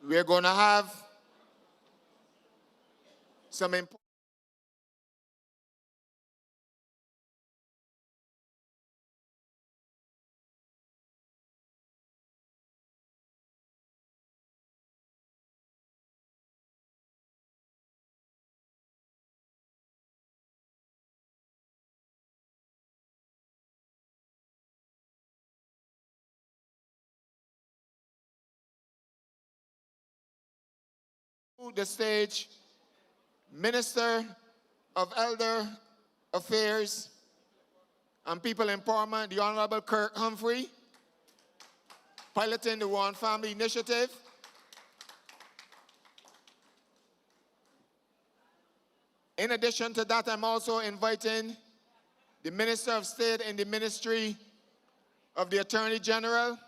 We're going to have some important to the stage Minister of Elder Affairs and People Empowerment, the Honorable Kirk Humphrey, piloting the One Family Initiative. In addition to that, I'm also inviting the Minister of State in the Ministry of the Attorney General,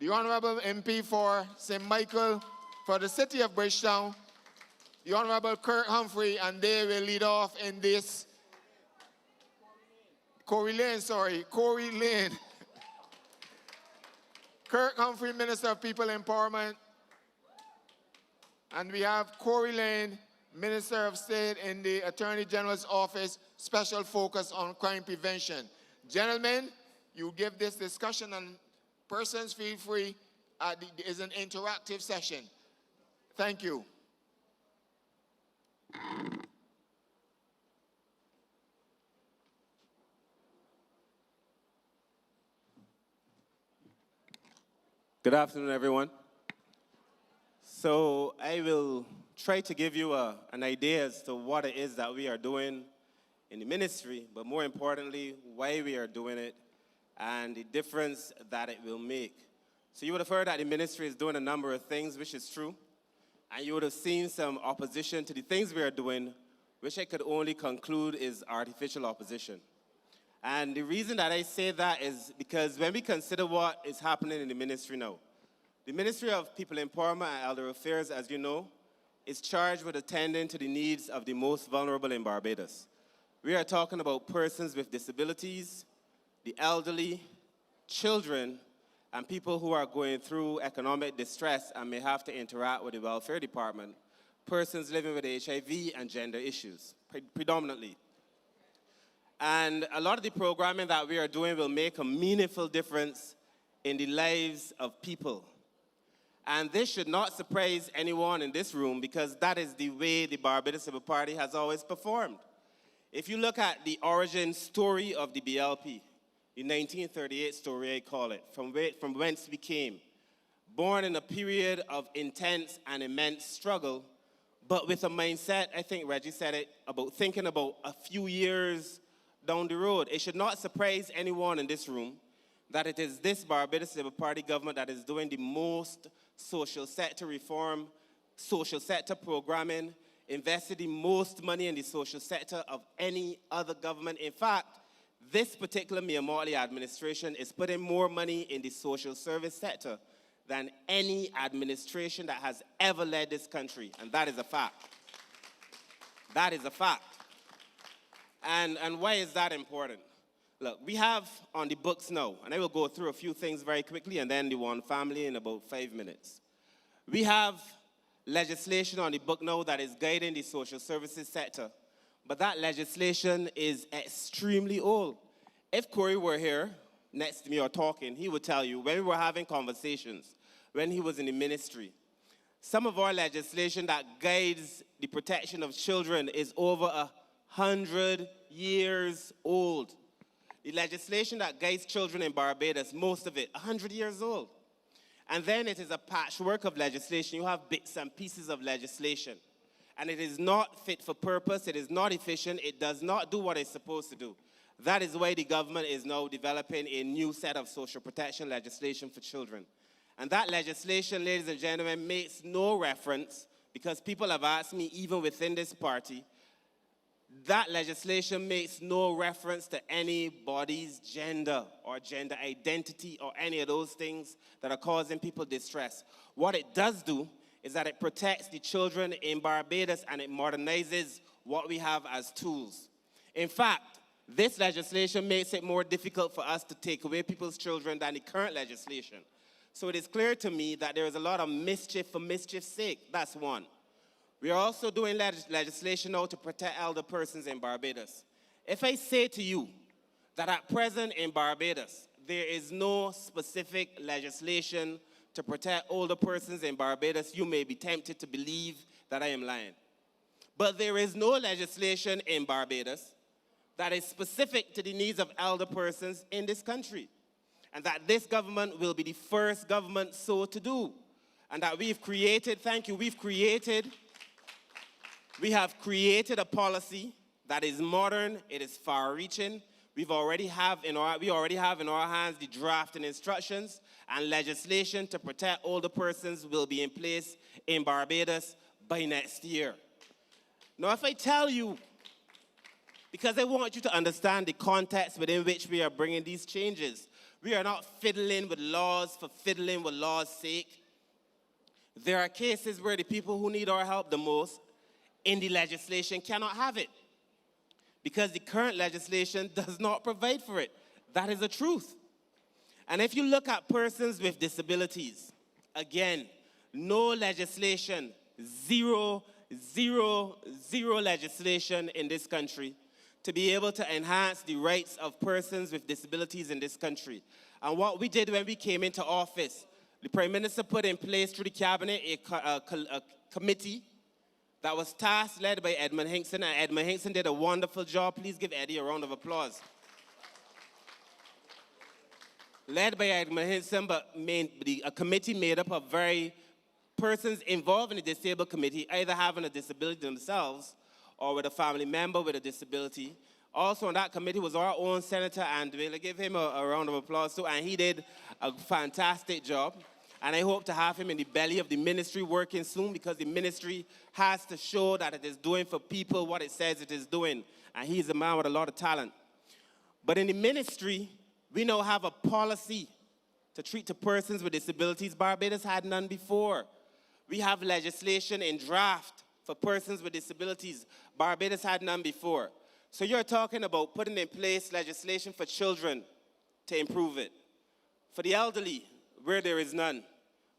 the Honorable MP for St. Michael for the City of Bridgetown, the Honorable Kirk Humphrey, and they will lead off in this. Corey Lane. Kirk Humphrey, Minister of People Empowerment. And we have Corey Lane, Minister of State in the Attorney General's Office, special focus on crime prevention. Gentlemen, you give this discussion and persons feel free. It's an interactive session. Thank you. Good afternoon, everyone. So I will try to give you an idea as to what it is that we are doing in the ministry, but more importantly, why we are doing it and the difference that it will make. So you would have heard that the ministry is doing a number of things, which is true, and you would have seen some opposition to the things we are doing, which I could only conclude is artificial opposition. And the reason that I say that is because when we consider what is happening in the ministry now, the Ministry of People Empowerment and Elder Affairs, as you know, is charged with attending to the needs of the most vulnerable in Barbados. We are talking about persons with disabilities, the elderly, children, and people who are going through economic distress and may have to interact with the welfare department, persons living with HIV and gender issues, predominantly. And a lot of the programming that we are doing will make a meaningful difference in the lives of people. And this should not surprise anyone in this room because that is the way the Barbados Civil Party has always performed. If you look at the origin story of the BLP, the 1938 story I call it, from whence we came, born in a period of intense and immense struggle, but with a mindset, I think Reggie said it, about thinking about a few years down the road. It should not surprise anyone in this room that it is this Barbados Civil Party government that is doing the most social sector reform, social sector programming, invested the most money in the social sector of any other government. In fact, this particular Mia Mortley administration is putting more money in the social service sector than any administration that has ever led this country, and that is a fact. That is a fact. And why is that important? Look, we have on the books now, and I will go through a few things very quickly and then the One Family in about 5 minutes. We have legislation on the book now that is guiding the social services sector, but that legislation is extremely old. If Corey were here next to me or talking, he would tell you when we were having conversations, when he was in the ministry, some of our legislation that guides the protection of children is over 100 years old. The legislation that guides children in Barbados, most of it, 100 years old. And then it is a patchwork of legislation. You have bits and pieces of legislation. And it is not fit for purpose. It is not efficient. It does not do what it's supposed to do. That is why the government is now developing a new set of social protection legislation for children. And that legislation, ladies and gentlemen, makes no reference, because people have asked me, even within this party, that legislation makes no reference to anybody's gender or gender identity or any of those things that are causing people distress. What it does do is that it protects the children in Barbados and it modernizes what we have as tools. In fact, this legislation makes it more difficult for us to take away people's children than the current legislation. So it is clear to me that there is a lot of mischief for mischief's sake. That's one. We are also doing legislation now to protect elder persons in Barbados. If I say to you that at present in Barbados, there is no specific legislation to protect older persons in Barbados, you may be tempted to believe that I am lying. But there is no legislation in Barbados that is specific to the needs of elder persons in this country. And that this government will be the first government so to do. And that we have created a policy that is modern, it is far-reaching. We already have in our hands the draft and instructions, and legislation to protect older persons will be in place in Barbados by next year. Now, if I tell you, because I want you to understand the context within which we are bringing these changes, we are not fiddling with laws for fiddling with law's sake. There are cases where the people who need our help the most in the legislation cannot have it because the current legislation does not provide for it. That is the truth. And if you look at persons with disabilities, again, no legislation, zero legislation in this country to be able to enhance the rights of persons with disabilities in this country. And what we did when we came into office, the Prime Minister put in place through the Cabinet a committee that was tasked, led by Edmund Hinkson, and Edmund Hinkson did a wonderful job. Please give Eddie a round of applause. Led by Edmund Hinkson, but a committee made up of persons involved in the disabled committee, either having a disability themselves or with a family member with a disability. Also on that committee was our own Senator Andrew. Give him a round of applause too, and he did a fantastic job. And I hope to have him in the belly of the ministry working soon, because the ministry has to show that it is doing for people what it says it is doing. And he's a man with a lot of talent. But in the ministry, we now have a policy to treat the persons with disabilities. Barbados had none before. We have legislation in draft for persons with disabilities. Barbados had none before. So you're talking about putting in place legislation for children to improve it. For the elderly, where there is none.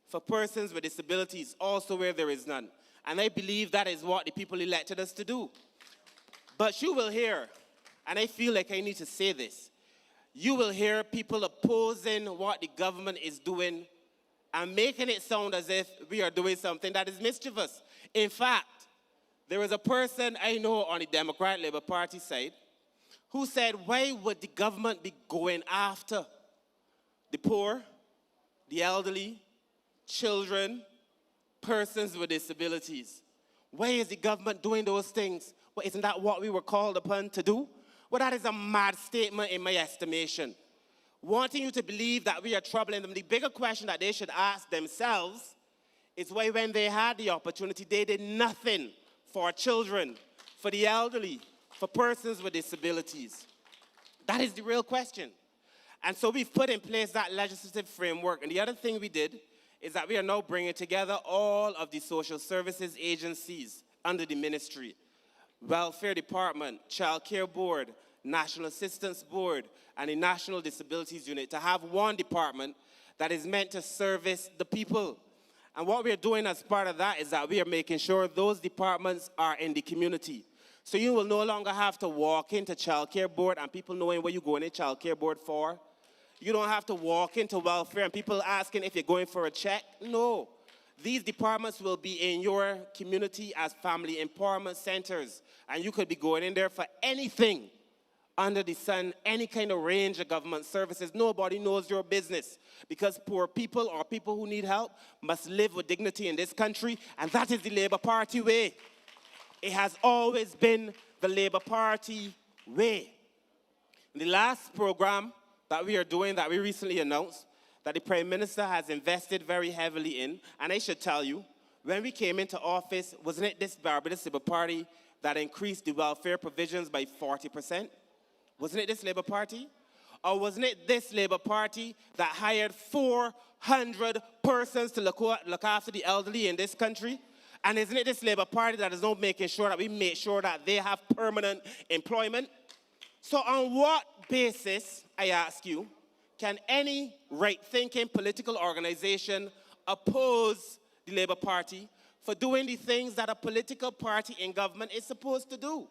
For persons with disabilities, also where there is none. And I believe that is what the people elected us to do. But you will hear, and I feel like I need to say this, you will hear people opposing what the government is doing and making it sound as if we are doing something that is mischievous. In fact, there is a person I know on the Democratic Labour Party side who said, why would the government be going after the poor, the elderly, children, persons with disabilities? Why is the government doing those things? Well, isn't that what we were called upon to do? Well, that is a mad statement in my estimation. Wanting you to believe that we are troubling them, the bigger question that they should ask themselves is why, when they had the opportunity, they did nothing for children, for the elderly, for persons with disabilities. That is the real question. And so we've put in place that legislative framework. And the other thing we did is that we are now bringing together all of the social services agencies under the ministry. Welfare Department, Child Care Board, National Assistance Board, and the National Disabilities Unit to have one department that is meant to service the people. And what we're doing as part of that is that we are making sure those departments are in the community. So you will no longer have to walk into Child Care Board and people knowing what you're going to Child Care Board for. You don't have to walk into welfare and people asking if you're going for a check. No. These departments will be in your community as family empowerment centers. And you could be going in there for anything under the sun, any kind of range of government services. Nobody knows your business, because poor people or people who need help must live with dignity in this country, and that is the Labour Party way. It has always been the Labour Party way. The last program that we are doing, that we recently announced, that the Prime Minister has invested very heavily in, and I should tell you, when we came into office, wasn't it this Barbados Labour Party that increased the welfare provisions by 40%? Wasn't it this Labour Party? Or wasn't it this Labour Party that hired 400 persons to look after the elderly in this country? And isn't it this Labour Party that is now making sure that we make sure that they have permanent employment? So on what basis, I ask you, can any right-thinking political organization oppose the Labour Party for doing the things that a political party in government is supposed to do?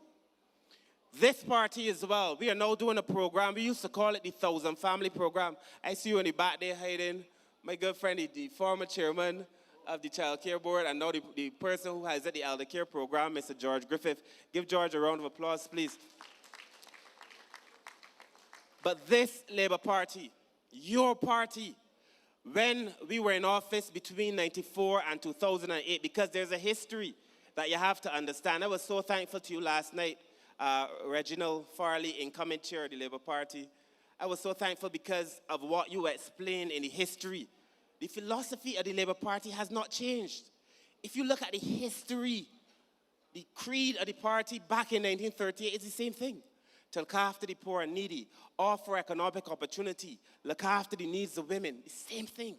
This party as well, we are now doing a program. We used to call it the 1,000 Family Program. I see you in the back there hiding. My good friend, the former chairman of the Child Care Board, and now the person who has at the Elder Care Program, Mr. George Griffith. Give George a round of applause, please. But this Labour Party, your party, when we were in office between 94 and 2008, because there's a history that you have to understand. I was so thankful to you last night, Reginald Farley, incoming chair of the Labour Party. I was so thankful because of what you explained in the history. The philosophy of the Labour Party has not changed. If you look at the history, the creed of the party back in 1938, it's the same thing. To look after the poor and needy, offer economic opportunity, look after the needs of women, the same thing.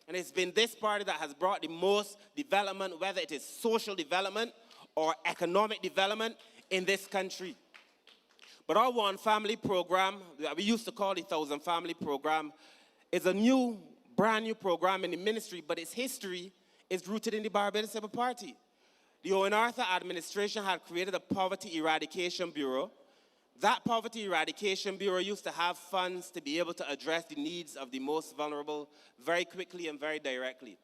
And it's been this party that has brought the most development, whether it is social development or economic development in this country. But our One Family program, that we used to call the 1,000 Family Program, is a brand new program in the ministry, but its history is rooted in the Barbados Labour Party. The Owen Arthur administration had created a Poverty Eradication Bureau. That Poverty Eradication Bureau used to have funds to be able to address the needs of the most vulnerable very quickly and very directly.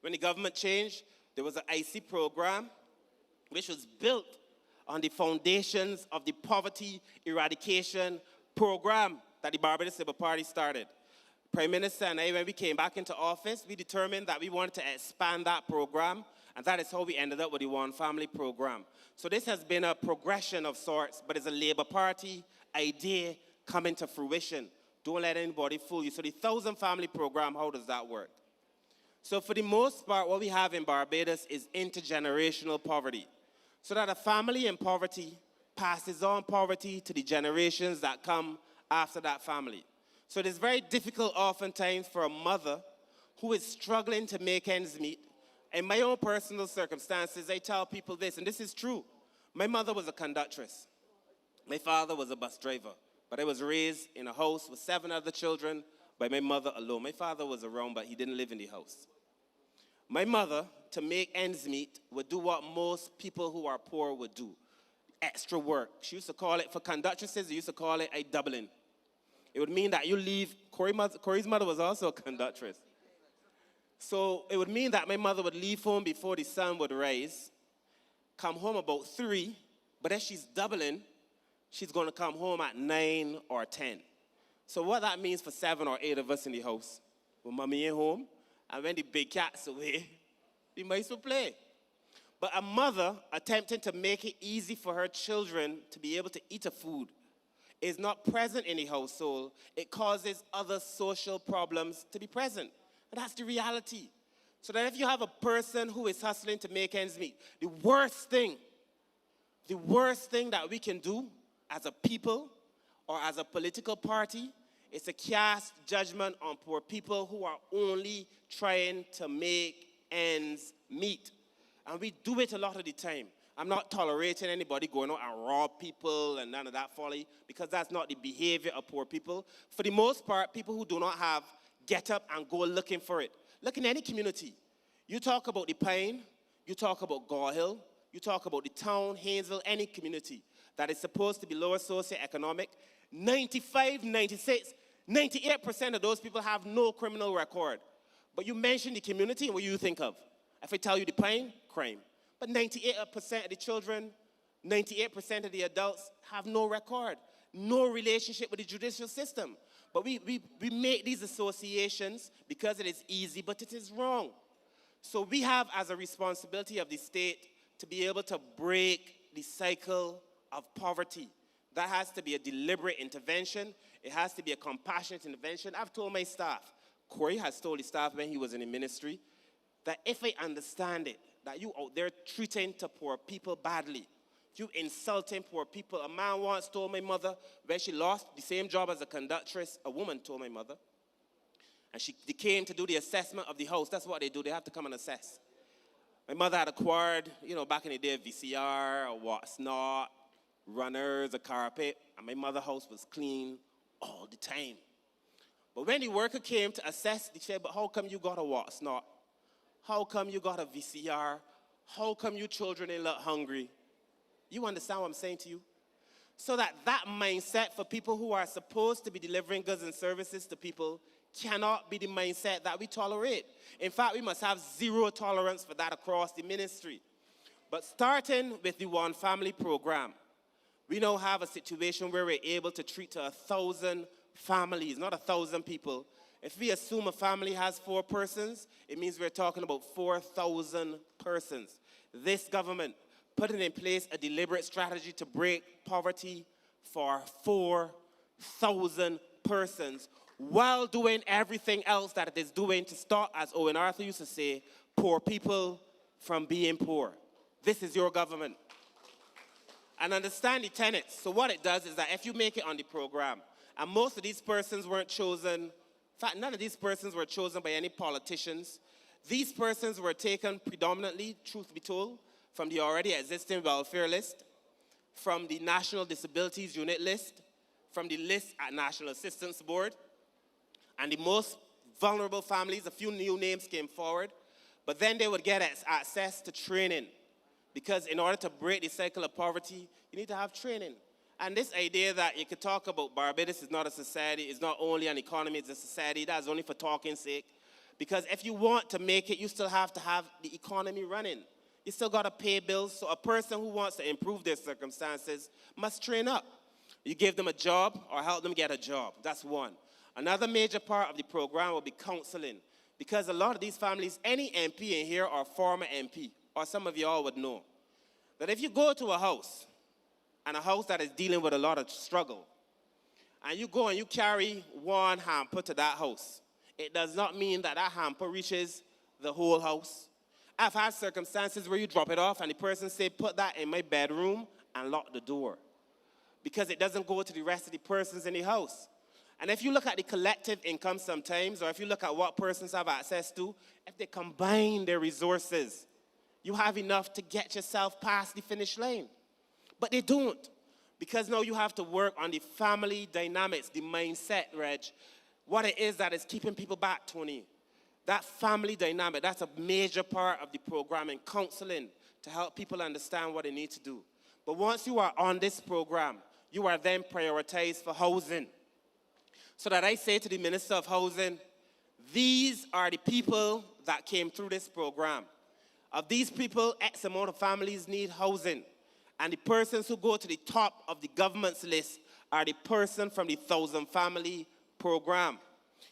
When the government changed, there was an IC program which was built on the foundations of the Poverty Eradication Program that the Barbados Labour Party started. Prime Minister and I, when we came back into office, we determined that we wanted to expand that program, and that is how we ended up with the One Family Program. So this has been a progression of sorts, but it's a Labour Party idea coming to fruition. Don't let anybody fool you. So the 1,000 Family Program, how does that work? So for the most part, what we have in Barbados is intergenerational poverty. So that a family in poverty passes on poverty to the generations that come after that family. So it is very difficult oftentimes for a mother who is struggling to make ends meet. In my own personal circumstances, I tell people this, and this is true. My mother was a conductress. My father was a bus driver. But I was raised in a house with 7 other children by my mother alone. My father was around, but he didn't live in the house. My mother, to make ends meet, would do what most people who are poor would do. Extra work. She used to call it, for conductresses, they used to call it a doubling. It would mean that you leave, Corey's mother was also a conductress. So it would mean that my mother would leave home before the sun would rise, come home about 3, but if she's doubling, she's going to come home at 9 or 10. So what that means for 7 or 8 of us in the house, when mommy ain't home, and when the big cat's away, the mice will play. But a mother attempting to make it easy for her children to be able to eat a food is not present in the household. It causes other social problems to be present. And that's the reality. So that if you have a person who is hustling to make ends meet, the worst thing that we can do as a people or as a political party is to cast judgment on poor people who are only trying to make ends meet. And we do it a lot of the time. I'm not tolerating anybody going out and rob people and none of that folly, because that's not the behavior of poor people. For the most part, people who do not have, get up and go looking for it. Look in any community. You talk about the Pine, you talk about Gore Hill, you talk about the town, Haynesville, any community that is supposed to be lower socioeconomic, 95, 96, 98% of those people have no criminal record. But you mention the community, and what you think of? If I tell you the Pine, crime. But 98% of the children, 98% of the adults have no record, no relationship with the judicial system. But we make these associations because it is easy, but it is wrong. So we have as a responsibility of the state to be able to break the cycle of poverty. That has to be a deliberate intervention. It has to be a compassionate intervention. I've told my staff, Corey has told his staff when he was in the ministry, that if I understand it, that you out there treating to poor people badly, you insulting poor people. A man once told my mother when she lost the same job as a conductress, a woman told my mother, and they came to do the assessment of the house. That's what they do. They have to come and assess. My mother had acquired, back in the day, VCR, a what's not, runners, a carpet, and my mother's house was clean all the time. But when the worker came to assess, they said, but how come you got a what's not? How come you got a VCR? How come you children ain't look hungry? You understand what I'm saying to you? So that mindset for people who are supposed to be delivering goods and services to people cannot be the mindset that we tolerate. In fact, we must have zero tolerance for that across the ministry. But starting with the One Family program, we now have a situation where we're able to treat to 1,000 families, not 1,000 people. If we assume a family has 4 persons, it means we're talking about 4,000 persons. This government putting in place a deliberate strategy to break poverty for 4,000 persons while doing everything else that it is doing to stop, as Owen Arthur used to say, poor people from being poor. This is your government. And understand the tenets. So what it does is that if you make it on the program, and most of these persons weren't chosen, in fact, none of these persons were chosen by any politicians. These persons were taken predominantly, truth be told, from the already existing welfare list, from the National Disabilities Unit list, from the list at National Assistance Board, and the most vulnerable families, a few new names came forward, but then they would get access to training, because in order to break the cycle of poverty, you need to have training. And this idea that you could talk about Barbados is not a society, it's not only an economy, it's a society, that's only for talking's sake. Because if you want to make it, you still have to have the economy running. You still got to pay bills, so a person who wants to improve their circumstances must train up. You give them a job or help them get a job, that's one. Another major part of the program will be counseling, because a lot of these families, any MP in here or former MP, or some of you all would know, that if you go to a house, and a house that is dealing with a lot of struggle, and you go and you carry one hamper to that house, it does not mean that that hamper reaches the whole house. I've had circumstances where you drop it off and the person say, put that in my bedroom and lock the door, because it doesn't go to the rest of the persons in the house. And if you look at the collective income sometimes, or if you look at what persons have access to, if they combine their resources, you have enough to get yourself past the finish line. But they don't, because now you have to work on the family dynamics, the mindset, Reg, what it is that is keeping people back, Tony. That family dynamic, that's a major part of the program in counseling to help people understand what they need to do. But once you are on this program, you are then prioritized for housing. So that I say to the Minister of Housing, these are the people that came through this program. Of these people, X amount of families need housing. And the persons who go to the top of the government's list are the person from the 1,000 Family program.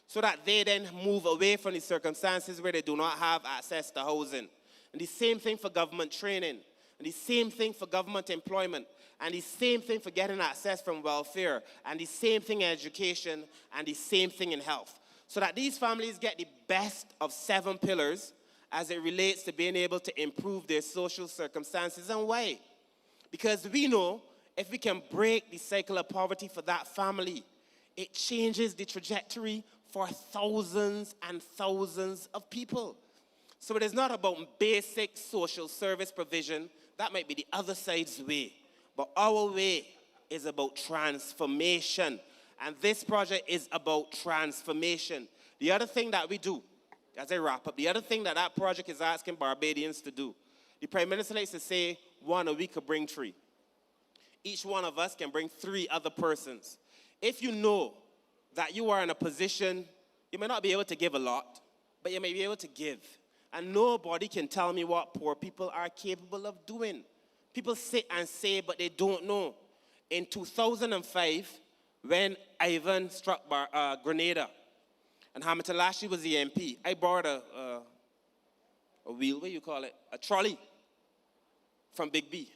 So that they then move away from the circumstances where they do not have access to housing. And the same thing for government training. And the same thing for government employment. And the same thing for getting access from welfare. And the same thing in education. And the same thing in health. So that these families get the best of 7 pillars as it relates to being able to improve their social circumstances. And why? Because we know if we can break the cycle of poverty for that family, it changes the trajectory for thousands and thousands of people. So it is not about basic social service provision. That might be the other side's way. But our way is about transformation. And this project is about transformation. The other thing that we do, as I wrap up, the other thing that that project is asking Barbadians to do, the Prime Minister likes to say, 1 a week could bring 3. Each one of us can bring 3 other persons. If you know that you are in a position, you may not be able to give a lot, but you may be able to give. And nobody can tell me what poor people are capable of doing. People sit and say, but they don't know. In 2005, when Ivan struck Grenada, and Hamilton Lashley was the MP, I borrowed a wheel, what do you call it? A trolley from Big B.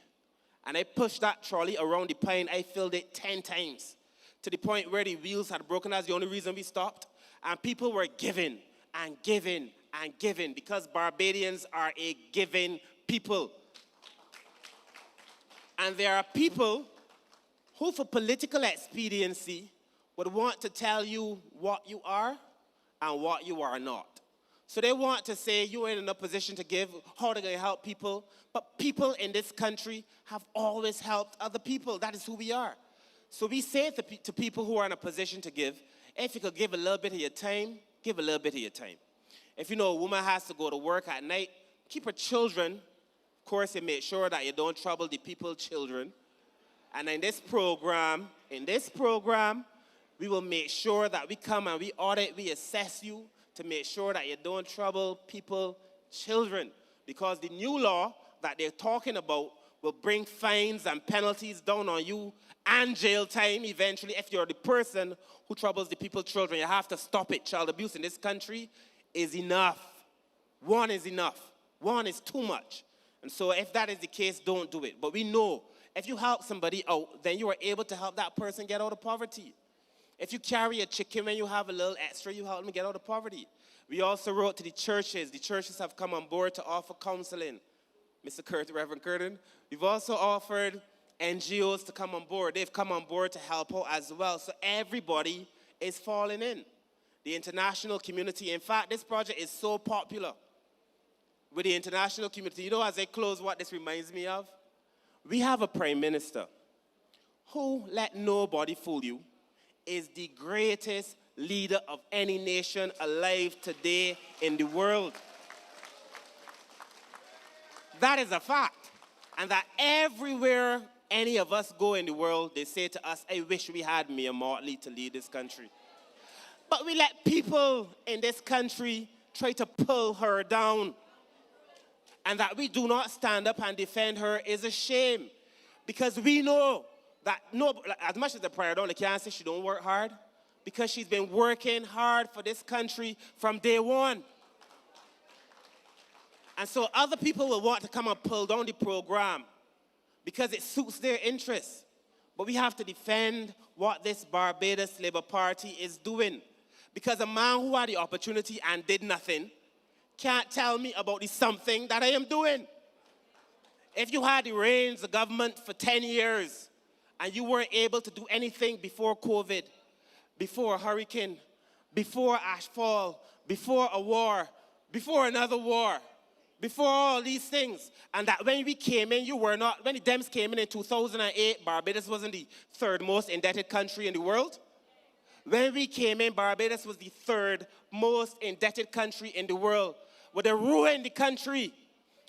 And I pushed that trolley around the pine. I filled it 10 times to the point where the wheels had broken. That's the only reason we stopped. And people were giving and giving and giving, because Barbadians are a giving people. And there are people who, for political expediency, would want to tell you what you are and what you are not. So they want to say you ain't in a position to give, how are they going to help people? But people in this country have always helped other people. That is who we are. So we say to people who are in a position to give, If you could give a little bit of your time, give a little bit of your time. If you know a woman has to go to work at night, keep her children. Of course, and make sure that you don't trouble the people's children. And in this program, we will make sure that we come and we audit, we assess you to make sure that you don't trouble people's children. Because the new law that they're talking about will bring fines and penalties down on you and jail time eventually if you're the person who troubles the people's children. You have to stop it. Child abuse in this country is enough. One is enough. One is too much. And so if that is the case, don't do it. But we know if you help somebody out, then you are able to help that person get out of poverty. If you carry a chicken when you have a little extra, you help them get out of poverty. We also wrote to the churches. The churches have come on board to offer counseling. Mr. Curtin, Reverend Curtin. We've also offered NGOs to come on board. They've come on board to help out as well. So everybody is falling in. The international community. In fact, this project is so popular with the international community. You know, as I close, what this reminds me of? We have a prime minister who, let nobody fool you, is the greatest leader of any nation alive today in the world. That is a fact. And that everywhere any of us go in the world, they say to us, I wish we had Mia Motley to lead this country. But we let people in this country try to pull her down. And that we do not stand up and defend her is a shame. Because we know that, no, as much as the prayer don't, they can't say she don't work hard. Because she's been working hard for this country from day one. And so other people will want to come and pull down the program because it suits their interests. But we have to defend what this Barbados Labour Party is doing. Because a man who had the opportunity and did nothing can't tell me about the something that I am doing. If you had the reins of government for 10 years and you weren't able to do anything before COVID, before a hurricane, before ashfall, before a war, before another war, before all these things, and that when we came in, you were not, when the Dems came in 2008, Barbados wasn't the third most indebted country in the world. When we came in, Barbados was the third most indebted country in the world. Well, they ruined the country.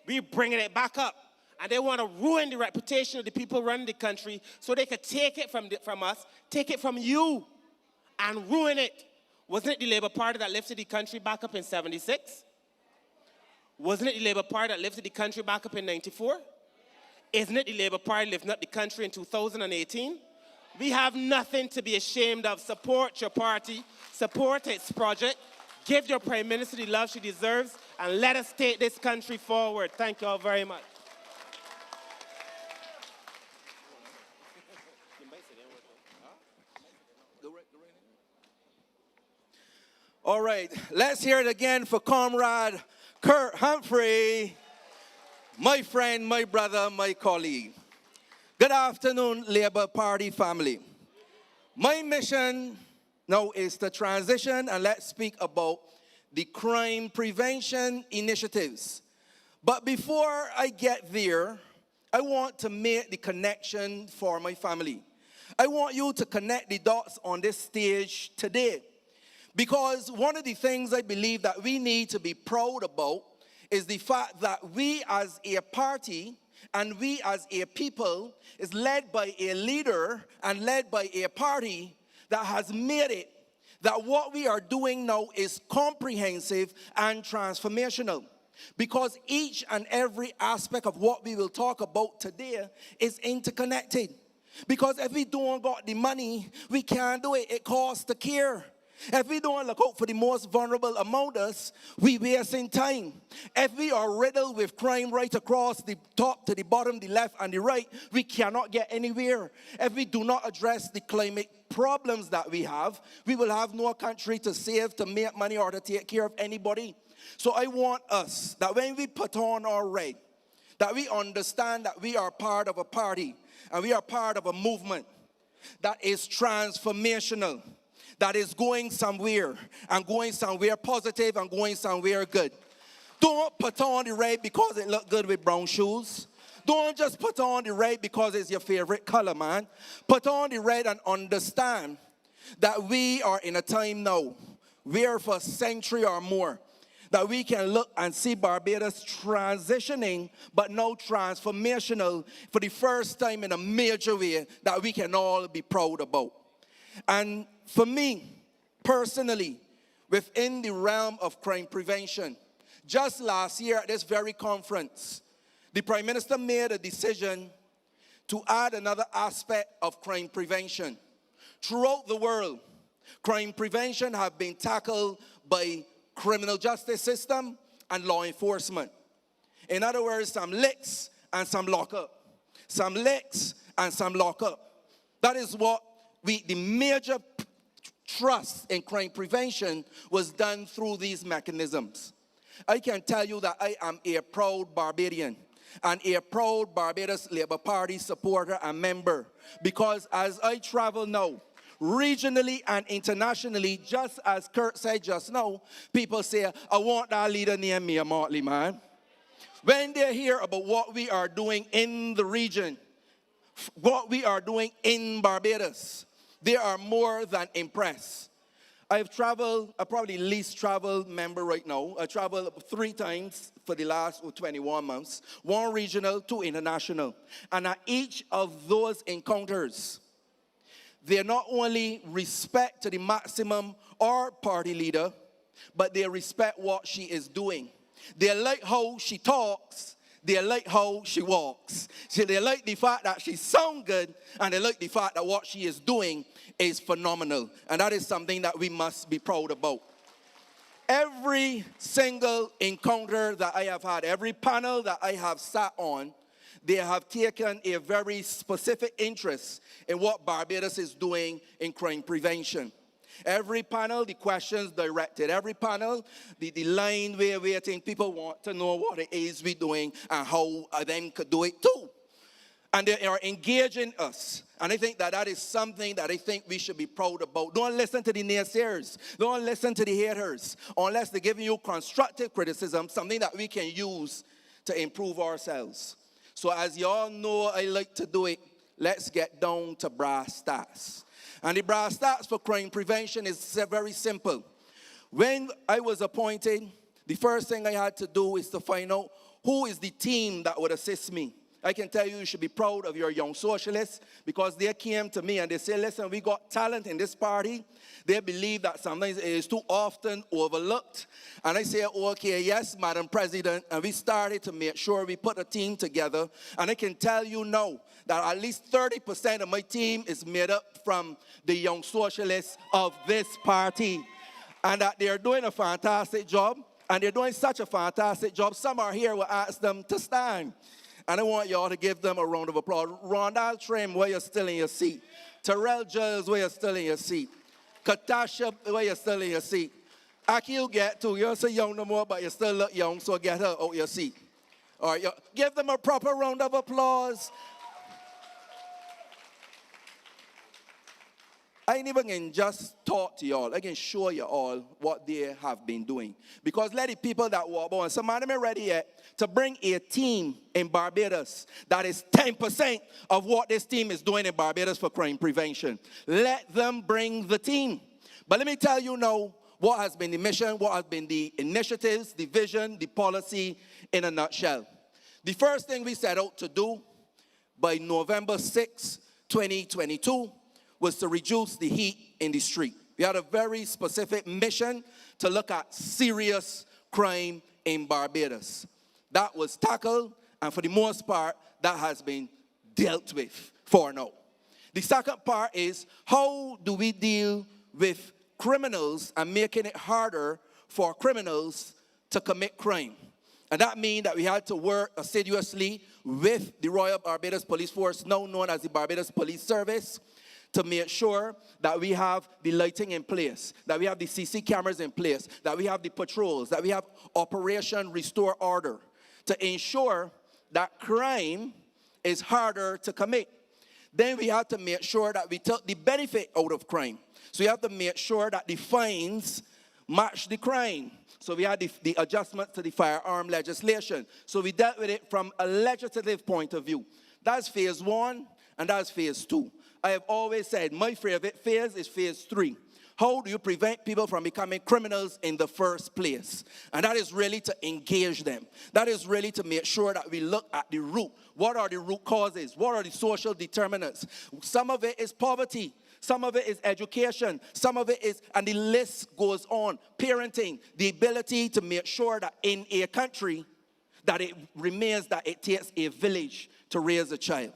We're bringing it back up. And they want to ruin the reputation of the people running the country so they could take it from us, take it from you, and ruin it. Wasn't it the Labour Party that lifted the country back up in 76? Wasn't it the Labour Party that lifted the country back up in 94? Isn't it the Labour Party lifting up the country in 2018? We have nothing to be ashamed of. Support your party, support its project, give your Prime Minister the love she deserves, and let us take this country forward. Thank you all very much. All right, let's hear it again for Comrade Kurt Humphrey, my friend, my brother, my colleague. Good afternoon, Labour Party family. My mission now is to transition and let's speak about the crime prevention initiatives. But before I get there, I want to make the connection for my family. I want you to connect the dots on this stage today. Because one of the things I believe that we need to be proud about is the fact that we as a party and we as a people is led by a leader and led by a party that has made it that what we are doing now is comprehensive and transformational. Because each and every aspect of what we will talk about today is interconnected. Because if we don't got the money, we can't do it. It costs to care. If we don't look out for the most vulnerable among us, we wasting time. If we are riddled with crime right across the top to the bottom, the left and the right, we cannot get anywhere. If we do not address the climate problems that we have, we will have no country to save, to make money, or to take care of anybody. So I want us, that when we put on our red, that we understand that we are part of a party, and we are part of a movement that is transformational, that is going somewhere, and going somewhere positive, and going somewhere good. Don't put on the red because it looks good with brown shoes. Don't just put on the red because it's your favorite color, man. Put on the red and understand that we are in a time now where for a century or more, that we can look and see Barbados transitioning, but now transformational for the first time in a major way that we can all be proud about. And for me, personally, within the realm of crime prevention, just last year at this very conference, the Prime Minister made a decision to add another aspect of crime prevention. Throughout the world, crime prevention have been tackled by criminal justice system and law enforcement. In other words, some licks and some lockup. Some licks and some lockup. That is what the major trust in crime prevention was done through these mechanisms. I can tell you that I am a proud Barbadian and a proud Barbados Labour Party supporter and member, because as I travel now, regionally and internationally, just as Kurt said just now, people say, I want that leader near me, Motley, man. When they hear about what we are doing in the region, what we are doing in Barbados, they are more than impressed. I've traveled, I'm probably least traveled member right now. I traveled 3 times for the last 21 months. 1 regional, 2 international. And at each of those encounters, they not only respect to the maximum our party leader, but they respect what she is doing. They like how she talks. They like how she walks. So they like the fact that she sounds good, and they like the fact that what she is doing is phenomenal. And that is something that we must be proud about. Every single encounter that I have had, every panel that I have sat on, they have taken a very specific interest in what Barbados is doing in crime prevention. Every panel, the questions directed. Every panel, the line where we think people want to know what it is we're doing and how them could do it too. And they are engaging us. And I think that that is something that I think we should be proud about. Don't listen to the naysayers. Don't listen to the haters. Unless they're giving you constructive criticism, something that we can use to improve ourselves. So as you all know, I like to do it. Let's get down to brass tacks. And the brass tacks for crime prevention is very simple. When I was appointed, the first thing I had to do is to find out who is the team that would assist me. I can tell you, you should be proud of your young socialists, because they came to me and they said, listen, we got talent in this party. They believe that sometimes it is too often overlooked. And I say, okay, yes, Madam President. And we started to make sure we put a team together. And I can tell you now that at least 30% of my team is made up from the young socialists of this party. And that they're doing a fantastic job. And they're doing such a fantastic job. Some are here, we'll ask them to stand. And I want y'all to give them a round of applause. Rondal Trim, where you're still in your seat. Terrell Giles, where you're still in your seat. Katasha, where you're still in your seat. Akil get to, you're so young no more, but you still look young, so get her out your seat. All right, give them a proper round of applause. I ain't even can just talk to y'all. I can show you all what they have been doing. Because let the people that walk on, some of them are ready yet to bring a team in Barbados that is 10% of what this team is doing in Barbados for crime prevention. Let them bring the team. But let me tell you now what has been the mission, what has been the initiatives, the vision, the policy in a nutshell. The first thing we set out to do by November 6, 2022, was to reduce the heat in the street. We had a very specific mission to look at serious crime in Barbados. That was tackled, and for the most part, that has been dealt with for now. The second part is, how do we deal with criminals and making it harder for criminals to commit crime? And that means that we had to work assiduously with the Royal Barbados Police Force, now known as the Barbados Police Service, to make sure that we have the lighting in place, that we have the CC cameras in place, that we have the patrols, that we have Operation Restore Order, to ensure that crime is harder to commit. Then we have to make sure that we took the benefit out of crime. So we have to make sure that the fines match the crime. So we had the adjustment to the firearm legislation. So we dealt with it from a legislative point of view. That's phase 1 and that's phase 2. I have always said my favorite phase is phase 3. How do you prevent people from becoming criminals in the first place? And that is really to engage them. That is really to make sure that we look at the root. What are the root causes? What are the social determinants? Some of it is poverty. Some of it is education. Some of it is, and the list goes on. Parenting, the ability to make sure that in a country, that it remains that it takes a village to raise a child.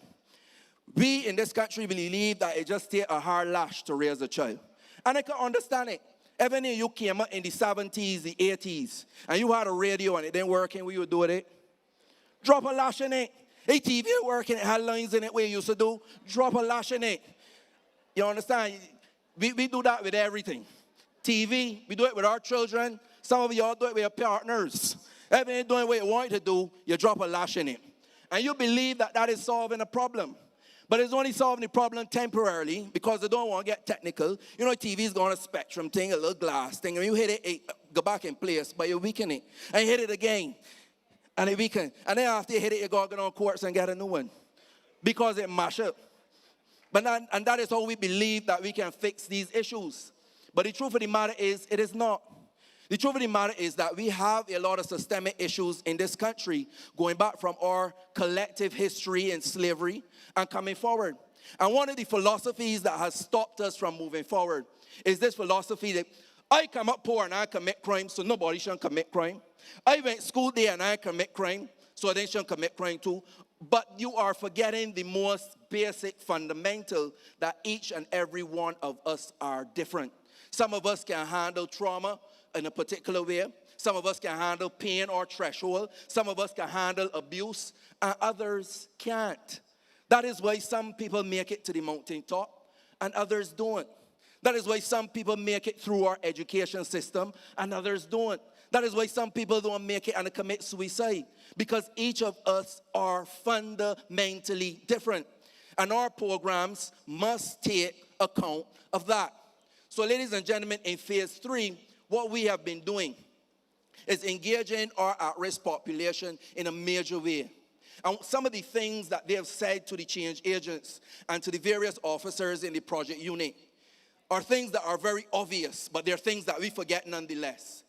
We in this country believe that it just takes a hard lash to raise a child. And I can understand it. Even if you came up in the 70s, the 80s, and you had a radio and it didn't work, what you would do with it? Drop a lash in it. Hey, TV working, it had lines in it where you used to do. Drop a lash in it. You understand? We do that with everything. TV, we do it with our children. Some of y'all do it with your partners. Even if you're doing what you want to do, you drop a lash in it. And you believe that that is solving a problem. But it's only solving the problem temporarily because they don't want to get technical. You know, TV's got a spectrum thing, a little glass thing. And you hit it go back in place, but you weaken it. And you hit it again, and it weaken. And then after you hit it, you got to get on courts and get a new one because it mash up. And that is how we believe that we can fix these issues. But the truth of the matter is, it is not. The truth of the matter is that we have a lot of systemic issues in this country going back from our collective history in slavery and coming forward. And one of the philosophies that has stopped us from moving forward is this philosophy that I come up poor and I commit crime, so nobody shouldn't commit crime. I went to school there and I commit crime, so they shouldn't commit crime too. But you are forgetting the most basic fundamental that each and every one of us are different. Some of us can handle trauma in a particular way. Some of us can handle pain or threshold. Some of us can handle abuse, and others can't. That is why some people make it to the mountaintop, and others don't. That is why some people make it through our education system, and others don't. That is why some people don't make it and commit suicide, because each of us are fundamentally different. And our programs must take account of that. So ladies and gentlemen, in phase 3, what we have been doing is engaging our at-risk population in a major way. And some of the things that they have said to the change agents and to the various officers in the project unit are things that are very obvious, but they're things that we forget nonetheless.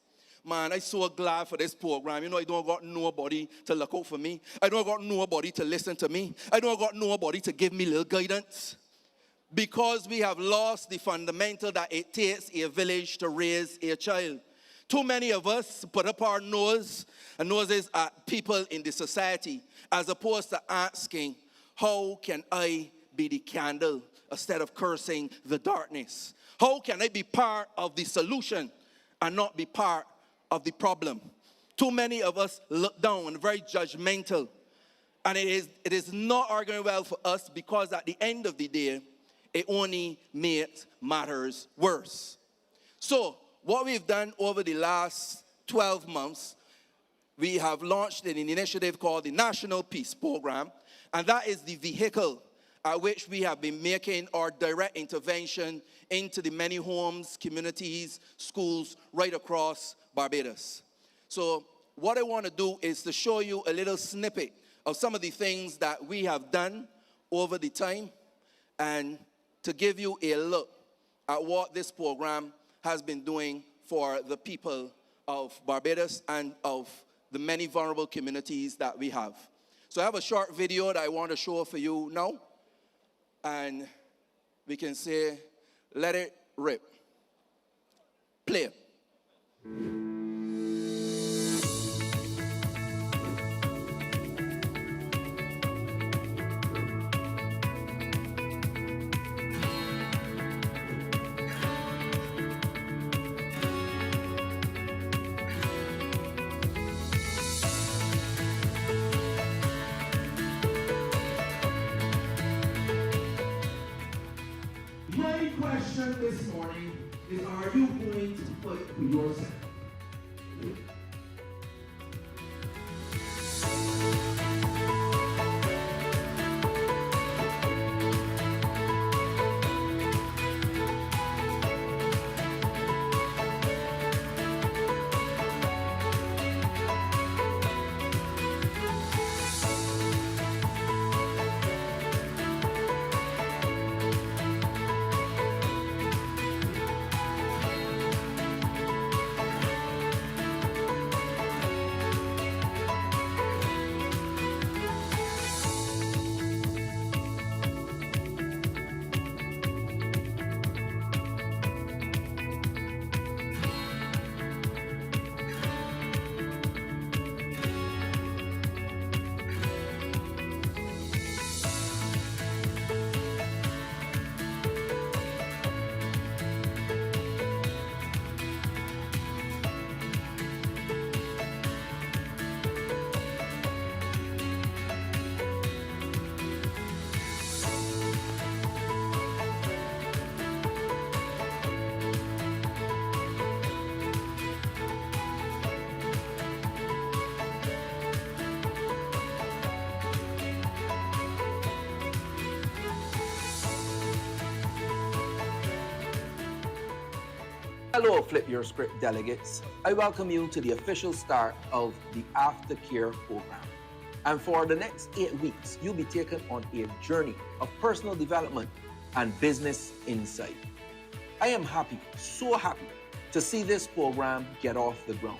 Man, I'm so glad for this program. You know, I don't got nobody to look out for me. I don't got nobody to listen to me. I don't got nobody to give me little guidance. Because we have lost the fundamental that it takes a village to raise a child. Too many of us put up our noses at people in the society as opposed to asking, how can I be the candle instead of cursing the darkness? How can I be part of the solution and not be part of the problem? Too many of us look down and very judgmental. And it is not arguing well for us because at the end of the day, it only makes matters worse. So, what we've done over the last 12 months, we have launched an initiative called the National Peace Program, and that is the vehicle at which we have been making our direct intervention into the many homes, communities, schools right across Barbados. So, what I want to do is to show you a little snippet of some of the things that we have done over the time, and to give you a look at what this program has been doing for the people of Barbados and of the many vulnerable communities that we have. So I have a short video that I want to show for you now. And we can say, let it rip. Play. My question this morning is, are you going to fight for yourself? Hello, Flip Your Script delegates. I welcome you to the official start of the Aftercare program. And for the next 8 weeks, you'll be taken on a journey of personal development and business insight. I am happy, so happy, to see this program get off the ground.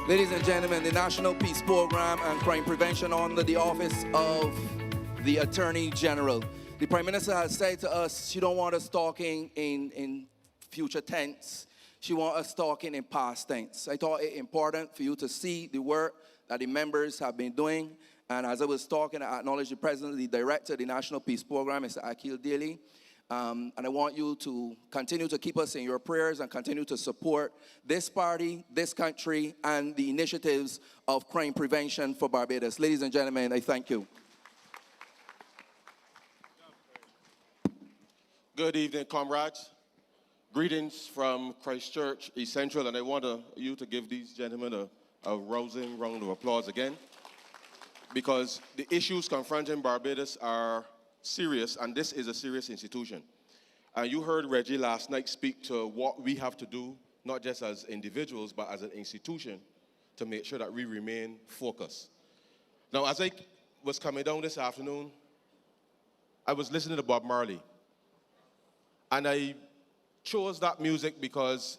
Ladies and gentlemen, the National Peace Program and Crime Prevention under the Office of the Attorney General. The Prime Minister has said to us she don't want us talking in future tense. She wants us talking in past tense. I thought it important for you to see the work that the members have been doing. And as I was talking, I acknowledge the President, the Director of the National Peace Program, Mr. Akil Daly. And I want you to continue to keep us in your prayers and continue to support this party, this country, and the initiatives of crime prevention for Barbados. Ladies and gentlemen, I thank you. Good evening, comrades. Greetings from Christchurch, East Central, and I want you to give these gentlemen a rousing round of applause again, because the issues confronting Barbados are serious, and this is a serious institution. And you heard Reggie last night speak to what we have to do, not just as individuals, but as an institution, to make sure that we remain focused. Now, as I was coming down this afternoon, I was listening to Bob Marley. And I chose that music because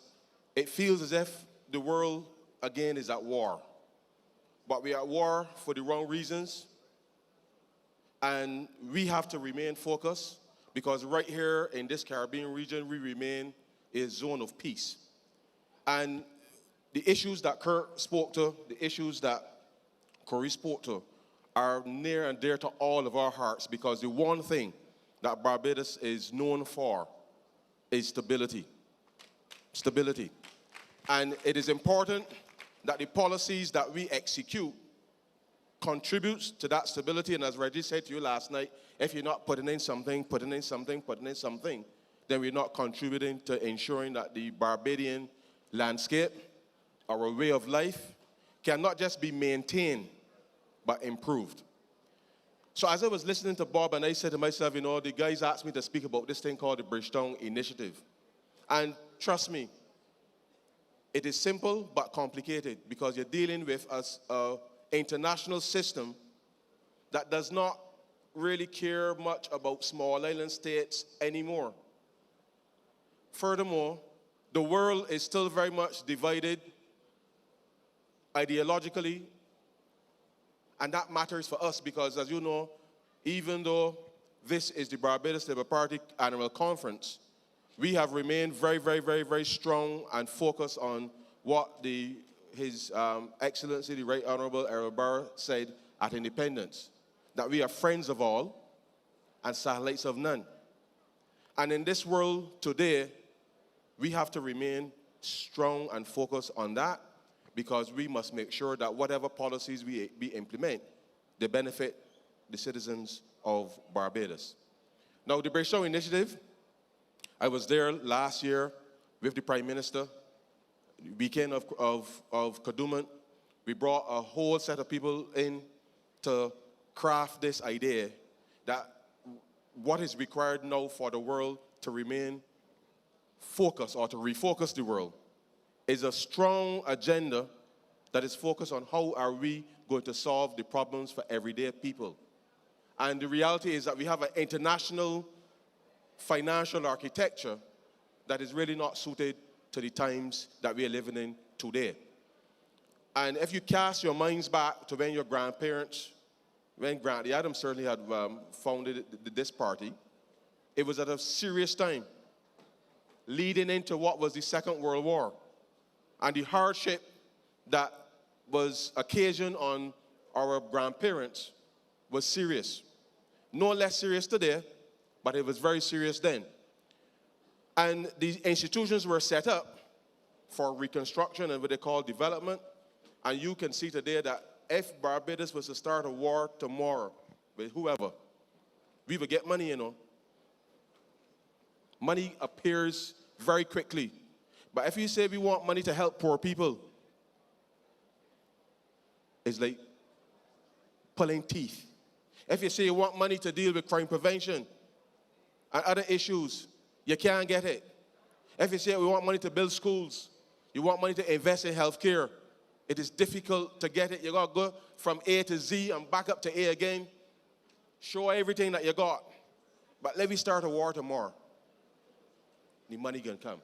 it feels as if the world, again, is at war. But we are at war for the wrong reasons. And we have to remain focused, because right here in this Caribbean region, we remain a zone of peace. And the issues that Kurt spoke to, the issues that Corey spoke to, are near and dear to all of our hearts, because the one thing that Barbados is known for is stability. Stability. And it is important that the policies that we execute contributes to that stability. And as Reggie said to you last night, if you're not putting in something, then we're not contributing to ensuring that the Barbadian landscape, our way of life, can not just be maintained, but improved. So as I was listening to Bob, and I said to myself, you know, the guys asked me to speak about this thing called the Bridgetown Initiative. And trust me, it is simple but complicated, because you're dealing with an international system that does not really care much about small island states anymore. Furthermore, the world is still very much divided ideologically, and that matters for us because, as you know, even though this is the Barbados Labour Party Annual Conference, we have remained very, very, very, very strong and focused on what His Excellency, the Right Honourable Errol Barr, said at Independence, that we are friends of all and satellites of none. And in this world today, we have to remain strong and focused on that. because we must make sure that whatever policies we implement, they benefit the citizens of Barbados. Now, the Bridgetown Initiative, I was there last year with the Prime Minister, the weekend of Kadooment. We brought a whole set of people in to craft this idea that what is required now for the world to remain focused or to refocus the world is a strong agenda that is focused on how are we going to solve the problems for everyday people. And the reality is that we have an international financial architecture that is really not suited to the times that we are living in today. And if you cast your minds back to when your grandparents, when Granny Adams certainly had founded this party, it was at a serious time, leading into what was the Second World War. And the hardship that was occasioned on our grandparents was serious. No less serious today, but it was very serious then. And these institutions were set up for reconstruction and what they call development. And you can see today that if Barbados was to start a war tomorrow with whoever, we would get money, you know. Money appears very quickly. But if you say we want money to help poor people, it's like pulling teeth. If you say you want money to deal with crime prevention and other issues, you can't get it. If you say we want money to build schools, you want money to invest in healthcare, it is difficult to get it. You got to go from A to Z and back up to A again. Show everything that you got. But let me start a war tomorrow. The money can come.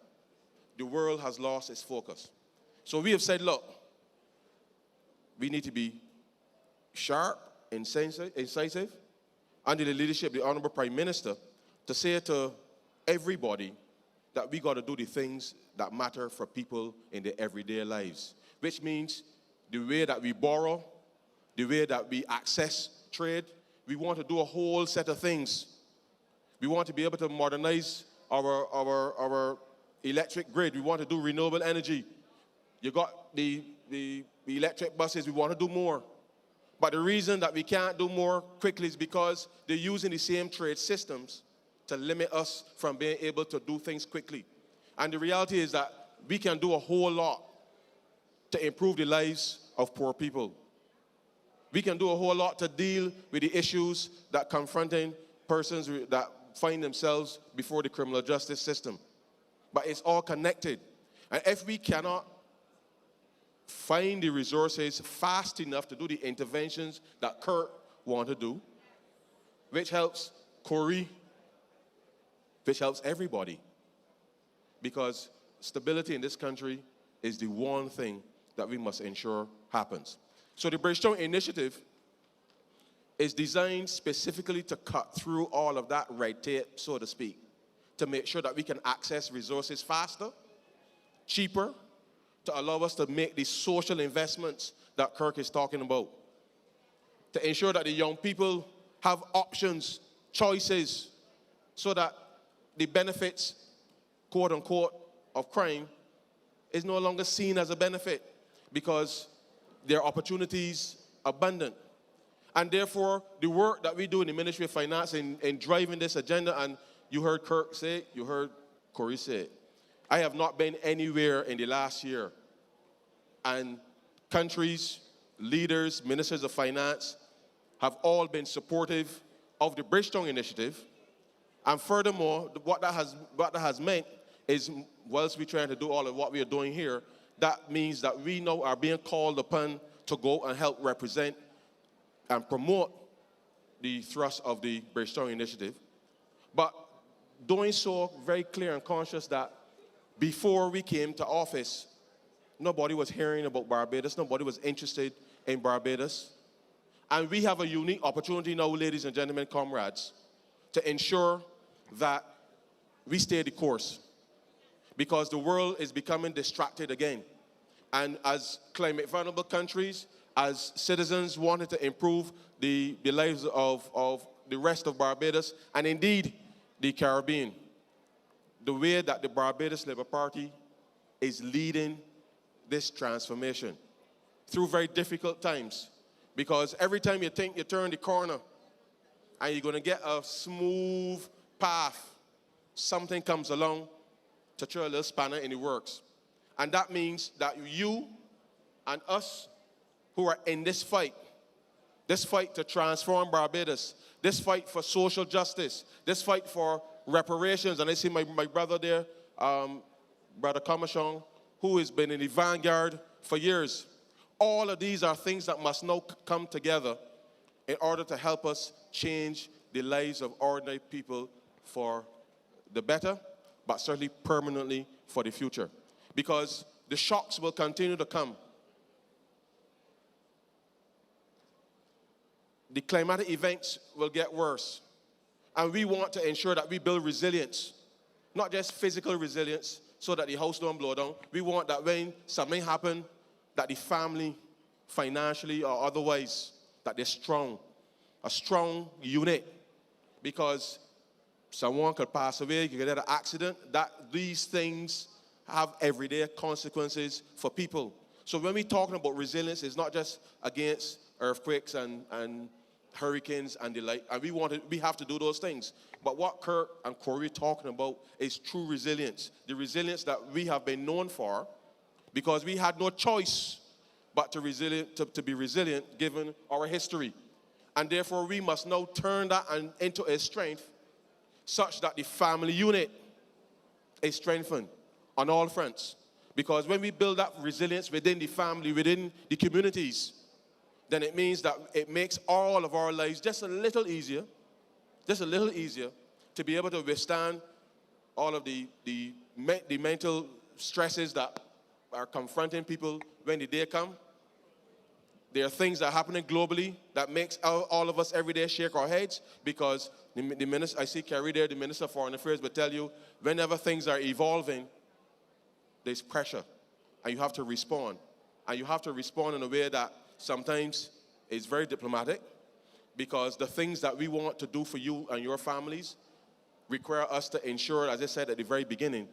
The world has lost its focus. So we have said, look, we need to be sharp, incisive, under the leadership of the Honorable Prime Minister, to say to everybody that we got to do the things that matter for people in their everyday lives, which means the way that we borrow, the way that we access trade. We want to do a whole set of things. We want to be able to modernize our electric grid. We want to do renewable energy. You got the electric buses. We want to do more. But the reason that we can't do more quickly is because they're using the same trade systems to limit us from being able to do things quickly. And the reality is that we can do a whole lot to improve the lives of poor people. We can do a whole lot to deal with the issues that confronting persons that find themselves before the criminal justice system. But it's all connected. And if we cannot find the resources fast enough to do the interventions that Kurt want to do, which helps Corey, which helps everybody, because stability in this country is the one thing that we must ensure happens. So the Bridgetown Initiative is designed specifically to cut through all of that red tape, so to speak, to make sure that we can access resources faster, cheaper, to allow us to make the social investments that Kirk is talking about, to ensure that the young people have options, choices, so that the benefits, quote unquote, of crime is no longer seen as a benefit because there are opportunities abundant. And therefore, the work that we do in the Ministry of Finance in driving this agenda, and you heard Kirk say it, you heard Corey say it, I have not been anywhere in the last year. And countries, leaders, ministers of finance have all been supportive of the Bridgetown Initiative. And furthermore, what that has meant is, whilst we're trying to do all of what we are doing here, that means that we now are being called upon to go and help represent and promote the thrust of the Bridgetown Initiative. But doing so very clear and conscious that before we came to office, nobody was hearing about Barbados, nobody was interested in Barbados. And we have a unique opportunity now, ladies and gentlemen, comrades, to ensure that we stay the course, because the world is becoming distracted again. And as climate vulnerable countries, as citizens wanting to improve the lives of the rest of Barbados, and indeed the Caribbean, the way that the Barbados Labour Party is leading this transformation through very difficult times. Because every time you think you turn the corner and you're going to get a smooth path, something comes along to throw a little spanner in the works. And that means that you and us who are in this fight to transform Barbados, this fight for social justice, this fight for reparations, and I see my brother there, Brother Kamashong, who has been in the vanguard for years. All of these are things that must now come together in order to help us change the lives of ordinary people for the better, but certainly permanently for the future. Because the shocks will continue to come. The climatic events will get worse. And we want to ensure that we build resilience, not just physical resilience so that the house don't blow down. We want that when something happens, that the family, financially or otherwise, that they're strong, a strong unit. Because someone could pass away, you could get an accident, that these things have everyday consequences for people. So when we're talking about resilience, it's not just against earthquakes and hurricanes and the like, and we have to do those things. But what Kurt and Corey are talking about is true resilience, the resilience that we have been known for, because we had no choice but to be resilient given our history. And therefore we must now turn that into a strength such that the family unit is strengthened on all fronts. Because when we build up resilience within the family, within the communities, then it means that it makes all of our lives just a little easier to be able to withstand all of the mental stresses that are confronting people when the day comes. There are things that are happening globally that makes all of us every day shake our heads, because the minister, I see Kerry there, the Minister of Foreign Affairs, will tell you whenever things are evolving, there's pressure, and you have to respond. And you have to respond in a way that sometimes is very diplomatic, because the things that we want to do for you and your families require us to ensure, as I said at the very beginning,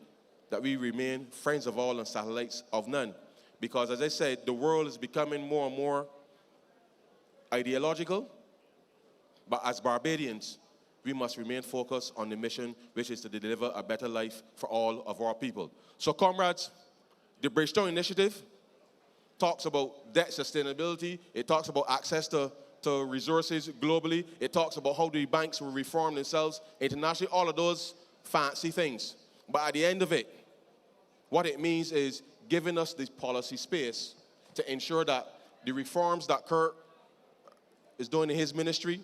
that we remain friends of all and satellites of none. Because as I said, the world is becoming more and more ideological, but as Barbadians, we must remain focused on the mission, which is to deliver a better life for all of our people. So comrades, the Bridgetown Initiative talks about debt sustainability. It talks about access to resources globally. It talks about how the banks will reform themselves internationally, all of those fancy things. But at the end of it, what it means is giving us this policy space to ensure that the reforms that Kurt is doing in his ministry,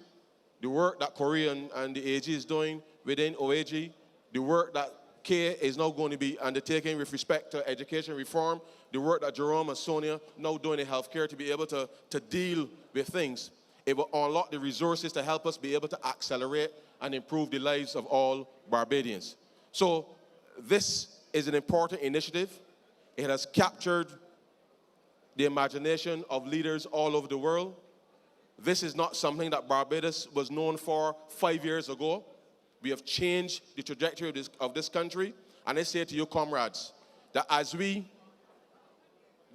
the work that Corey and the AG is doing within OAG, the work that Kay is now going to be undertaking with respect to education reform, the work that Jerome and Sonia now doing in healthcare to be able to deal with things. It will unlock the resources to help us be able to accelerate and improve the lives of all Barbadians. So this is an important initiative. It has captured the imagination of leaders all over the world. This is not something that Barbados was known for 5 years ago. We have changed the trajectory of this country. And I say to you, comrades, that as we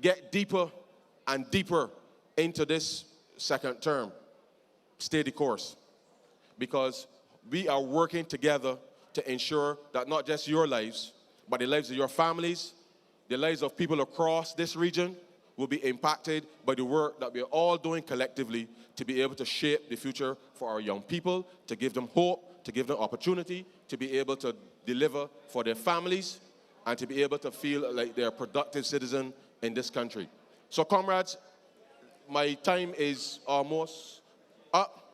get deeper and deeper into this second term, stay the course. Because we are working together to ensure that not just your lives, but the lives of your families, the lives of people across this region will be impacted by the work that we're all doing collectively to be able to shape the future for our young people, to give them hope, to give them opportunity, to be able to deliver for their families, and to be able to feel like they're a productive citizen in this country. So comrades, my time is almost up.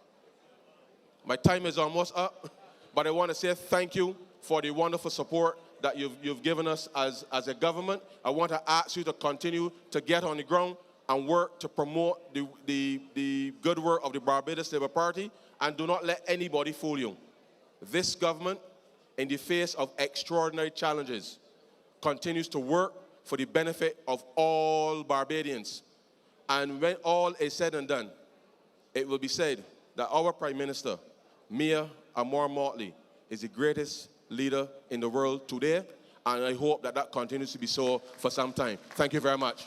But I want to say thank you for the wonderful support that you've given us as a government. I want to ask you to continue to get on the ground and work to promote the good work of the Barbados Labour Party, and do not let anybody fool you. This government, in the face of extraordinary challenges, continues to work for the benefit of all Barbadians. And when all is said and done, it will be said that our Prime Minister, Mia Amor Motley, is the greatest leader in the world today, and I hope that that continues to be so for some time. Thank you very much.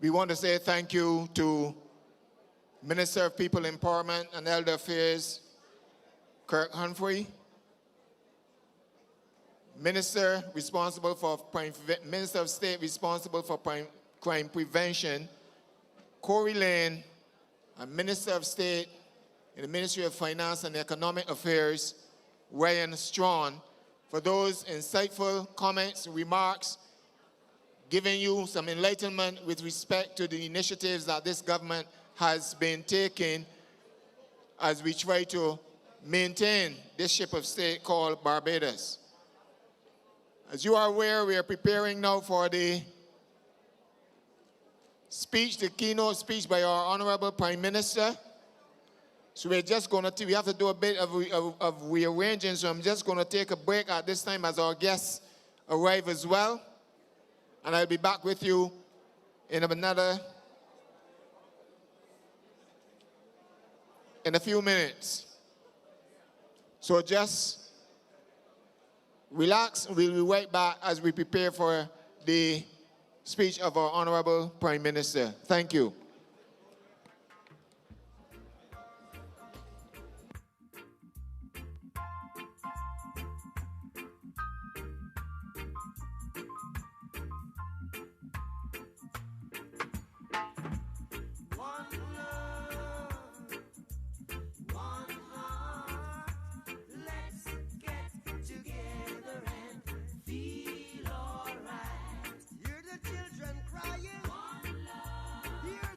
We want to say thank you to Minister of People Empowerment and Elder Affairs, Kirk Humphrey, Minister of State responsible for crime prevention, Corey Lane, and Minister of State in the Ministry of Finance and Economic Affairs, Ryan Strawn, for those insightful comments, remarks, giving you some enlightenment with respect to the initiatives that this government has been taking as we try to maintain this ship of state called Barbados. As you are aware, we are preparing now for the speech, the keynote speech by our Honorable Prime Minister. So we're just going to, we have to do a bit of rearranging, so I'm just going to take a break at this time as our guests arrive as well. And I'll be back with you in a few minutes. So just relax. We'll be right back as we prepare for the speech of our Honorable Prime Minister. Thank you. Hear the children crying. One love. Hear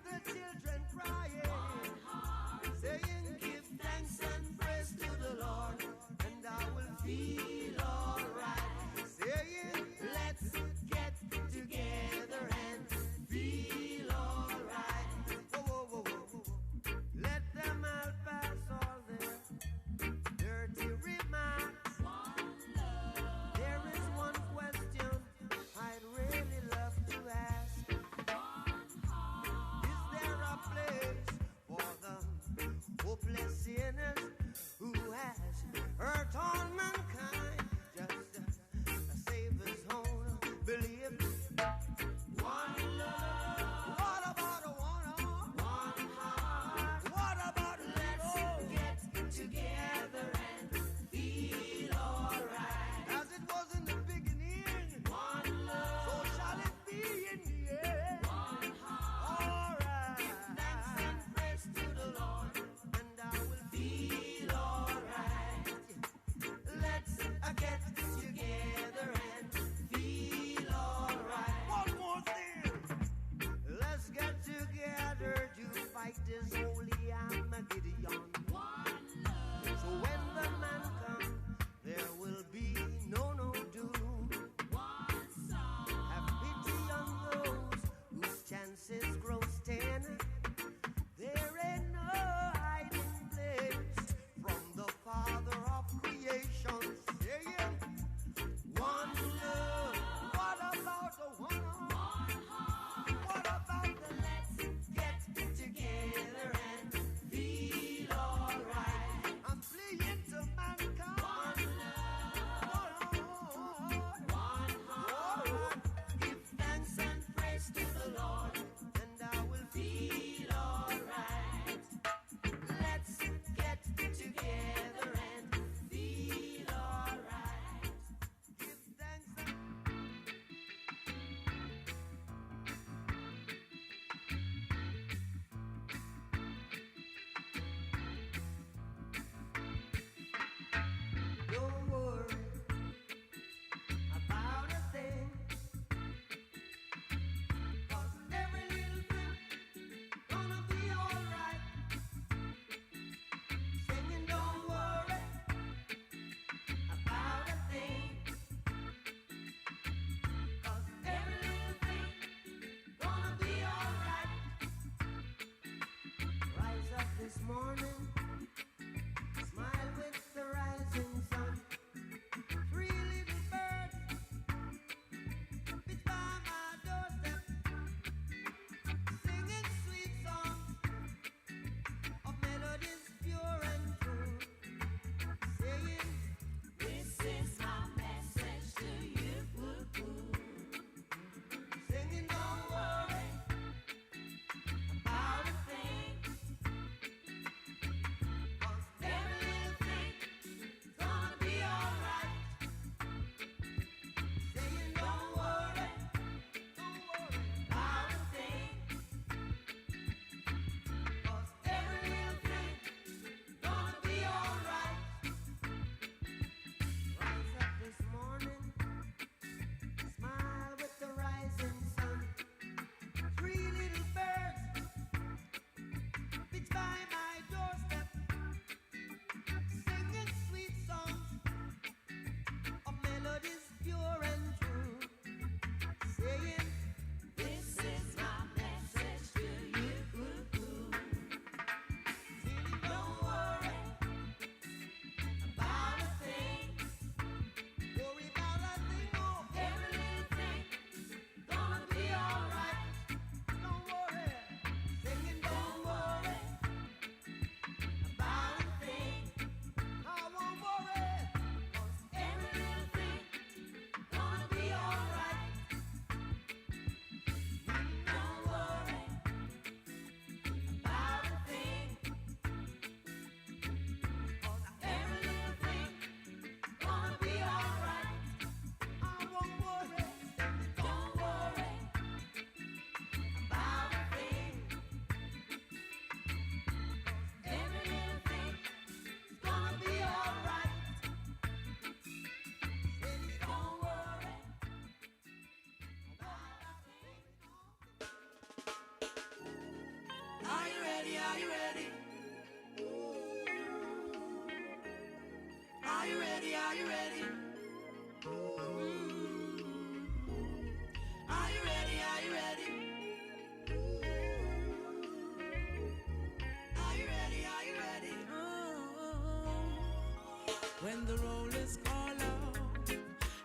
the roll is called up,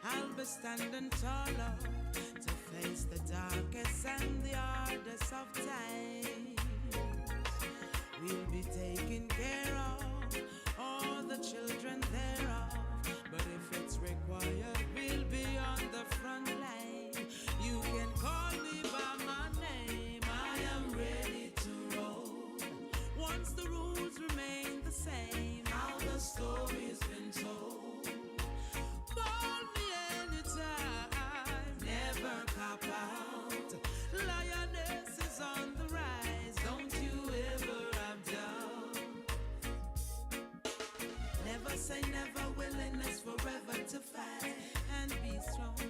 I'll be standing taller to face the darkest and the hardest of times. We'll be taking care of all the children thereof, but if it's required, we'll be on the front line. You can call me by my name, I am ready to roll. Once the rules remain the same, how the story's been told. Call me anytime, never cop out. Lioness is on the rise, don't you ever have doubt. Never say never, willingness forever to fight and be strong.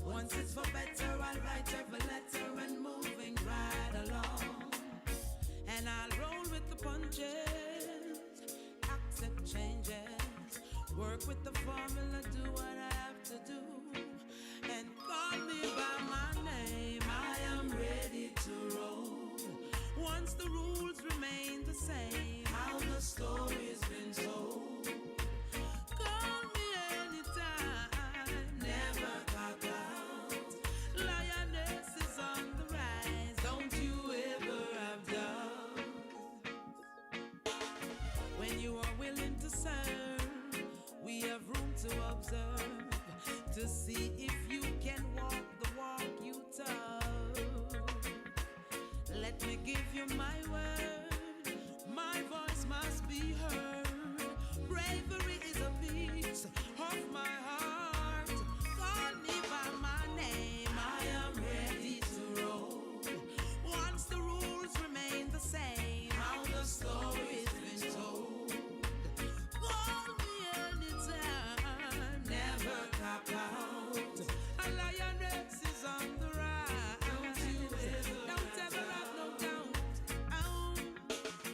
Once it's for better, I'll write every letter and moving right along. And I'll roll with the punches, accept changes, work with the formula, do what I have to do, and call me by my name, I am ready to roll. Once the rules remain the same, how the story's been told. Call me anytime, never cop out. Lioness is on the rise, don't you ever have doubt. When you are willing to serve, we have room to observe, to see if you can walk the walk you took. Let me give you my word, my voice must be heard. Bravery is a piece of my heart. Call me by my name, I am ready to roll. Once the rules remain the same, how the story's been told. Call me anytime, never cop out. A lioness is on the rise, don't ever have no doubt. Oh,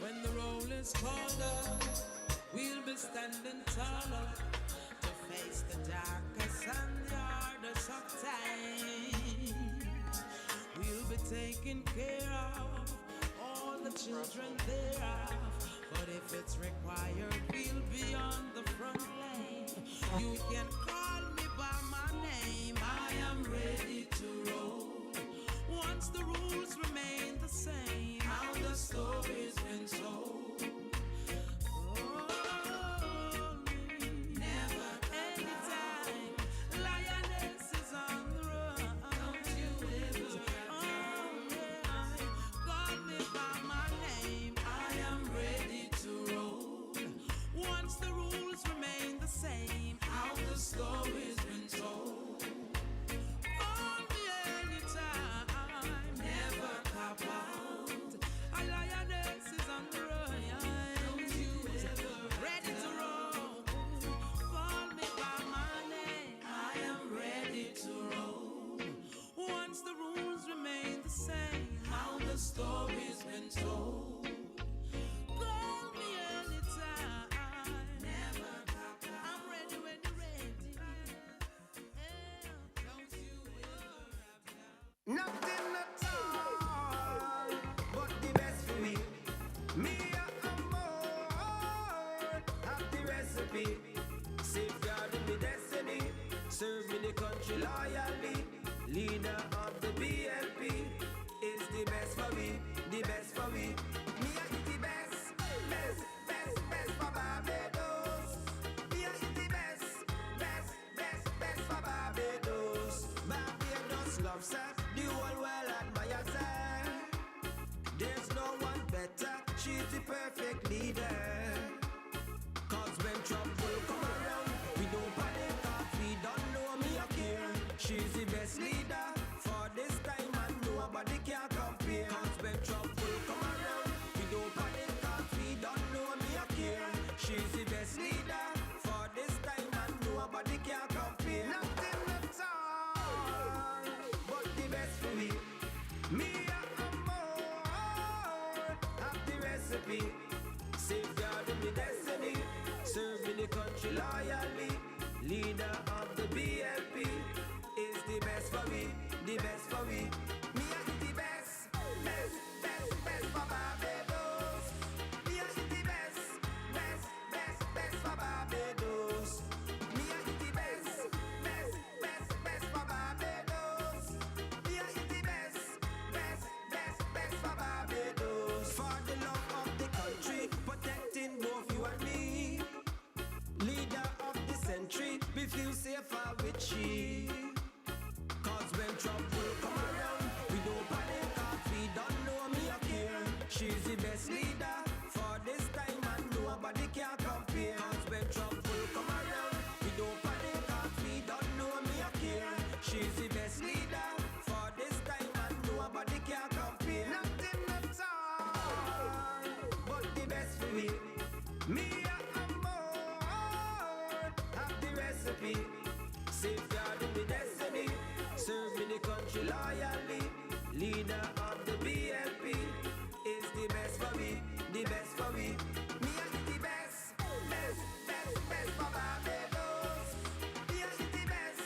when the roll is called up, we'll be standing taller to face the darkest and the hardest of times. We'll be taking care of all the children thereof, but if it's required, we'll be on the front line. You can call me by my name, I am ready to roll. Once the rules remain the same, how the story's been told. Never, anytime, lioness is on the run. Don't you ever, call me by my name, I am ready to roll. Once the rules remain the same, how the story's been told. Call me anytime, never cop out. A lioness is on the run. Don't you ever, ready to roll. Call me by my name, I am ready to roll. Once the rules remain the same, how the story's been told. Call me anytime, never cop out. I'm ready when you're ready. Don't you ever have doubt. Nothing at all but the best for me. Me a more have the recipe. Safeguarding the destiny. Serving the country loyally. Leader of the BLP is the best for me. The best for me. Me a is the best. Best, best, best for Barbados. Me a is the best. Best, best, best for Barbados. Barbados loves her. The whole world admires her. There's no one better. She's the perfect leader. Cause when trouble come around, we don't panic, cause we don't know me a care. She's the best leader for this time and nobody can compare. Cause when trouble come around, we don't panic, cause we don't know me a care. She's the best leader for this time and nobody can compare. Nothing at all but the best for me. Me a more have the recipe. Safeguarding the destiny. Serving the country loyally. Leader of the BLP is the best for me. The best for me. Me a is the best. Best, best, best for Barbados. Me a is the best. Best, best, best for Barbados. leader of the BLP, is the best for me, the best for me. Me I is the best, best, best, best for Barbados. Me I is the best,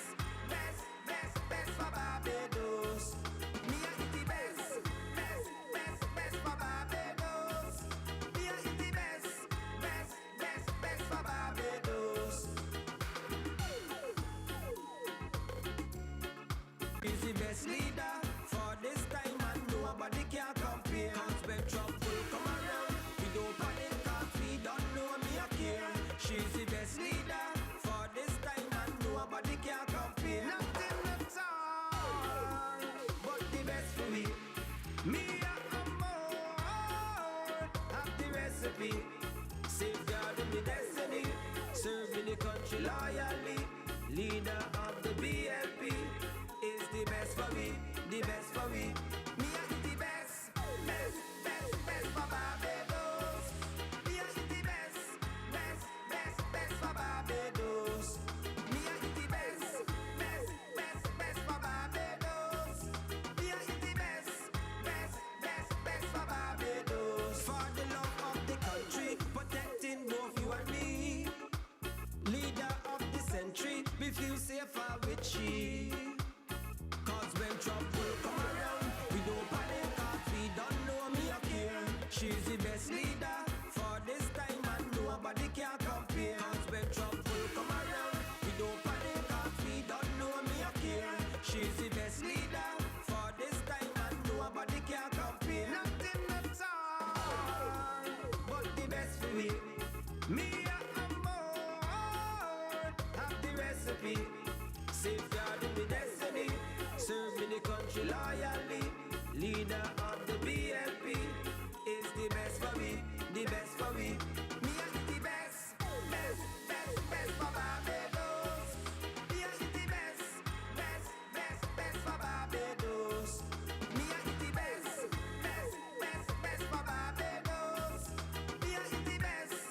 best, best, best for Barbados. Me I is the best, best, best, best for Barbados. Me I is the best, best, best, best for Barbados. He's the best leader for this time and nobody can compare. Cause when trouble come around, we don't panic cause we don't know me a care. She's the best leader for this time and nobody can compare. Nothing at all, but the best for me. Me I'm more, have the recipe. Safeguarding my destiny, serving the country loyally. Leader of the BLP is the best for me, the best for me. Me I is the best, best, best, best for Barbados. Me I is the best, best, best, best for Barbados. Me I is the best, best, best, best for Barbados. Me I is the best, best, best, best for Barbados. For the love of the country, protecting both you and me. Leader of the century, we feel safer with she. Cause when trouble come around, we don't panic cause we don't know me a care. She's the best leader for this time and nobody can compare. Cause when trouble come around, we don't panic cause we don't know me a care. She's the best leader for this time and nobody can compare. Nothing at all, but the best for me. Me I'm more, have the recipe. Safeguarding the destiny, serving the country loyally. Leader of the BLP is the best for me, the best for me. Me I is the best, best, best, best for Barbados. Me I is the best, best, best, best for Barbados. Me I is the best, best, best, best for Barbados. Me I is the best,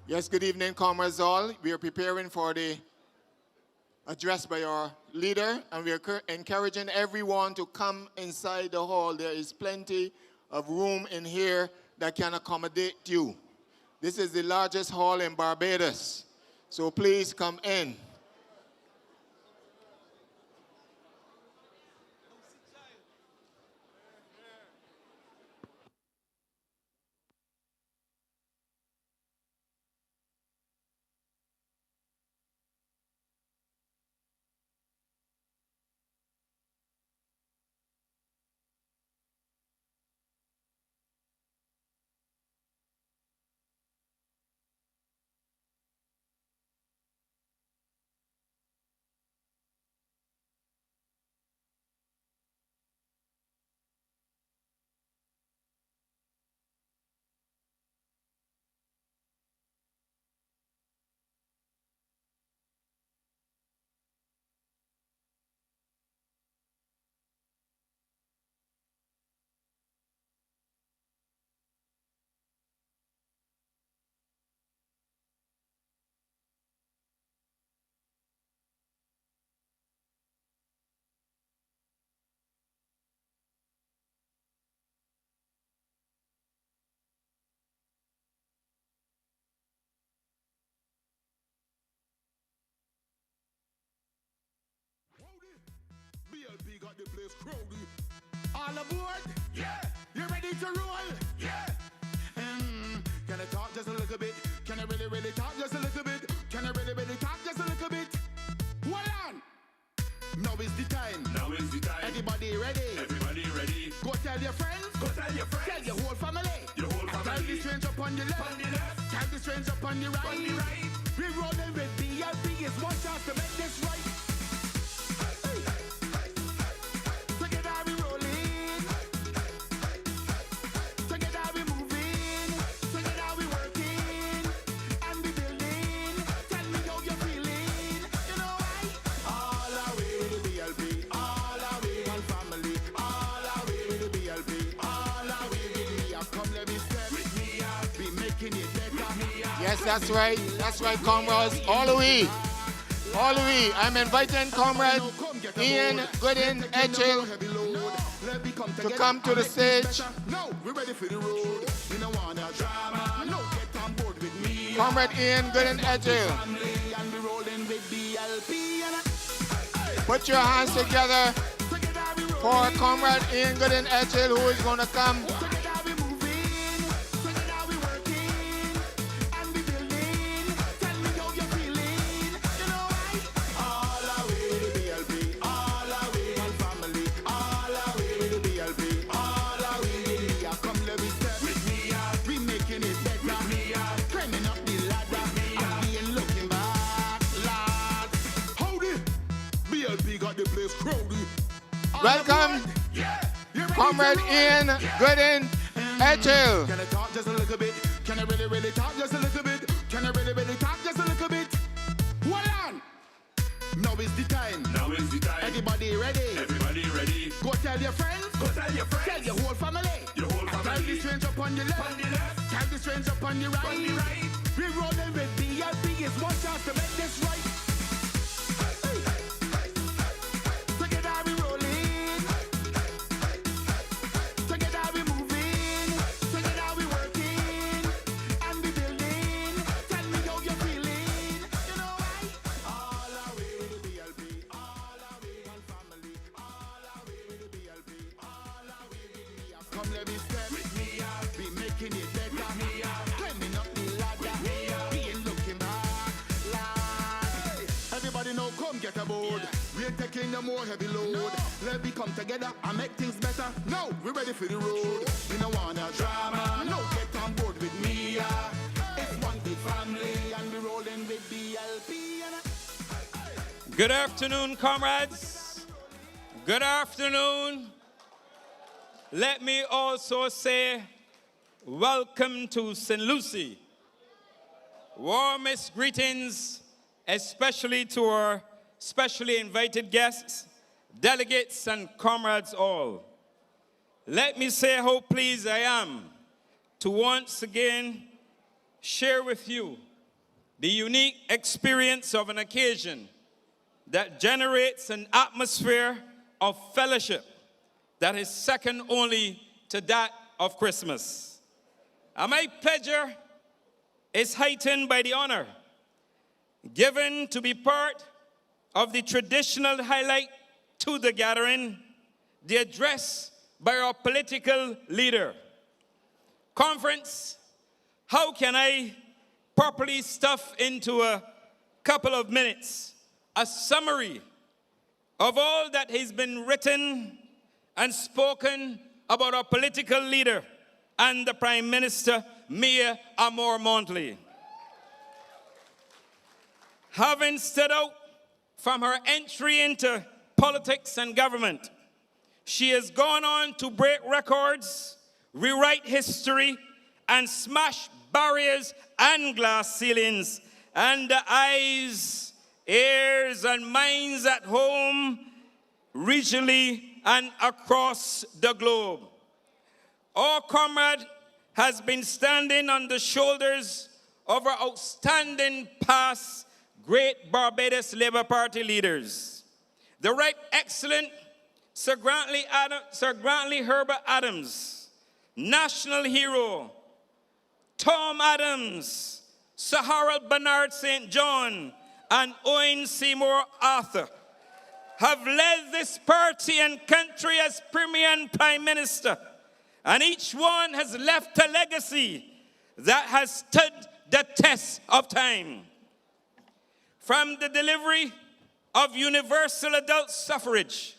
Yes, good evening, comrades all. We are preparing for the address by our leader, and we are encouraging everyone to come inside the hall. There is plenty of room in here that can accommodate you. This is the largest hall in Barbados, so please come in. BLP got the place crowded. All aboard? Yeah. You ready to roll? Yeah. Can I talk just a little bit? Can I really talk just a little bit? Can I really talk just a little bit? Hold on. Now is the time. Now is the time. Everybody ready? Everybody ready? Go tell your friends. Go tell your friends. Tell your whole family. Your whole Tell family. the stranger up on the left. On the left. Tell the stranger up on the right. On the right. We're rolling with BLP. It's one chance to make this right. Together we rolling. Together we moving. Together we working. And we building. Tell me how you're feeling. You know why? All our way to BLP. All our way one family. All our way to BLP. All our way with me up. Come let me step. With me up. Be making it better. Yes, that's right. That's right, comrades. All the way. All the way. I'm inviting Comrade Ian Gooden Etchell to come to the stage. No, we're ready for the road. We don't want no drama. No, get on board with me. Comrade Ian Gooden Etchell. Family, and we rolling with BLP. And Put your hands together together we roll. for Comrade Ian Gooden Etchell, who is going to come. Together we moving. Together we working. And we building. Tell me how you're feeling. You know why? All our way to BLP. All our way one family. All our way to BLP. All our way with me. Come let me step. With me up. We making it better. With me up. Climbing up the ladder. With me up. We ain't looking back, lad. Hold it. BLP got the place crowded. All Welcome, aboard. Yeah. You ready Comrade to roll? Ian Gooden Etchell. Can I talk just a little bit? Can I really talk just a little bit? Can I really talk just a little bit? Hold on. Now is the time. Now is the time. Everybody ready? Everybody ready? Go tell your friends. Go tell your friends. Tell your whole family. Your whole Tell family. the stranger up on the left. On the left. Tell the stranger up on the right. On the right. We're rolling with BLP. It's one chance to make this right. Together we rolling. Together we moving. Together we working. And we building. Tell me how you're feeling. You know why? All our way to BLP. All our way one family. All our way to BLP. All our way with me up. Come let me step. With me up. Be making it better. With me up. Climbing up the ladder. With me up. We ain't looking back, lad. Everybody know, come get aboard. We ain't taking no more heavy load. Let me come together and make things better. No, we're ready for the road. We don't want no drama. No, get on board with me. It's one big family and we're rolling with BLP. Good afternoon, comrades. Good afternoon. Let me also say welcome to St. Lucie. Warmest greetings, especially to our specially invited guests, delegates, and comrades all. Let me say how pleased I am to once again share with you the unique experience of an occasion that generates an atmosphere of fellowship that is second only to that of Christmas. And my pleasure is heightened by the honor given to be part of the traditional highlight to the gathering, the address by our political leader. Conference, how can I properly stuff into a couple of minutes a summary of all that has been written and spoken about our political leader and the Prime Minister, Mia Amor Montley? Having stood out from her entry into politics and government, she has gone on to break records, rewrite history, and smash barriers and glass ceilings, and the eyes, ears, and minds at home, regionally, and across the globe. Our comrade has been standing on the shoulders of our outstanding past great Barbados Labour Party leaders. The Right Excellent Sir Grantley Herbert Adams, national hero, Tom Adams, Sir Harold Bernard St. John, and Owen Seymour Arthur have led this party and country as Premier and Prime Minister, and each one has left a legacy that has stood the test of time. From the delivery of universal adult suffrage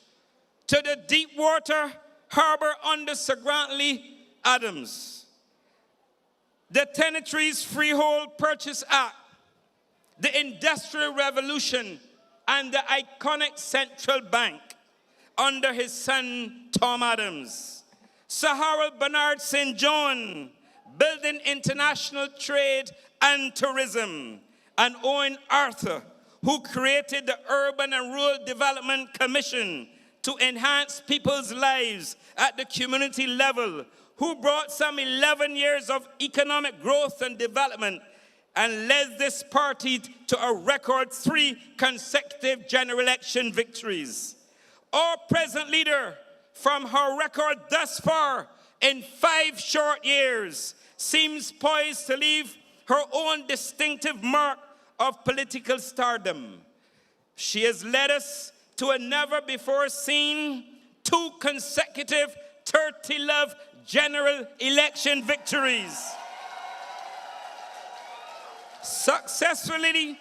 to the Deepwater Harbor under Sir Grantley Adams, the Tenantries Freehold Purchase Act, the Industrial Revolution, and the iconic Central Bank under his son Tom Adams, Sir Harold Bernard St. John, building international trade and tourism, and Owen Arthur, who created the Urban and Rural Development Commission to enhance people's lives at the community level, who brought some 11 years of economic growth and development and led this party to a record 3 consecutive general election victories. Our present leader, from her record thus far in 5 short years, seems poised to leave her own distinctive mark of political stardom. She has led us to a never-before-seen 2 consecutive 30-love general election victories. Successfully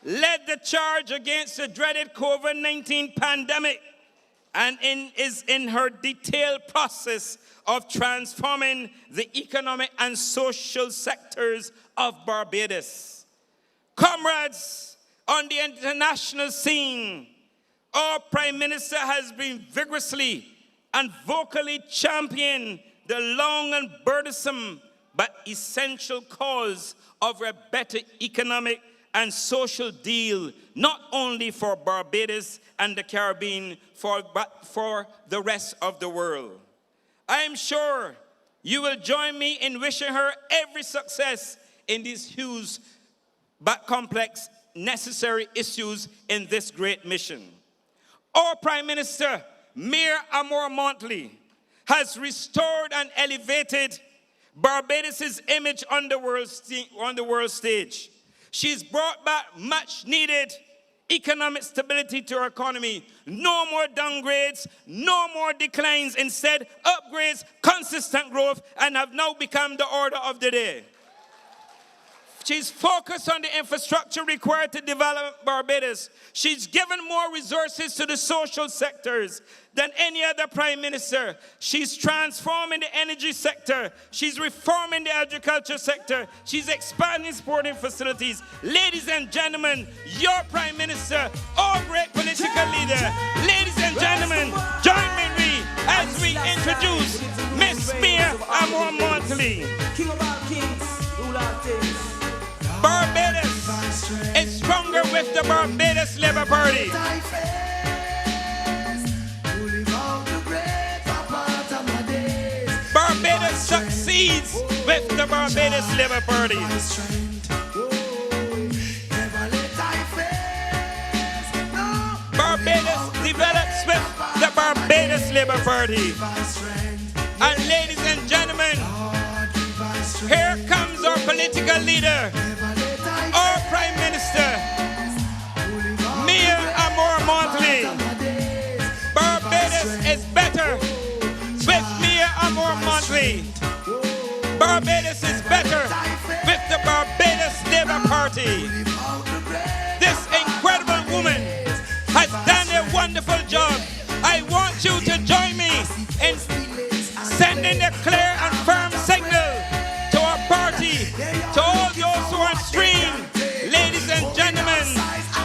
led the charge against the dreaded COVID-19 pandemic and is in her detailed process of transforming the economic and social sectors of Barbados. Comrades, on the international scene, our Prime Minister has been vigorously and vocally championing the long and burdensome but essential cause of a better economic and social deal, not only for Barbados and the Caribbean, but for the rest of the world. I am sure you will join me in wishing her every success in these huge but complex necessary issues in this great mission. Our Prime Minister, Mia Amor Montley, has restored and elevated Barbados' image on the world stage. She's brought back much needed economic stability to our economy. No more downgrades, no more declines, instead upgrades, consistent growth, and have now become the order of the day. She's focused on the infrastructure required to develop Barbados. She's given more resources to the social sectors than any other prime minister. She's transforming the energy sector. She's reforming the agriculture sector. She's expanding sporting facilities. Ladies and gentlemen, your prime minister, our great political leader. Ladies and gentlemen, join me as we introduce Miss Mia Amor Montley. King of all kings, rule all things. Barbados is stronger with the Barbados Labour Party. Barbados succeeds with the Barbados Labour Party. Party. And ladies and gentlemen, here comes our political leader, our Prime Minister, Mia Amor-Montley. Barbados is better with Mia Amor-Montley. Barbados is better with the Barbados Labour Party. This incredible woman has done a wonderful job. I want you to join me in sending a clear and firm signal to our party, to all those who are on stream. Ladies and gentlemen,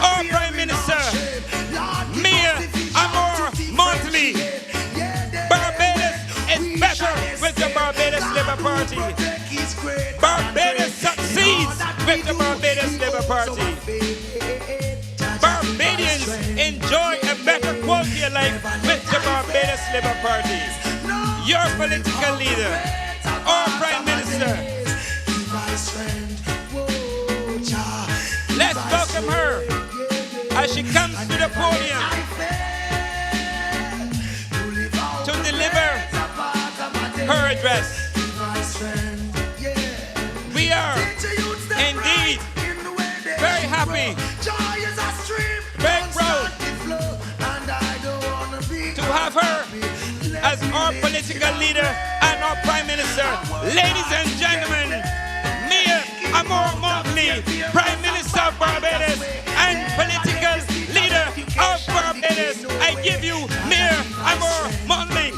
our Prime Minister, Mia Amor-Montley. Barbados is better with the Barbados Labour Party. Barbados succeeds with the Barbados Labour Party. Barbadians enjoy a better quality of life with the Barbados Labour Party. Your political leader, our Prime Minister. Let's welcome her as she comes to the podium to deliver her address. We are indeed very happy, very proud to have her as our political leader and our Prime Minister. Ladies and gentlemen, Mia Amor-Montley, Prime Minister of Barbados and political leader of Barbados. I give you Mia Amor-Montley.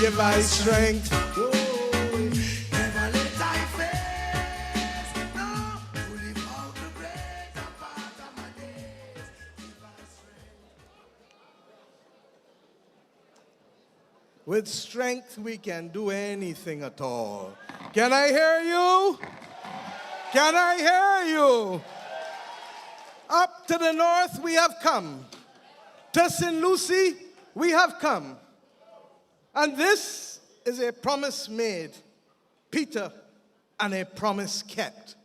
Give I strength. With strength, we can do anything at all. Can I hear you? Can I hear you? Up to the north, we have come. To St. Lucie, we have come. And this is a promise made, Peter, and a promise kept.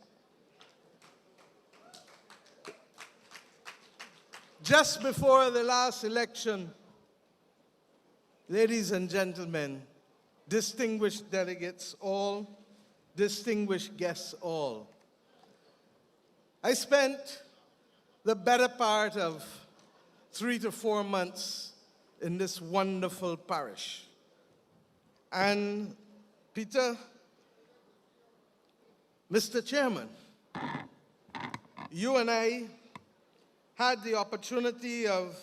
Just before the last election, ladies and gentlemen, distinguished delegates all, distinguished guests all, I spent the better part of 3 to 4 months in this wonderful parish. And Peter, Mr. Chairman, you and I had the opportunity of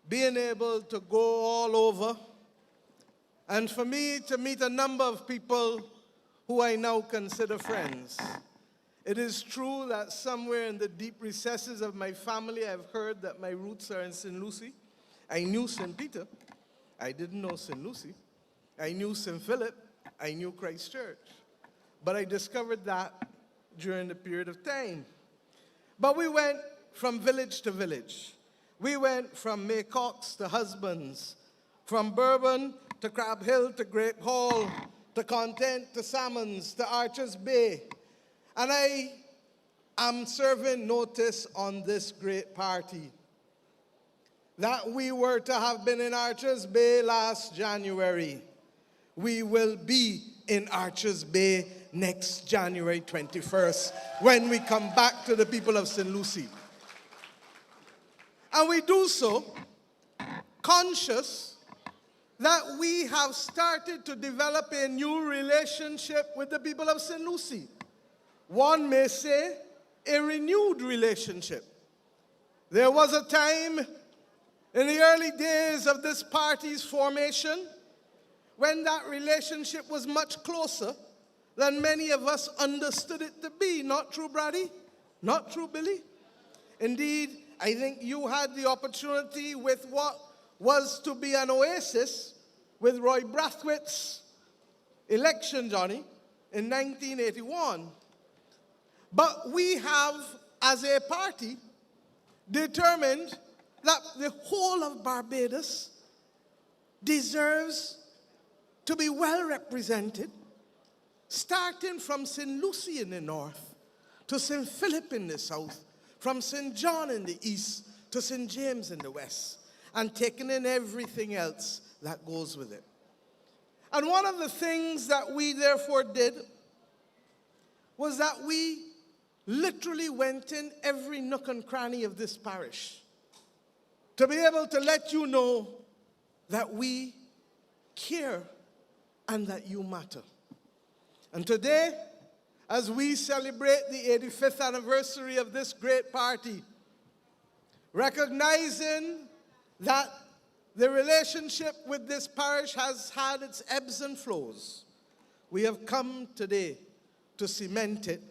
being able to go all over, and for me to meet a number of people who I now consider friends. It is true that somewhere in the deep recesses of my family, I've heard that my roots are in St. Lucie. I knew St. Peter. I didn't know St. Lucie. I knew St. Philip. I knew Christ Church. But I discovered that during the period of time. But we went from village to village. We went from Maycocks to Husbands, from Bourbon to Crab Hill to Grape Hall, to Content to Salmons to Archers Bay. And I am serving notice on this great party that we were to have been in Archers Bay last January. We will be in Archers Bay next January 21st when we come back to the people of St. Lucie. And we do so conscious that we have started to develop a new relationship with the people of St. Lucie. One may say a renewed relationship. There was a time in the early days of this party's formation when that relationship was much closer than many of us understood it to be. Not true, Brady? Not true, Billy? Indeed, I think you had the opportunity with what was to be an oasis with Roy Brathwaite's election, Johnny, in 1981. But we have, as a party, determined that the whole of Barbados deserves to be well represented, starting from St. Lucie in the north to St. Philip in the south, from St. John in the east to St. James in the west, and taking in everything else that goes with it. And one of the things that we therefore did was that we literally went in every nook and cranny of this parish to be able to let you know that we care and that you matter. And today, as we celebrate the 85th anniversary of this great party, recognizing that the relationship with this parish has had its ebbs and flows, we have come today to cement it,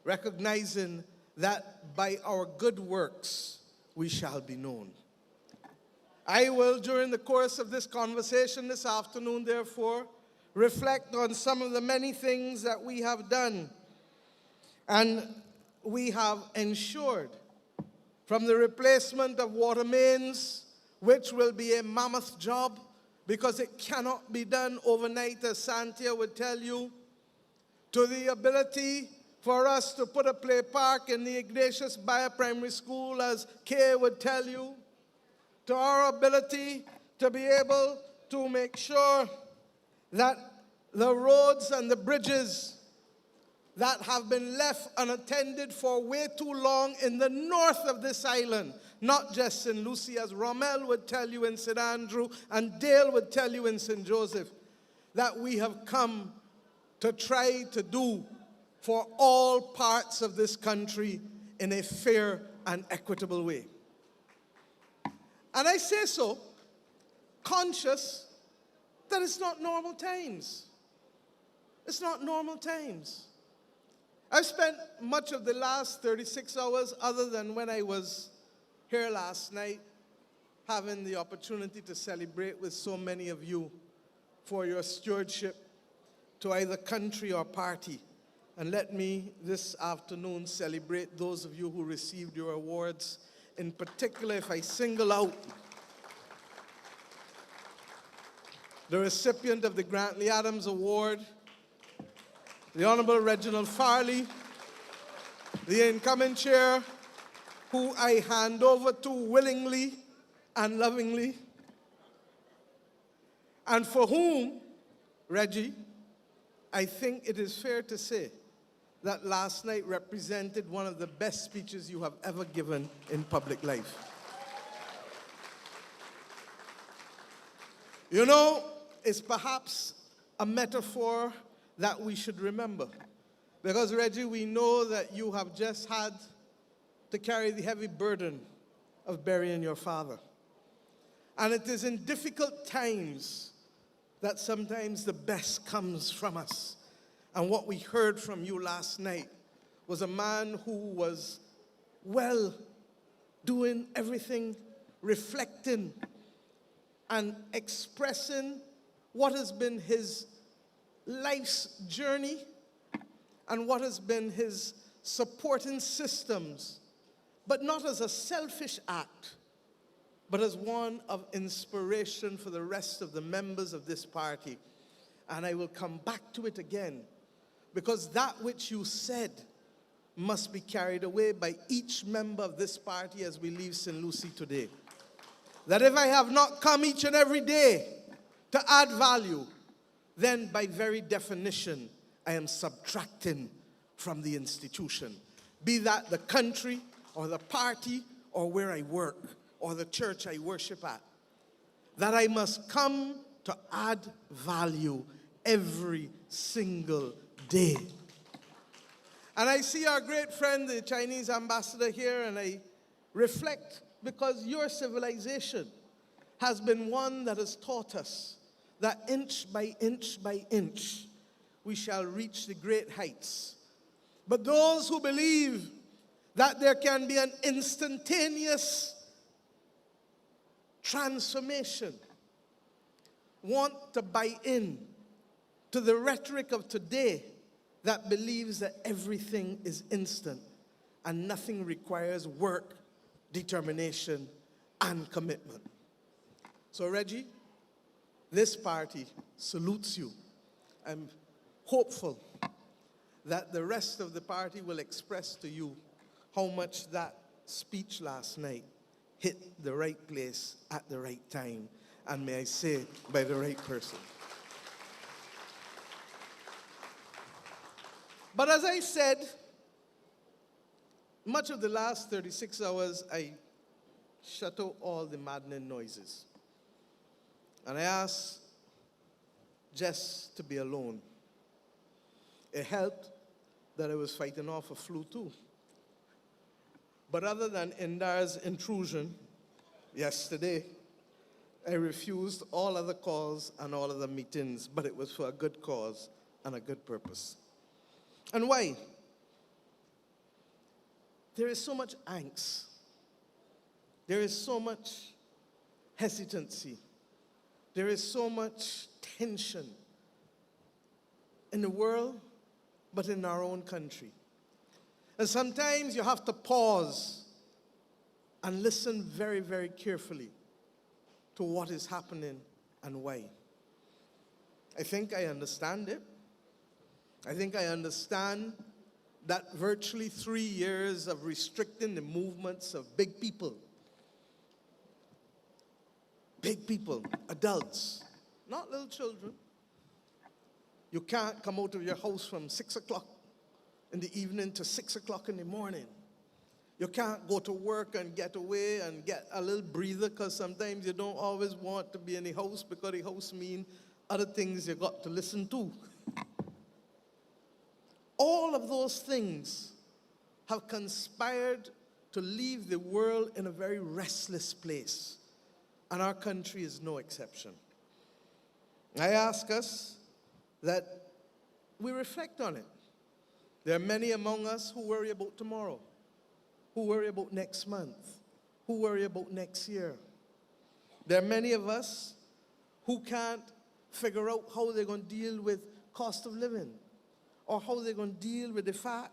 recognizing that by our good works we shall be known. I will, during the course of this conversation this afternoon, therefore, reflect on some of the many things that we have done and we have ensured, from the replacement of water mains, which will be a mammoth job because it cannot be done overnight, as Santia would tell you, to the ability for us to put a play park in the Ignatius Bayer Primary School, as Kay would tell you, to our ability to be able to make sure that the roads and the bridges that have been left unattended for way too long in the north of this island, not just St. Lucie, as Rommel would tell you in St. Andrew and Dale would tell you in St. Joseph, that we have come to try to do for all parts of this country in a fair and equitable way. And I say so conscious that it's not normal times. It's not normal times. I've spent much of the last 36 hours, other than when I was here last night, having the opportunity to celebrate with so many of you for your stewardship to either country or party. And let me this afternoon celebrate those of you who received your awards. In particular, if I single out the recipient of the Grantley Adams Award, the Honorable Reginald Farley, the incoming chair, who I hand over to willingly and lovingly, and for whom, Reggie, I think it is fair to say that last night represented one of the best speeches you have ever given in public life. You know, it's perhaps a metaphor that we should remember. Because, Reggie, we know that you have just had to carry the heavy burden of burying your father. And it is in difficult times that sometimes the best comes from us. And what we heard from you last night was a man who was well doing everything, reflecting and expressing what has been his life's journey and what has been his supporting systems, but not as a selfish act, but as one of inspiration for the rest of the members of this party. And I will come back to it again, because that which you said must be carried away by each member of this party as we leave St. Lucie today. That if I have not come each and every day to add value, then by very definition, I am subtracting from the institution, be that the country or the party or where I work or the church I worship at. That I must come to add value every single day. And I see our great friend, the Chinese ambassador here, and I reflect, because your civilization has been one that has taught us that inch by inch by inch, we shall reach the great heights. But those who believe that there can be an instantaneous transformation want to buy in to the rhetoric of today that believes that everything is instant and nothing requires work, determination, and commitment. So, Reggie, this party salutes you. I'm hopeful that the rest of the party will express to you how much that speech last night hit the right place at the right time, and may I say, by the right person. But as I said, much of the last 36 hours, I shut out all the maddening noises. And I asked Jess to be alone. It helped that I was fighting off a flu too. But other than Indar's intrusion yesterday, I refused all other calls and all other meetings, but it was for a good cause and a good purpose. And why? There is so much angst. There is so much hesitancy. There is so much tension in the world, but in our own country. And sometimes you have to pause and listen very, very carefully to what is happening and why. I think I understand it. I think I understand that virtually 3 years of restricting the movements of big people, adults, not little children. You can't come out of your house from 6 o'clock in the evening to 6 o'clock in the morning. You can't go to work and get away and get a little breather, because sometimes you don't always want to be in the house because the house means other things you got to listen to. All of those things have conspired to leave the world in a very restless place. And our country is no exception. I ask us that we reflect on it. There are many among us who worry about tomorrow, who worry about next month, who worry about next year. There are many of us who can't figure out how they're going to deal with cost of living, or how they're going to deal with the fact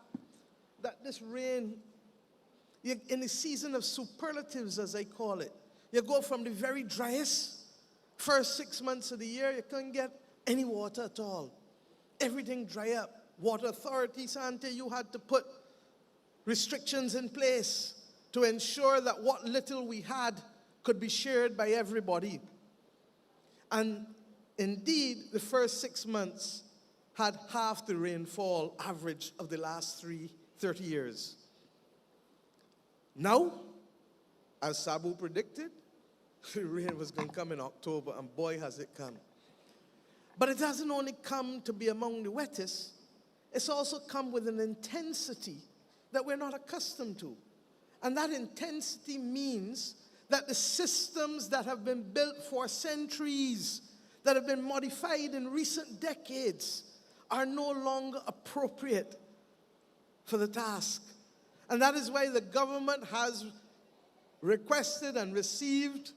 that this rain, in the season of superlatives, as I call it, you go from the very driest first 6 months of the year, you couldn't get any water at all. Everything dry up. Water Authority, Sante, you had to put restrictions in place to ensure that what little we had could be shared by everybody. And indeed, the first 6 months had half the rainfall average of the last 30 years. Now, as Sabu predicted, the rain was going to come in October, and boy, has it come. But it hasn't only come to be among the wettest, it's also come with an intensity that we're not accustomed to. And that intensity means that the systems that have been built for centuries, that have been modified in recent decades, are no longer appropriate for the task. And that is why the government has requested and received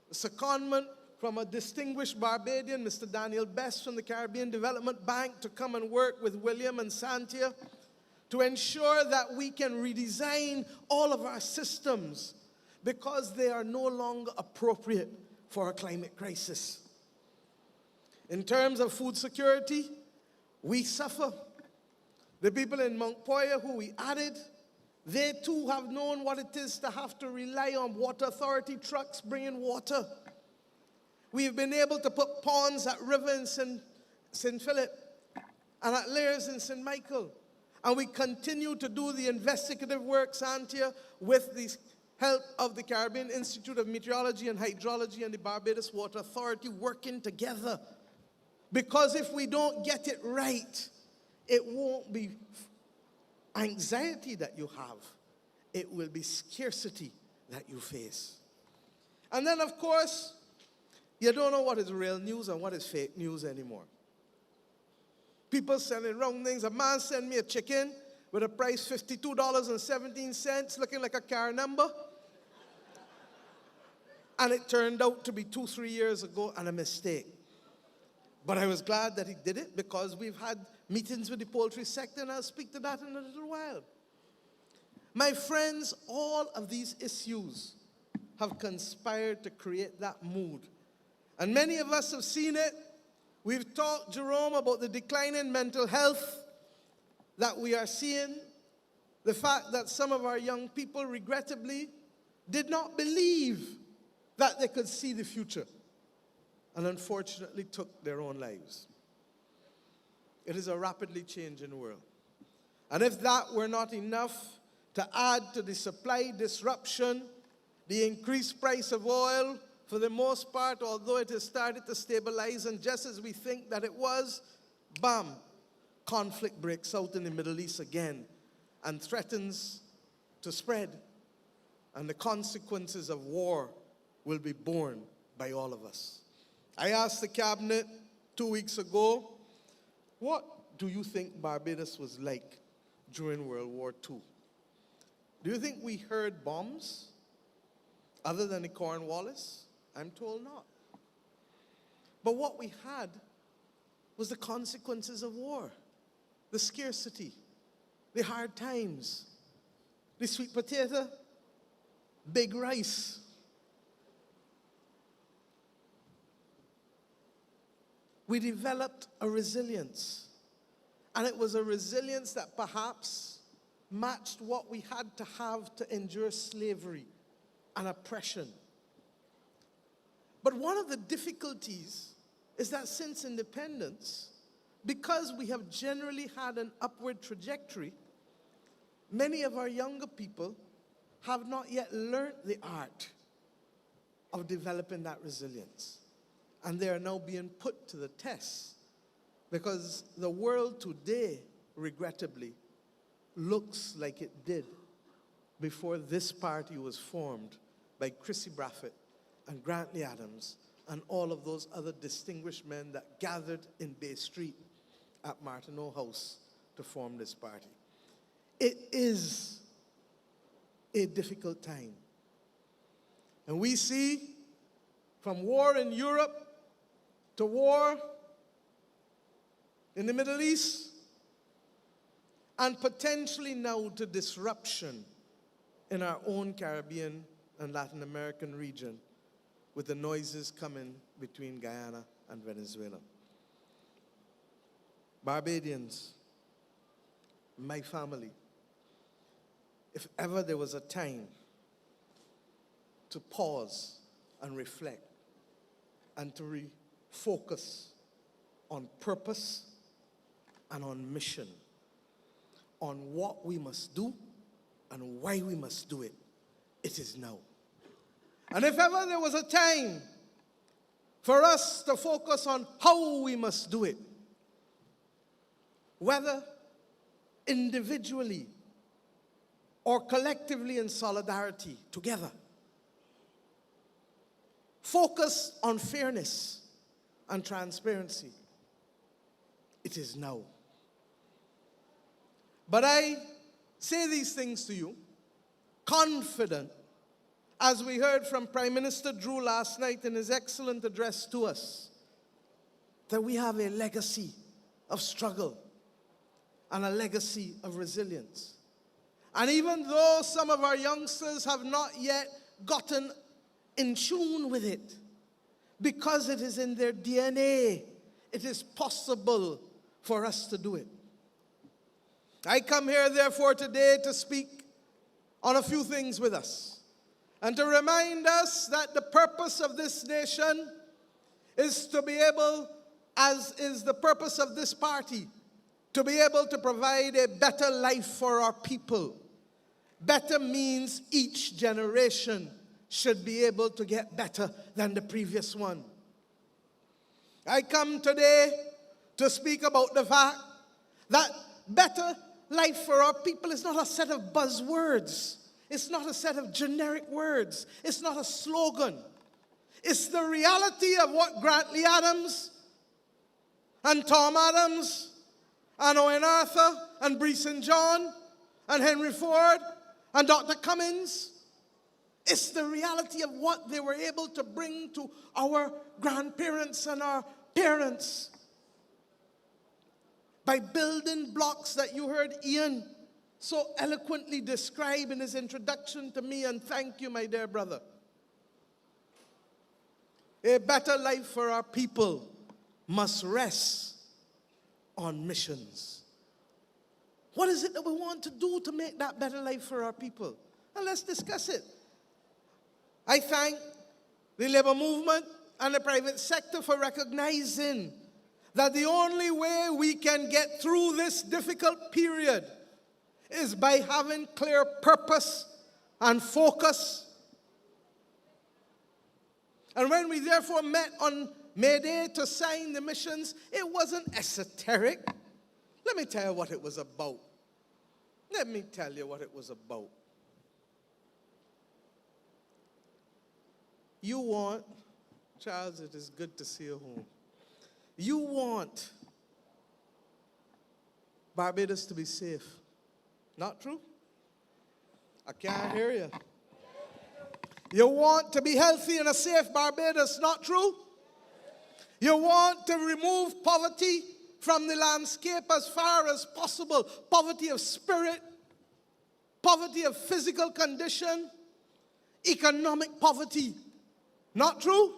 a secondment from a distinguished Barbadian, Mr. Daniel Best from the Caribbean Development Bank, to come and work with William and Santia to ensure that we can redesign all of our systems, because they are no longer appropriate for a climate crisis. In terms of food security, we suffer. The people in Mount Poya who we added, they too have known what it is to have to rely on Water Authority trucks bringing water. We've been able to put ponds at River in St. Philip and at Lairs in St. Michael. And we continue to do the investigative work, Santia, with the help of the Caribbean Institute of Meteorology and Hydrology and the Barbados Water Authority, working together. Because if we don't get it right, it won't be anxiety that you have. It will be scarcity that you face. And then, of course, you don't know what is real news and what is fake news anymore. People sending wrong things. A man sent me a chicken with a price $52.17, looking like a car number. And it turned out to be 2-3 years ago and a mistake. But I was glad that he did it because we've had meetings with the poultry sector, and I'll speak to that in a little while. My friends, all of these issues have conspired to create that mood. And many of us have seen it. We've talked, Jerome, about the decline in mental health that we are seeing. The fact that some of our young people, regrettably, did not believe that they could see the future, and unfortunately took their own lives. It is a rapidly changing world. And if that were not enough to add to the supply disruption, the increased price of oil, for the most part, although it has started to stabilize, and just as we think that it was, bam, conflict breaks out in the Middle East again and threatens to spread. And the consequences of war will be borne by all of us. I asked the cabinet 2 weeks ago, what do you think Barbados was like during World War II? Do you think we heard bombs other than the Cornwallis? I'm told not. But what we had was the consequences of war, the scarcity, the hard times, the sweet potato, big rice. We developed a resilience, and it was a resilience that perhaps matched what we had to have to endure slavery and oppression. But one of the difficulties is that since independence, because we have generally had an upward trajectory, many of our younger people have not yet learned the art of developing that resilience. And they are now being put to the test because the world today, regrettably, looks like it did before this party was formed by Chrissy Braffett and Grantley Adams and all of those other distinguished men that gathered in Bay Street at Martineau House to form this party. It is a difficult time. And we see from war in Europe to war in the Middle East, and potentially now to disruption in our own Caribbean and Latin American region with the noises coming between Guyana and Venezuela. Barbadians, my family, if ever there was a time to pause and reflect and to refocus on purpose and on mission, on what we must do and why we must do it, it is now. And if ever there was a time for us to focus on how we must do it, whether individually or collectively in solidarity together, focus on fairness and transparency, it is now. But I say these things to you, confident, as we heard from Prime Minister Drew last night in his excellent address to us, that we have a legacy of struggle and a legacy of resilience. And even though some of our youngsters have not yet gotten in tune with it, because it is in their DNA, it is possible for us to do it. I come here, therefore, today to speak on a few things with us and to remind us that the purpose of this nation is to be able, as is the purpose of this party, to be able to provide a better life for our people. Better means each generation should be able to get better than the previous one. I come today to speak about the fact that better life for our people is not a set of buzzwords. It's not a set of generic words. It's not a slogan. It's the reality of what Grant Lee Adams and Tom Adams and Owen Arthur and Bree St. John and Henry Ford and Dr. Cummings. It's the reality of what they were able to bring to our grandparents and our parents by building blocks that you heard Ian so eloquently describe in his introduction to me, and thank you, my dear brother. A better life for our people must rest on missions. What is it that we want to do to make that better life for our people? And let's discuss it. I thank the labor movement and the private sector for recognizing that the only way we can get through this difficult period is by having clear purpose and focus. And when we therefore met on May Day to sign the missions, it wasn't esoteric. Let me tell you what it was about. Let me tell you what it was about. You want, Charles, it is good to see you home. You want Barbados to be safe. Not true? I can't hear you. You want to be healthy in a safe Barbados. Not true? You want to remove poverty from the landscape as far as possible. Poverty of spirit, poverty of physical condition, economic poverty. Not true?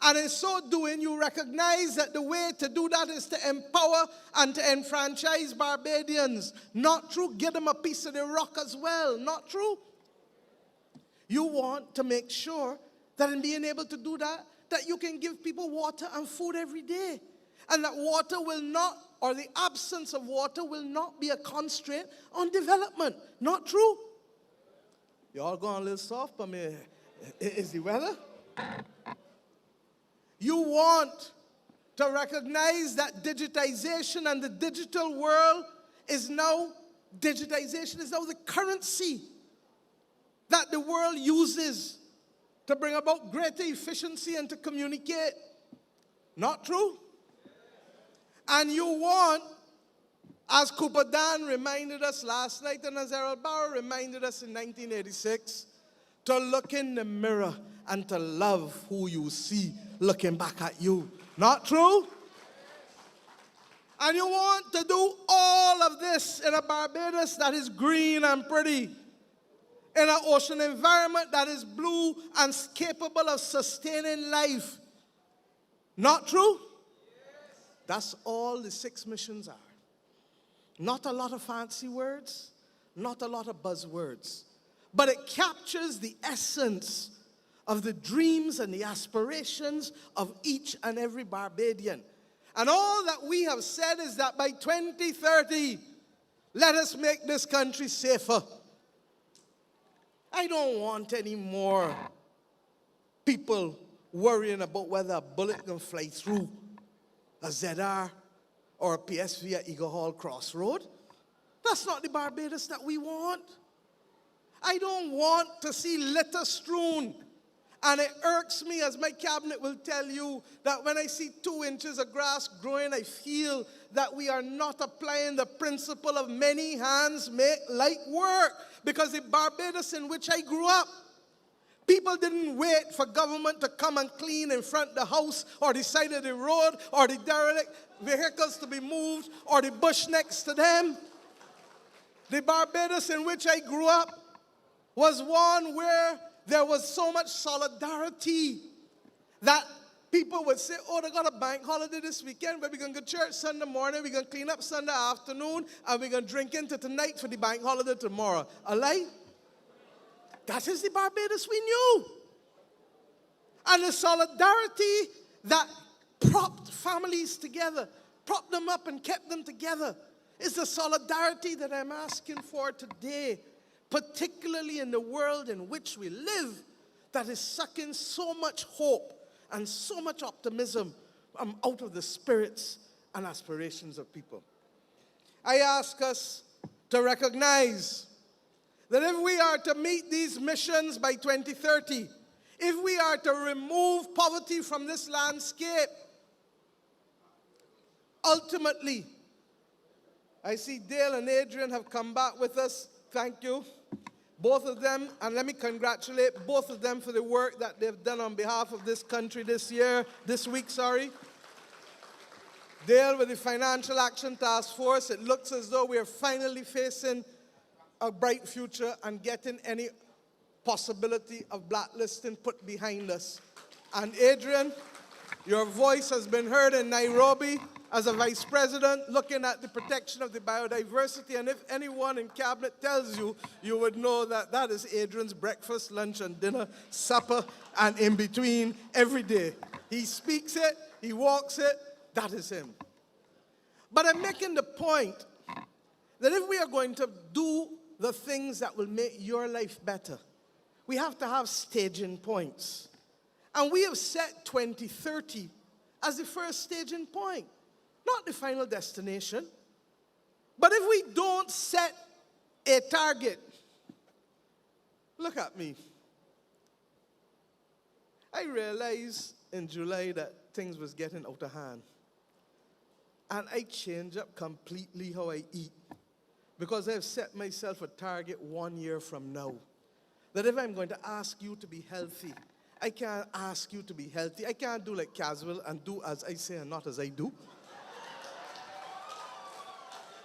And in so doing, you recognize that the way to do that is to empower and to enfranchise Barbadians. Not true? Give them a piece of the rock as well. Not true? You want to make sure that in being able to do that, that you can give people water and food every day. And that water will not, or the absence of water will not be a constraint on development. Not true? You all going a little soft for me. Is the weather? You want to recognize that digitization and the digital world is now, digitization is now the currency that the world uses to bring about greater efficiency and to communicate. Not true? And you want, as Cooper Dan reminded us last night and as Errol Barrow reminded us in 1986, to look in the mirror and to love who you see looking back at you. Not true? And you want to do all of this in a Barbados that is green and pretty, in an ocean environment that is blue and capable of sustaining life. Not true? That's all the 6 missions are. Not a lot of fancy words, not a lot of buzzwords, but it captures the essence of the dreams and the aspirations of each and every Barbadian. And all that we have said is that by 2030, let us make this country safer. I don't want any more people worrying about whether a bullet can fly through a ZR or a PSV at Eagle Hall Crossroad. That's not the Barbados that we want. I don't want to see litter strewn. And it irks me, as my cabinet will tell you, that when I see 2 inches of grass growing, I feel that we are not applying the principle of many hands make light work. Because the Barbados in which I grew up, people didn't wait for government to come and clean in front of the house or the side of the road or the derelict vehicles to be moved or the bush next to them. The Barbados in which I grew up was one where there was so much solidarity that people would say, oh, they got a bank holiday this weekend, but we're going to go to church Sunday morning, we're going to clean up Sunday afternoon, and we're going to drink into tonight for the bank holiday tomorrow. A lie? That is the Barbados we knew. And the solidarity that propped families together, propped them up and kept them together, is the solidarity that I'm asking for today, particularly in the world in which we live, that is sucking so much hope and so much optimism out of the spirits and aspirations of people. I ask us to recognize that if we are to meet these missions by 2030, if we are to remove poverty from this landscape, ultimately, I see Dale and Adrian have come back with us. Thank you. Both of them, and let me congratulate both of them for the work that they've done on behalf of this country this week. Dale with the Financial Action Task Force. It looks as though we are finally facing a bright future and getting any possibility of blacklisting put behind us. And Adrian, your voice has been heard in Nairobi as a vice president looking at the protection of the biodiversity. And if anyone in cabinet tells you, you would know that that is Adrian's breakfast, lunch, and dinner, supper, and in between every day. He speaks it, he walks it, that is him. But I'm making the point that if we are going to do the things that will make your life better, we have to have staging points. And we have set 2030 as the first staging point, not the final destination. But if we don't set a target, look at me. I realized in July that things was getting out of hand. And I changed up completely how I eat, because I've set myself a target 1 year from now. That if I'm going to ask you to be healthy, I can't ask you to be healthy. I can't do like casual and do as I say and not as I do.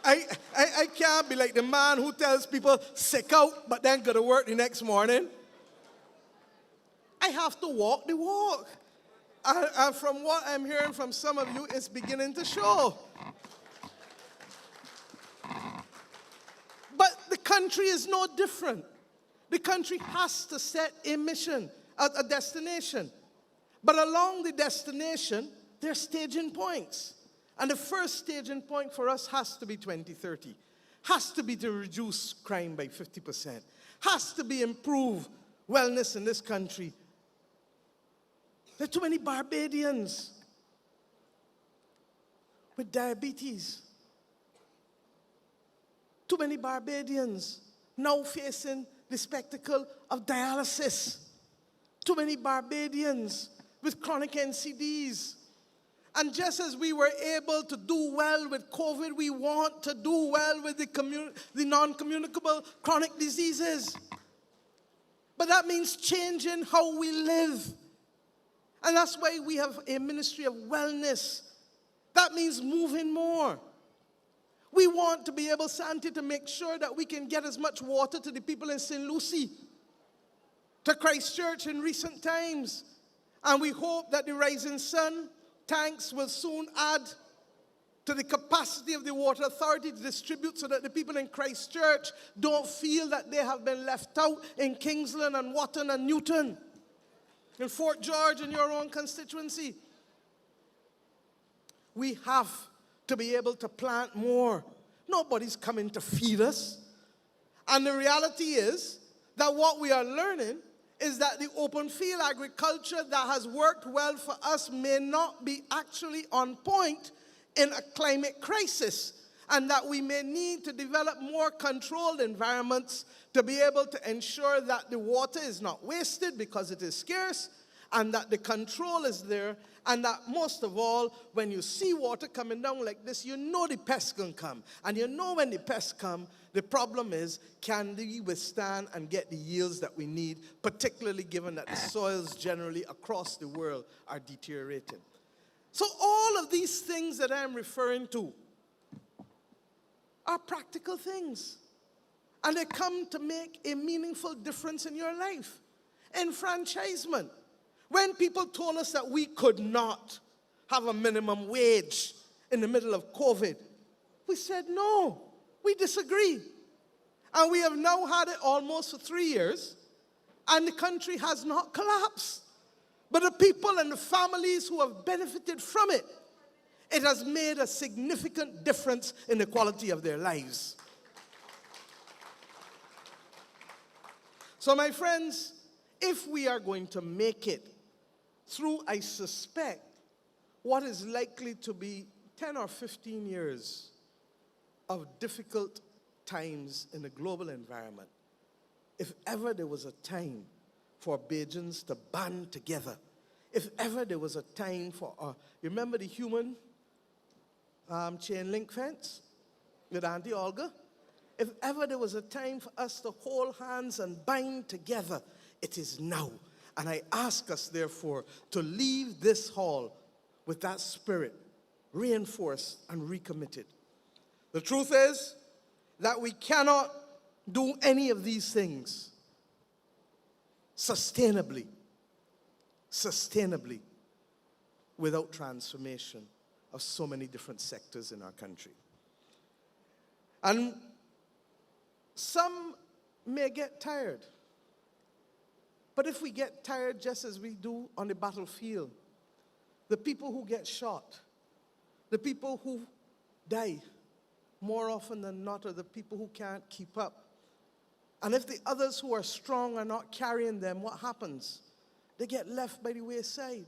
I can't be like the man who tells people sick out but then go to work the next morning. I have to walk the walk. And from what I'm hearing from some of you, it's beginning to show. But the country is no different. The country has to set a mission, a destination. But along the destination, there are staging points. And the first staging point for us has to be 2030. Has to be to reduce crime by 50%. Has to be improve wellness in this country. There are too many Barbadians with diabetes. Too many Barbadians now facing the spectacle of dialysis. Too many Barbadians with chronic NCDs. And just as we were able to do well with COVID, we want to do well with the non-communicable chronic diseases. But that means changing how we live. And that's why we have a ministry of wellness. That means moving more. We want to be able, Santi, to make sure that we can get as much water to the people in St. Lucie, to Christchurch in recent times. And we hope that the Rising Sun tanks will soon add to the capacity of the Water Authority to distribute so that the people in Christchurch don't feel that they have been left out in Kingsland and Watton and Newton, in Fort George in your own constituency. We have to be able to plant more. Nobody's coming to feed us. And the reality is that what we are learning is that the open field agriculture that has worked well for us may not be actually on point in a climate crisis, and that we may need to develop more controlled environments to be able to ensure that the water is not wasted because it is scarce, and that the control is there, and that most of all, when you see water coming down like this, you know the pests can come. And you know when the pests come, the problem is, can we withstand and get the yields that we need, particularly given that the soils generally across the world are deteriorating. So all of these things that I'm referring to are practical things. And they come to make a meaningful difference in your life. Enfranchisement. When people told us that we could not have a minimum wage in the middle of COVID, we said, no, we disagree. And we have now had it almost for 3 years, and the country has not collapsed. But the people and the families who have benefited from it, it has made a significant difference in the quality of their lives. So my friends, if we are going to make it through, I suspect, what is likely to be 10 or 15 years of difficult times in the global environment, if ever there was a time for Bajans to band together, if ever there was a time for, you remember the human chain link fence with Auntie Olga? If ever there was a time for us to hold hands and bind together, it is now. And I ask us, therefore, to leave this hall with that spirit, reinforced and recommitted. The truth is that we cannot do any of these things sustainably without transformation of so many different sectors in our country. And some may get tired. But if we get tired just as we do on the battlefield, the people who get shot, the people who die more often than not are the people who can't keep up. And if the others who are strong are not carrying them, what happens? They get left by the wayside.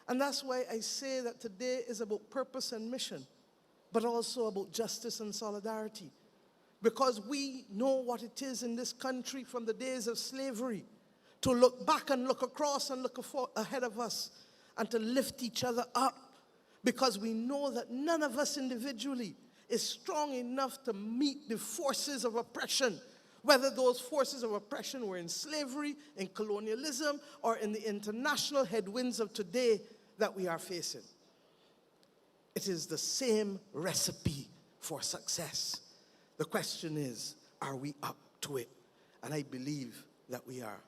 And that's why I say that today is about purpose and mission, but also about justice and solidarity. Because we know what it is in this country from the days of slavery to look back and look across and look ahead of us and to lift each other up, because we know that none of us individually is strong enough to meet the forces of oppression, whether those forces of oppression were in slavery, in colonialism, or in the international headwinds of today that we are facing. It is the same recipe for success. The question is, are we up to it? And I believe that we are.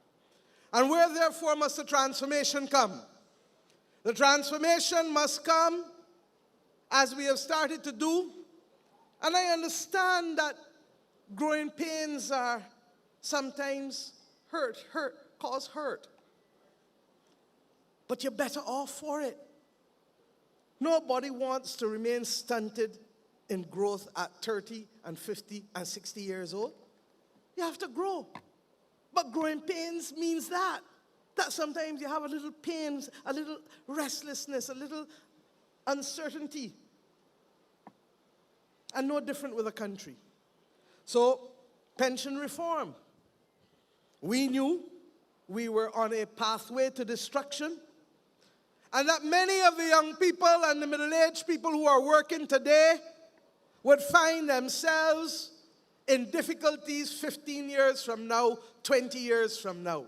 And where, therefore, must the transformation come? The transformation must come as we have started to do. And I understand that growing pains are sometimes cause hurt. But you're better off for it. Nobody wants to remain stunted in growth at 30 and 50 and 60 years old. You have to grow. But growing pains means that sometimes you have a little pains, a little restlessness, a little uncertainty. And no different with a country. So, pension reform. We knew we were on a pathway to destruction, and that many of the young people and the middle-aged people who are working today would find themselves in difficulties 15 years from now, 20 years from now.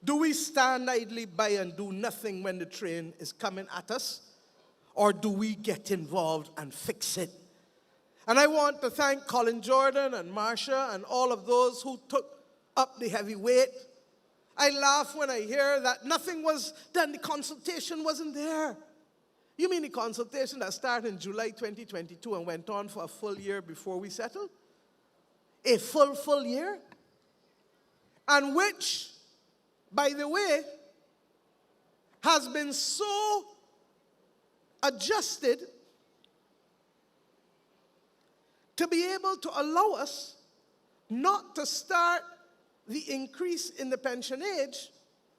Do we stand idly by and do nothing when the train is coming at us? Or do we get involved and fix it? And I want to thank Colin Jordan and Marsha and all of those who took up the heavy weight. I laugh when I hear that nothing was done, the consultation wasn't there. You mean the consultation that started in July 2022 and went on for a full year before we settled? A full year? And which, by the way, has been so adjusted to be able to allow us not to start the increase in the pension age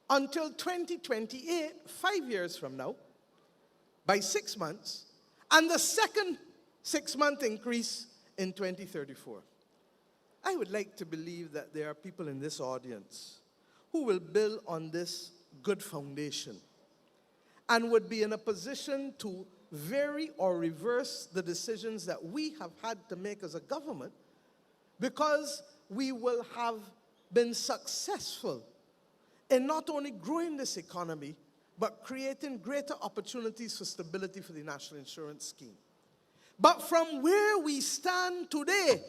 until 2028, 5 years from now, by 6 months, and the second 6-month increase in 2034. I would like to believe that there are people in this audience who will build on this good foundation and would be in a position to vary or reverse the decisions that we have had to make as a government, because we will have been successful in not only growing this economy, but creating greater opportunities for stability for the National Insurance Scheme. But from where we stand today,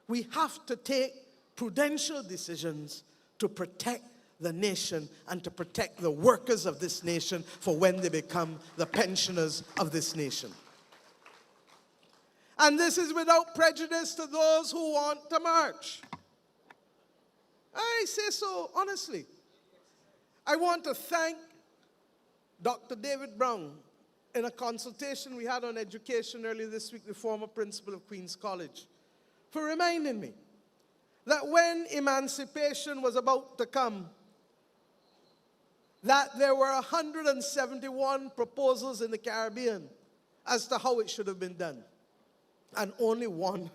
we have to take prudential decisions to protect the nation and to protect the workers of this nation for when they become the pensioners of this nation. And this is without prejudice to those who want to march. I say so honestly. I want to thank Dr. David Brown in a consultation we had on education earlier this week, the former principal of Queen's College, for reminding me that when emancipation was about to come, that there were 171 proposals in the Caribbean as to how it should have been done, and only one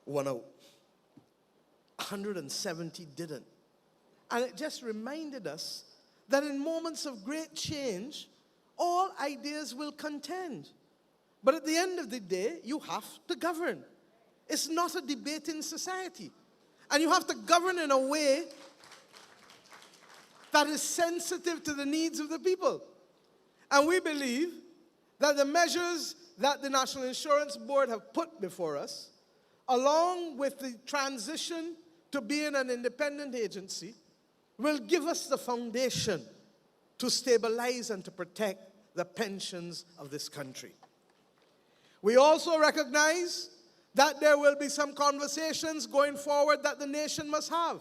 won out. 170 didn't. And it just reminded us that in moments of great change, all ideas will contend. But at the end of the day, you have to govern. It's not a debate in society. And you have to govern in a way that is sensitive to the needs of the people. And we believe that the measures that the National Insurance Board have put before us, along with the transition to being an independent agency, will give us the foundation to stabilize and to protect the pensions of this country. We also recognize that there will be some conversations going forward that the nation must have.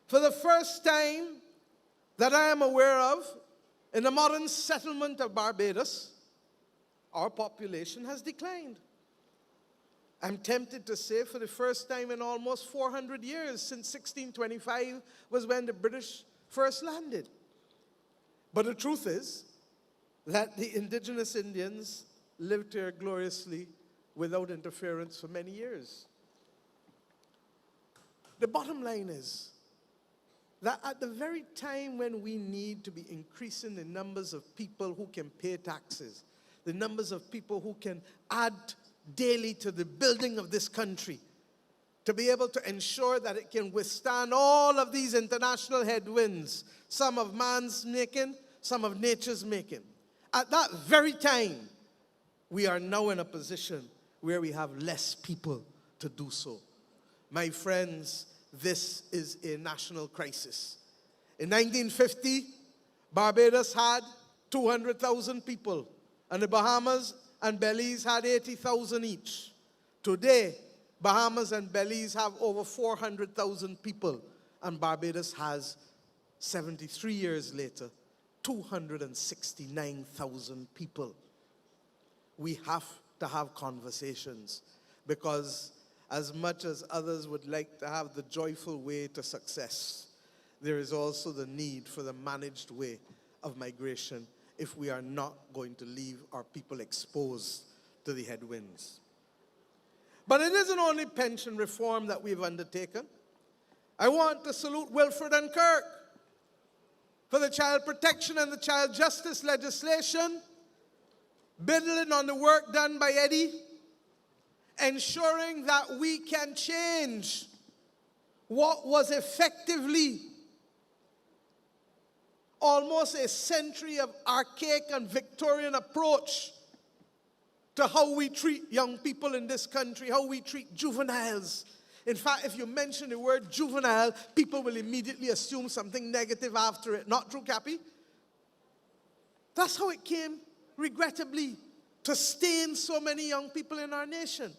For the first time that I am aware of, in the modern settlement of Barbados, our population has declined. I'm tempted to say for the first time in almost 400 years, since 1625 was when the British first landed. But the truth is that the indigenous Indians lived here gloriously without interference for many years. The bottom line is that at the very time when we need to be increasing the numbers of people who can pay taxes, the numbers of people who can add daily to the building of this country, to be able to ensure that it can withstand all of these international headwinds, some of man's making, some of nature's making. At that very time, we are now in a position where we have less people to do so. My friends, this is a national crisis. In 1950, Barbados had 200,000 people, and the Bahamas and Belize had 80,000 each. Today, Bahamas and Belize have over 400,000 people, and Barbados has, 73 years later, 269,000 people. We have to have conversations, because as much as others would like to have the joyful way to success, there is also the need for the managed way of migration if we are not going to leave our people exposed to the headwinds. But it isn't only pension reform that we've undertaken. I want to salute Wilfred and Kirk for the child protection and the child justice legislation, building on the work done by Eddie, ensuring that we can change what was effectively almost a century of archaic and Victorian approach to how we treat young people in this country, how we treat juveniles. In fact, if you mention the word juvenile, people will immediately assume something negative after it. Not true, Cappy? That's how it came, regrettably, to stain so many young people in our nation.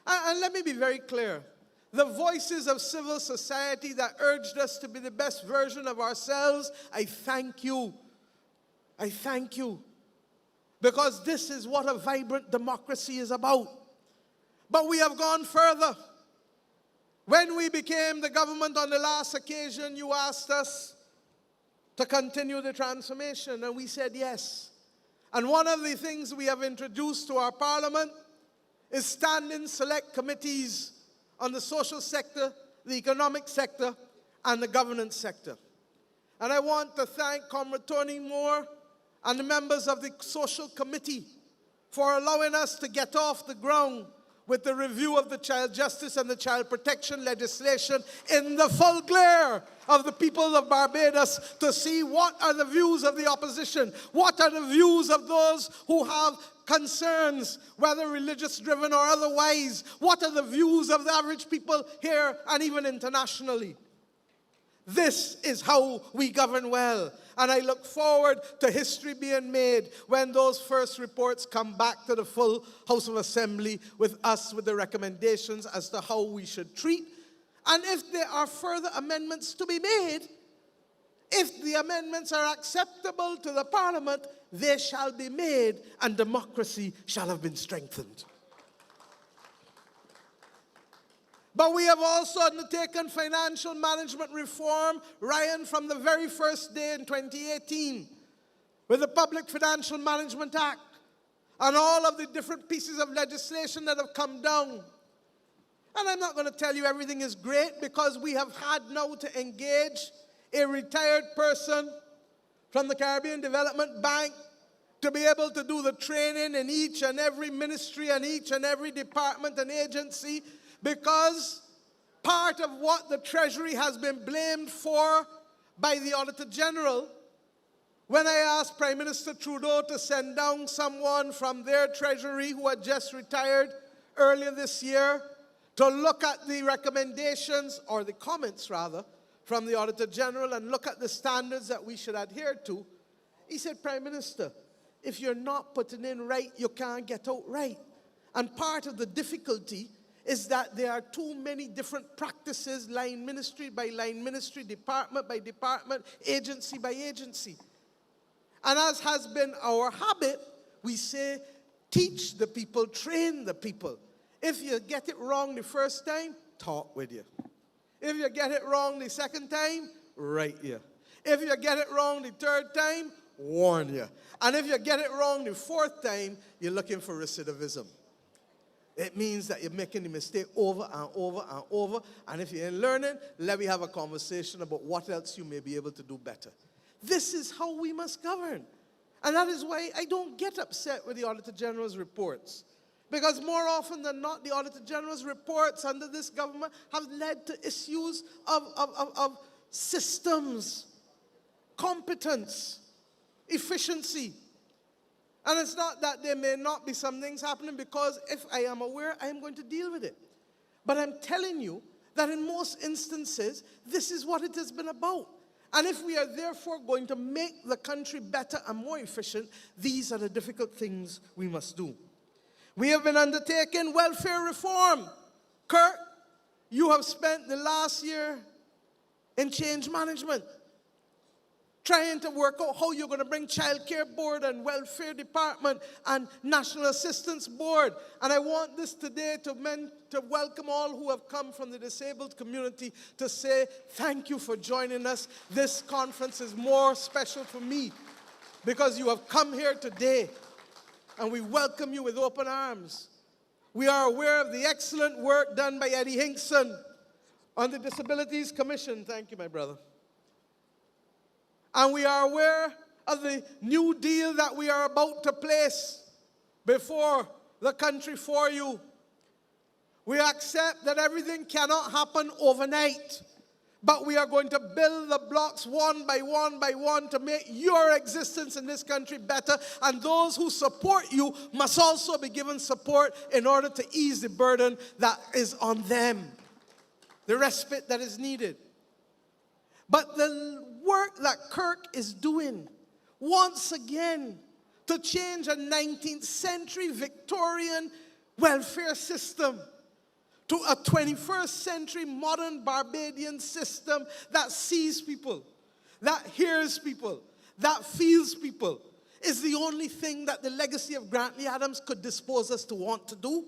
And let me be very clear. The voices of civil society that urged us to be the best version of ourselves, I thank you. I thank you. Because this is what a vibrant democracy is about. But we have gone further. When we became the government on the last occasion, you asked us to continue the transformation, and we said yes. And one of the things we have introduced to our parliament is standing select committees on the social sector, the economic sector, and the governance sector. And I want to thank Comrade Tony Moore and the members of the social committee for allowing us to get off the ground with the review of the child justice and the child protection legislation in the full glare of the people of Barbados, to see what are the views of the opposition, what are the views of those who have concerns, whether religious-driven or otherwise, what are the views of the average people here and even internationally. This is how we govern well. And I look forward to history being made when those first reports come back to the full House of Assembly with us with the recommendations as to how we should treat. And if there are further amendments to be made, if the amendments are acceptable to the Parliament, they shall be made and democracy shall have been strengthened. But we have also undertaken financial management reform, Ryan, from the very first day in 2018, with the Public Financial Management Act and all of the different pieces of legislation that have come down. And I'm not going to tell you everything is great, because we have had now to engage a retired person from the Caribbean Development Bank to be able to do the training in each and every ministry and each and every department and agency, because part of what the Treasury has been blamed for by the Auditor General, when I asked Prime Minister Trudeau to send down someone from their Treasury who had just retired earlier this year to look at the recommendations, or the comments rather, from the Auditor General and look at the standards that we should adhere to, he said, Prime Minister, if you're not putting in right, you can't get out right. And part of the difficulty is that there are too many different practices, line ministry by line ministry, department by department, agency by agency. And as has been our habit, we say, teach the people, train the people. If you get it wrong the first time, talk with you. If you get it wrong the second time, write you. If you get it wrong the third time, warn you. And if you get it wrong the fourth time, you're looking for recidivism. It means that you're making the mistake over and over and over. And if you ain't learning, let me have a conversation about what else you may be able to do better. This is how we must govern. And that is why I don't get upset with the Auditor General's reports. Because more often than not, the Auditor General's reports under this government have led to issues of systems, competence, efficiency. And it's not that there may not be some things happening, because if I am aware, I am going to deal with it. But I'm telling you that in most instances, this is what it has been about. And if we are therefore going to make the country better and more efficient, these are the difficult things we must do. We have been undertaking welfare reform. Kurt, you have spent the last year in change management, trying to work out how you're going to bring child care board and welfare department and national assistance board. And I want this today to welcome all who have come from the disabled community to say thank you for joining us. This conference is more special for me because you have come here today, and we welcome you with open arms. We are aware of the excellent work done by Eddie Hinkson on the Disabilities Commission. Thank you, my brother. And we are aware of the new deal that we are about to place before the country for you. We accept that everything cannot happen overnight, but we are going to build the blocks one by one by one to make your existence in this country better. And those who support you must also be given support in order to ease the burden that is on them, the respite that is needed. But the work that Kirk is doing, once again, to change a 19th century Victorian welfare system to a 21st century modern Barbadian system that sees people, that hears people, that feels people, is the only thing that the legacy of Grantley Adams could dispose us to want to do.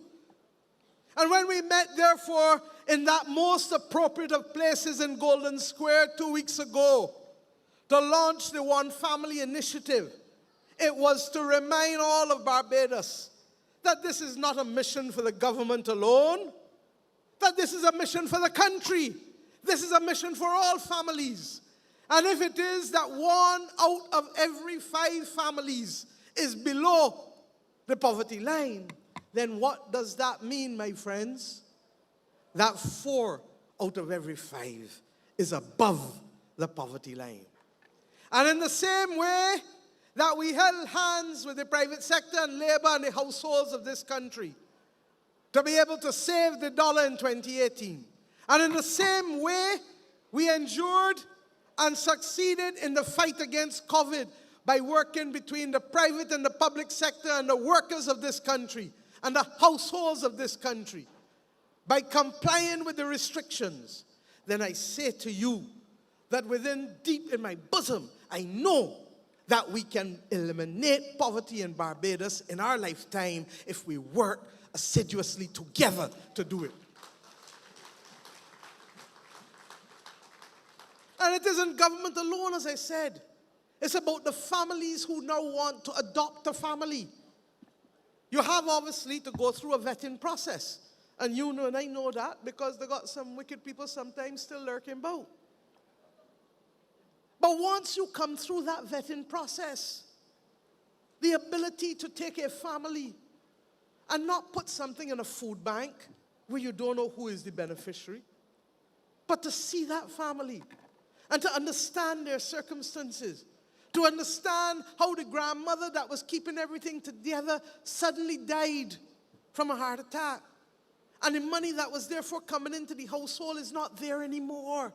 And when we met, therefore, in that most appropriate of places in Golden Square 2 weeks ago to launch the One Family Initiative, it was to remind all of Barbados that this is not a mission for the government alone, that this is a mission for the country. This is a mission for all families. And if it is that 1 out of every 5 families is below the poverty line, then what does that mean, my friends? That 4 out of every 5 is above the poverty line. And in the same way that we held hands with the private sector and labor and the households of this country to be able to save the dollar in 2018. And in the same way, we endured and succeeded in the fight against COVID by working between the private and the public sector and the workers of this country and the households of this country, by complying with the restrictions. Then I say to you that within deep in my bosom, I know that we can eliminate poverty in Barbados in our lifetime if we work assiduously together to do it. And it isn't government alone, as I said. It's about the families who now want to adopt a family. You have obviously to go through a vetting process. And you know, and I know that because they got some wicked people sometimes still lurking about. But once you come through that vetting process, the ability to take a family and not put something in a food bank where you don't know who is the beneficiary, but to see that family and to understand their circumstances, to understand how the grandmother that was keeping everything together suddenly died from a heart attack. And the money that was therefore coming into the household is not there anymore.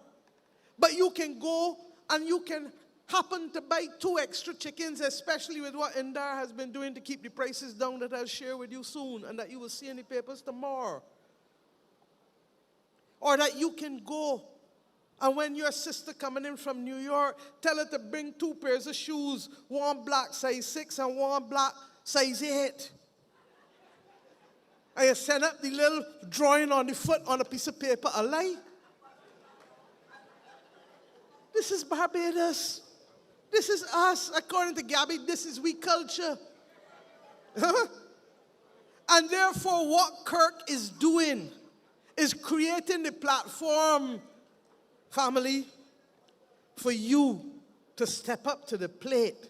But you can go and you can happen to buy 2 extra chickens, especially with what Indar has been doing to keep the prices down, that I'll share with you soon and that you will see in the papers tomorrow. Or that you can go and when your sister coming in from New York, tell her to bring 2 pairs of shoes, one black size 6 and one black size 8. And you send up the little drawing on the foot on a piece of paper, a lie. This is Barbados. This is us. According to Gabby, this is we culture. And therefore, what Kirk is doing is creating the platform, family, for you to step up to the plate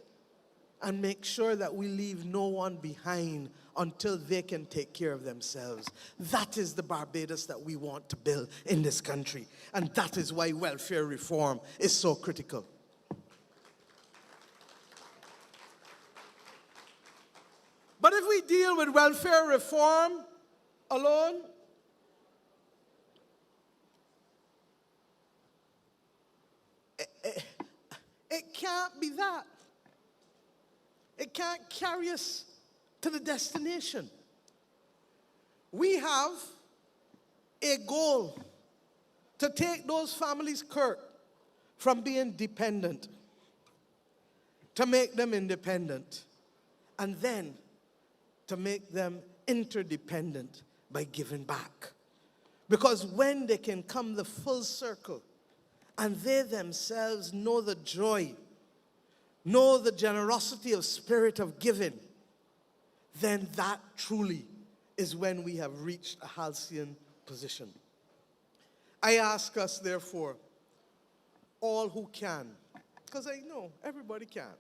and make sure that we leave no one behind until they can take care of themselves. That is the Barbados that we want to build in this country. And that is why welfare reform is so critical. But if we deal with welfare reform alone, it can't be that. It can't carry us to the destination. We have a goal to take those families, Kirk, from being dependent to make them independent, and then to make them interdependent by giving back. Because when they can come the full circle and they themselves know the joy, know the generosity of spirit of giving, then that truly is when we have reached a halcyon position. I ask us, therefore, all who can, because I know everybody can,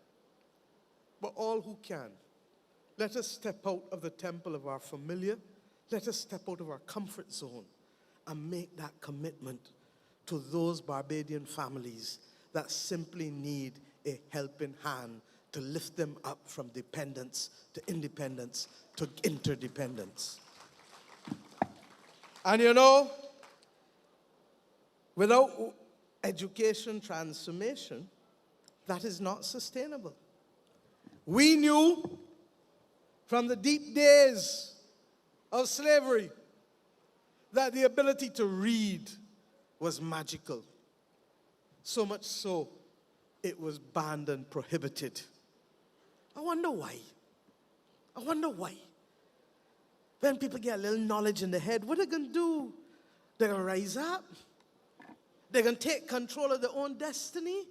but all who can, let us step out of the temple of our familiar, let us step out of our comfort zone and make that commitment to those Barbadian families that simply need a helping hand to lift them up from dependence to independence to interdependence. And you know, without education transformation, that is not sustainable. We knew from the deep days of slavery that the ability to read was magical. So much so, it was banned and prohibited. I wonder why. I wonder why. When people get a little knowledge in their head, what are they going to do? They're going to rise up. They're going to take control of their own destiny.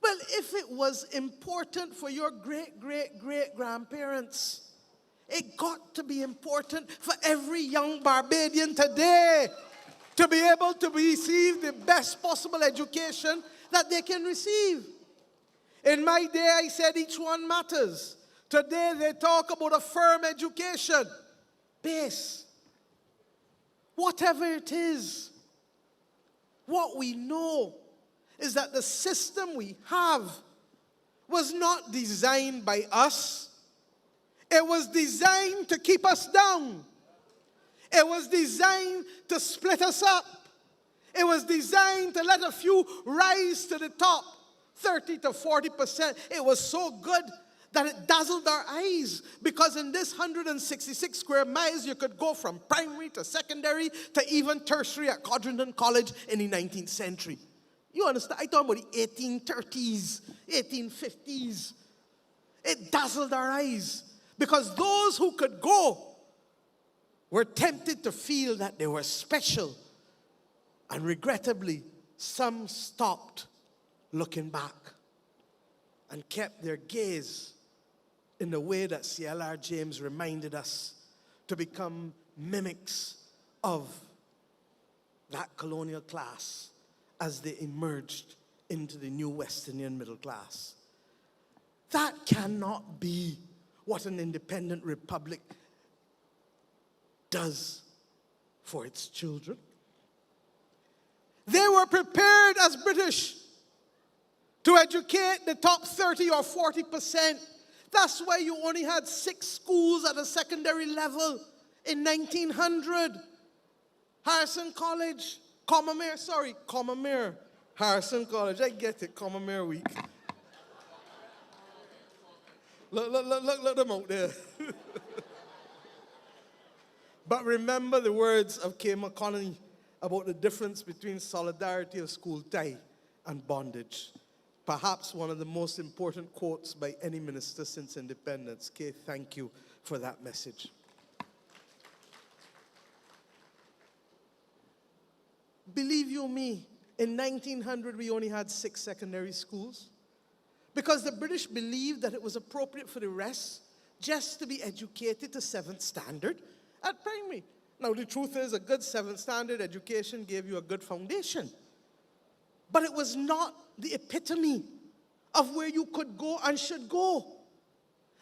Well, if it was important for your great-great-great-grandparents, it got to be important for every young Barbadian today to be able to receive the best possible education that they can receive. In my day, I said each one matters. Today, they talk about a firm education base. Whatever it is, what we know is that the system we have was not designed by us. It was designed to keep us down. It was designed to split us up. It was designed to let a few rise to the top, 30 to 40%. It was so good that it dazzled our eyes, because in this 166 square miles, you could go from primary to secondary to even tertiary at Codrington College in the 19th century. You understand? I talk about the 1830s, 1850s. It dazzled our eyes because those who could go were tempted to feel that they were special. And regrettably, some stopped looking back and kept their gaze in the way that C.L.R. James reminded us, to become mimics of that colonial class as they emerged into the new West Indian middle class. That cannot be what an independent republic does for its children. They were prepared as British to educate the top 30 or 40%. That's why you only had 6 schools at a secondary level in 1900. Harrison College, Commermere, Harrison College. I get it, Commermere Week. Look them out there. But remember the words of Kay McConnell about the difference between solidarity of school tie and bondage. Perhaps one of the most important quotes by any minister since independence. Kay, thank you for that message. Believe you me, in 1900 we only had 6 secondary schools because the British believed that it was appropriate for the rest just to be educated to 7th standard at primary. Now the truth is a good 7th standard education gave you a good foundation. But it was not the epitome of where you could go and should go.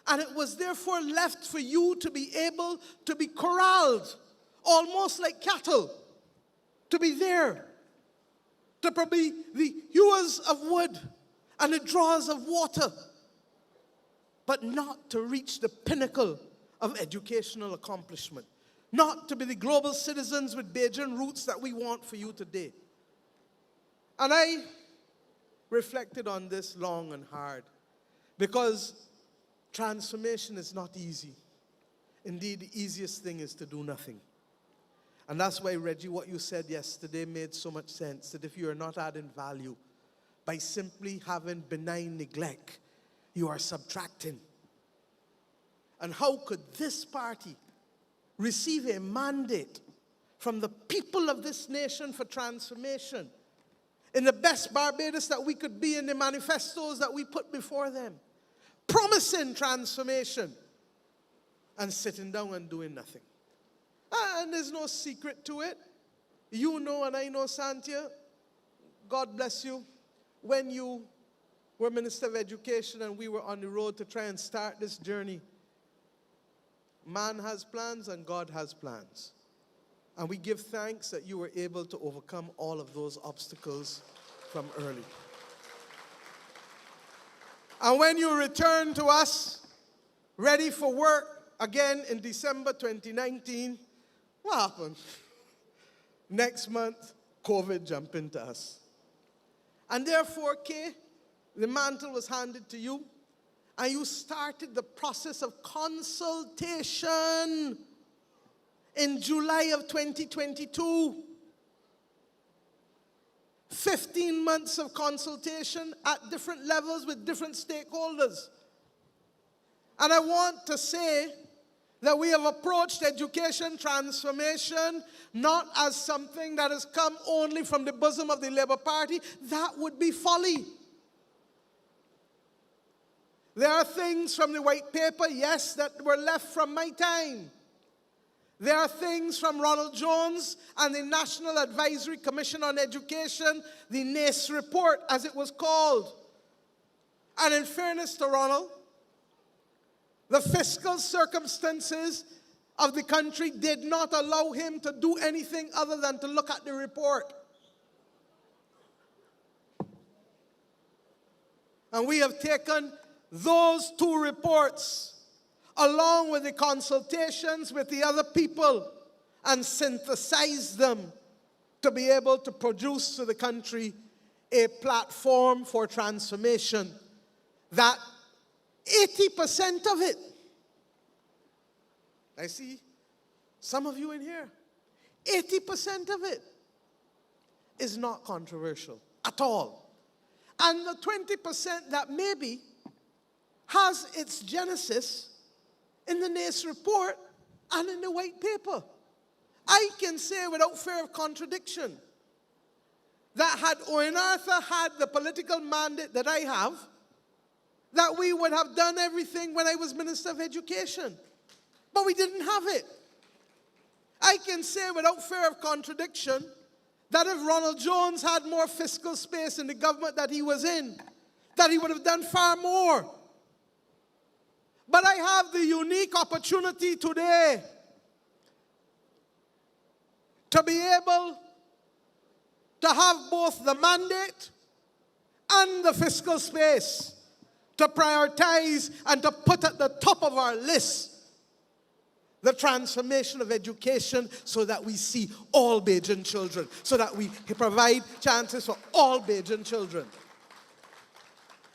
And it was therefore left for you to be able to be corralled, almost like cattle, to be there, to be the hewers of wood and the drawers of water, but not to reach the pinnacle of educational accomplishment, not to be the global citizens with Bajan roots that we want for you today. And I reflected on this long and hard because transformation is not easy. Indeed, the easiest thing is to do nothing. And that's why, Reggie, what you said yesterday made so much sense, that if you are not adding value, by simply having benign neglect, you are subtracting. And how could this party receive a mandate from the people of this nation for transformation in the best Barbados that we could be in the manifestos that we put before them, promising transformation, and sitting down and doing nothing? And there's no secret to it. You know and I know, Santia, God bless you, when you were Minister of Education and we were on the road to try and start this journey, man has plans and God has plans. And we give thanks that you were able to overcome all of those obstacles from early. And when you return to us, ready for work again in December 2019, what happened? Next month, COVID jumped into us. And therefore, Kay, the mantle was handed to you, and you started the process of consultation in July of 2022. 15 months of consultation at different levels with different stakeholders. And I want to say that we have approached education transformation not as something that has come only from the bosom of the Labour Party. That would be folly. There are things from the white paper, yes, that were left from my time. There are things from Ronald Jones and the National Advisory Commission on Education, the NACE report, as it was called. And in fairness to Ronald, the fiscal circumstances of the country did not allow him to do anything other than to look at the report. And we have taken those 2 reports along with the consultations with the other people and synthesized them to be able to produce to the country a platform for transformation that 80% of it, I see some of you in here, 80% of it is not controversial at all. And the 20% that maybe has its genesis in the NACE report and in the white paper. I can say without fear of contradiction that had Owen Arthur had the political mandate that I have, that we would have done everything when I was Minister of Education. But we didn't have it. I can say without fear of contradiction that if Ronald Jones had more fiscal space in the government that he was in, that he would have done far more. But I have the unique opportunity today to be able to have both the mandate and the fiscal space to prioritize and to put at the top of our list the transformation of education so that we see all Bajan children, so that we provide chances for all Bajan children.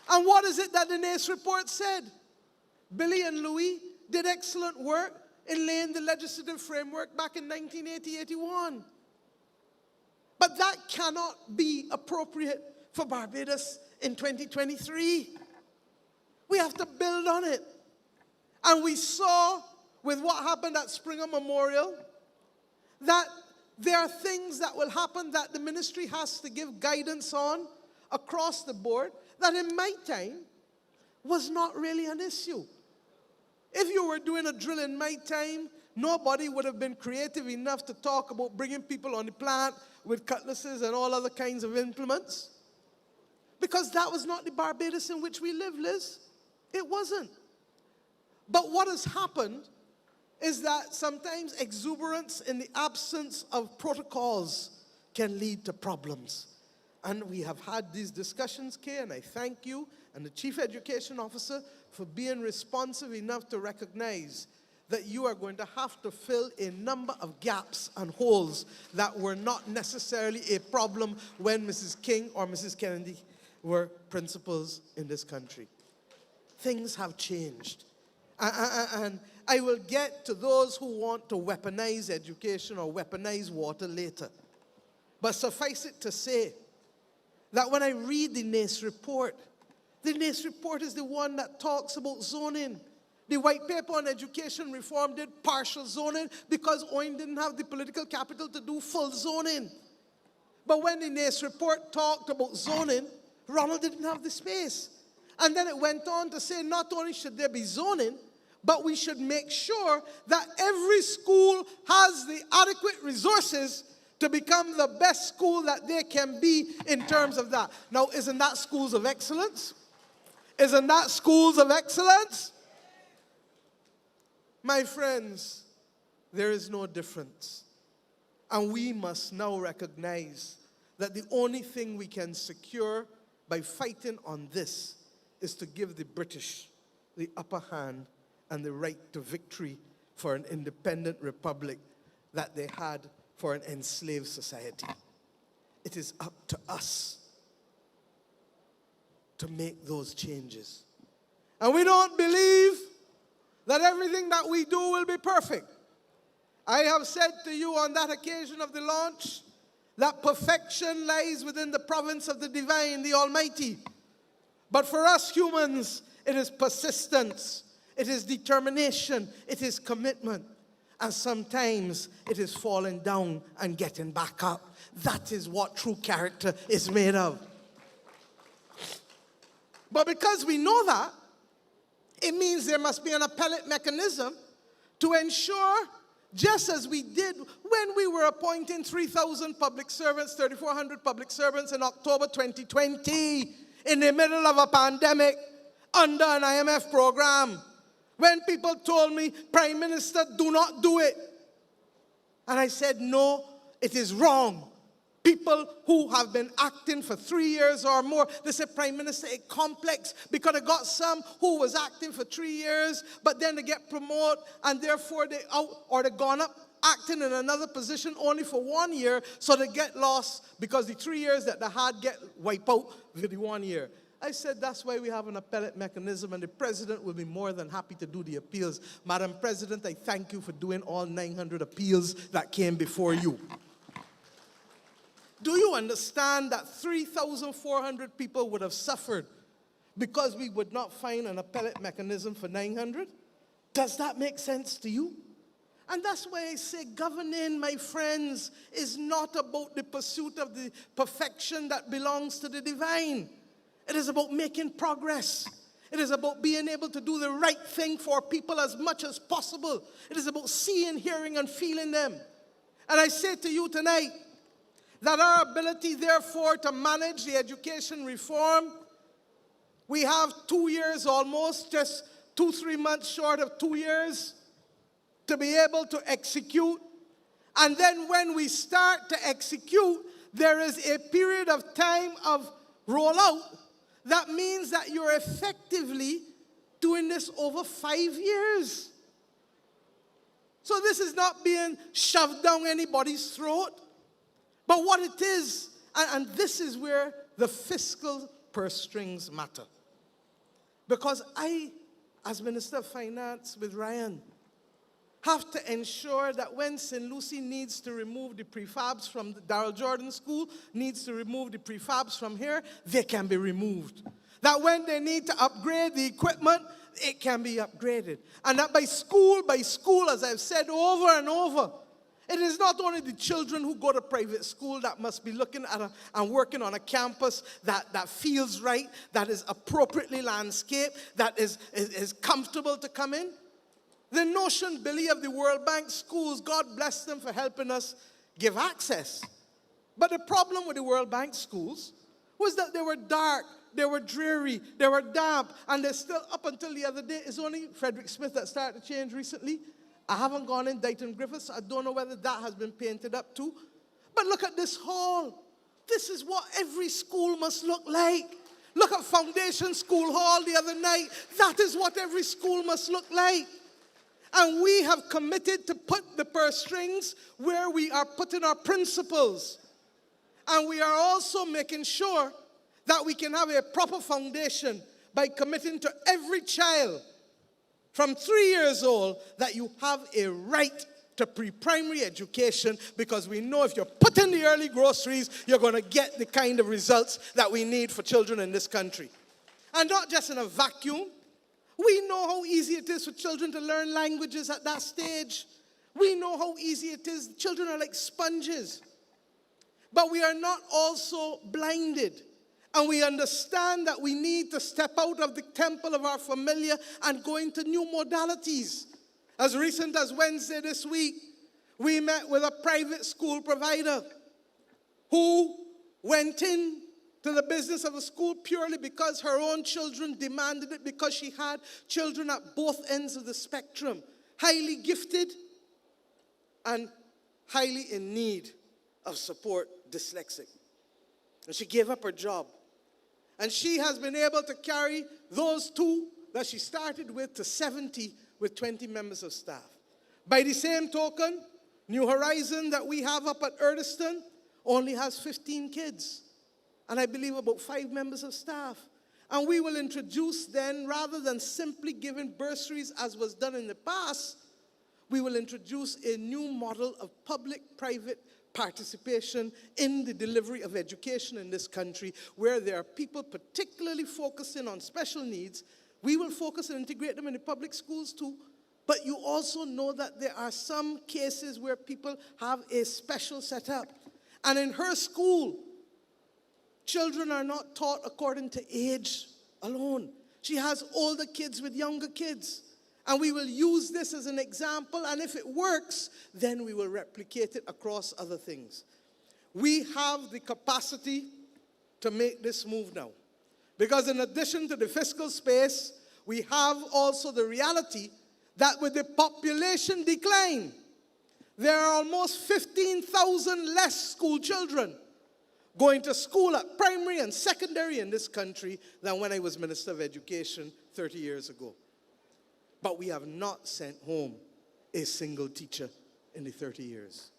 And what is it that the NACE report said? Billy and Louis did excellent work in laying the legislative framework back in 1980-81. But that cannot be appropriate for Barbados in 2023. We have to build on it. And we saw with what happened at Springer Memorial that there are things that will happen that the ministry has to give guidance on across the board that in my time was not really an issue. If you were doing a drill in my time, nobody would have been creative enough to talk about bringing people on the plant with cutlasses and all other kinds of implements. Because that was not the Barbados in which we live, Liz. It wasn't. But what has happened is that sometimes exuberance in the absence of protocols can lead to problems. And we have had these discussions, Kay, and I thank you and the Chief Education Officer for being responsive enough to recognize that you are going to have to fill a number of gaps and holes that were not necessarily a problem when Mrs. King or Mrs. Kennedy were principals in this country. Things have changed. And I will get to those who want to weaponize education or weaponize water later. But suffice it to say that when I read the NACE report is the one that talks about zoning. The white paper on education reform did partial zoning because Owen didn't have the political capital to do full zoning. But when the NACE report talked about zoning, Ronald didn't have the space. And then it went on to say not only should there be zoning, but we should make sure that every school has the adequate resources to become the best school that they can be in terms of that. Now, isn't that schools of excellence? Isn't that schools of excellence? My friends, there is no difference. And we must now recognize that the only thing we can secure by fighting on this is to give the British the upper hand and the right to victory for an independent republic that they had for an enslaved society. It is up to us to make those changes. And we don't believe that everything that we do will be perfect. I have said to you on that occasion of the launch that perfection lies within the province of the divine, the Almighty. But for us humans, it is persistence, it is determination, it is commitment. And sometimes it is falling down and getting back up. That is what true character is made of. But because we know that, it means there must be an appellate mechanism to ensure, just as we did when we were appointing 3,000 public servants, 3,400 public servants in October 2020, in the middle of a pandemic, under an IMF program, when people told me, Prime Minister, do not do it. And I said, no, it is wrong. People who have been acting for 3 years or more, they said, Prime Minister, it's complex because I got some who was acting for 3 years, but then they get promoted and therefore they out or they gone up acting in another position only for 1 year, so they get lost because the 3 years that they had get wiped out with the 1 year. I said that's why we have an appellate mechanism, and the President will be more than happy to do the appeals. Madam President, I thank you for doing all 900 appeals that came before you. Do you understand that 3,400 people would have suffered because we would not find an appellate mechanism for 900? Does that make sense to you? And that's why I say governing, my friends, is not about the pursuit of the perfection that belongs to the divine. It is about making progress. It is about being able to do the right thing for people as much as possible. It is about seeing, hearing, and feeling them. And I say to you tonight that our ability, therefore, to manage the education reform, we have 2 years almost, just 2-3 months short of 2 years, to be able to execute. And then when we start to execute, there is a period of time of rollout. That means that you're effectively doing this over 5 years. So this is not being shoved down anybody's throat. But what it is, and this is where the fiscal purse strings matter. Because I, as Minister of Finance with Ryan, have to ensure that when St. Lucie needs to remove the prefabs from the Darrell Jordan School, needs to remove the prefabs from here, they can be removed. That when they need to upgrade the equipment, it can be upgraded. And that by school, as I've said over and over, it is not only the children who go to private school that must be looking at and working on a campus that feels right, that is appropriately landscaped, that is comfortable to come in. The notion, Billy, of the World Bank schools, God bless them for helping us give access. But the problem with the World Bank schools was that they were dark, they were dreary, they were damp, and they're still, up until the other day, it's only Frederick Smith that started to change recently. I haven't gone in Dighton Griffiths, so I don't know whether that has been painted up too. But look at this hall. This is what every school must look like. Look at Foundation School Hall the other night. That is what every school must look like. And we have committed to put the purse strings where we are putting our principles. And we are also making sure that we can have a proper foundation by committing to every child from 3 years old that you have a right to pre-primary education, because we know if you put in the early groceries, you're going to get the kind of results that we need for children in this country. And not just in a vacuum. We know how easy it is for children to learn languages at that stage. We know how easy it is. Children are like sponges. But we are not also blinded. And we understand that we need to step out of the temple of our familiar and go into new modalities. As recent as Wednesday this week, we met with a private school provider who went in to the business of a school purely because her own children demanded it, because she had children at both ends of the spectrum, highly gifted and highly in need of support, dyslexic. And she gave up her job. And she has been able to carry those two that she started with to 70 with 20 members of staff. By the same token, New Horizon that we have up at Erdeston only has 15 kids. And I believe about 5 members of staff. And we will introduce then, rather than simply giving bursaries as was done in the past, we will introduce a new model of public-private participation in the delivery of education in this country, where there are people particularly focusing on special needs. We will focus and integrate them in the public schools too. But you also know that there are some cases where people have a special setup. And in her school, children are not taught according to age alone. She has older kids with younger kids. And we will use this as an example, and if it works, then we will replicate it across other things. We have the capacity to make this move now. Because in addition to the fiscal space, we have also the reality that with the population decline, there are almost 15,000 less school children going to school at primary and secondary in this country than when I was Minister of Education 30 years ago. But we have not sent home a single teacher in the 30 years.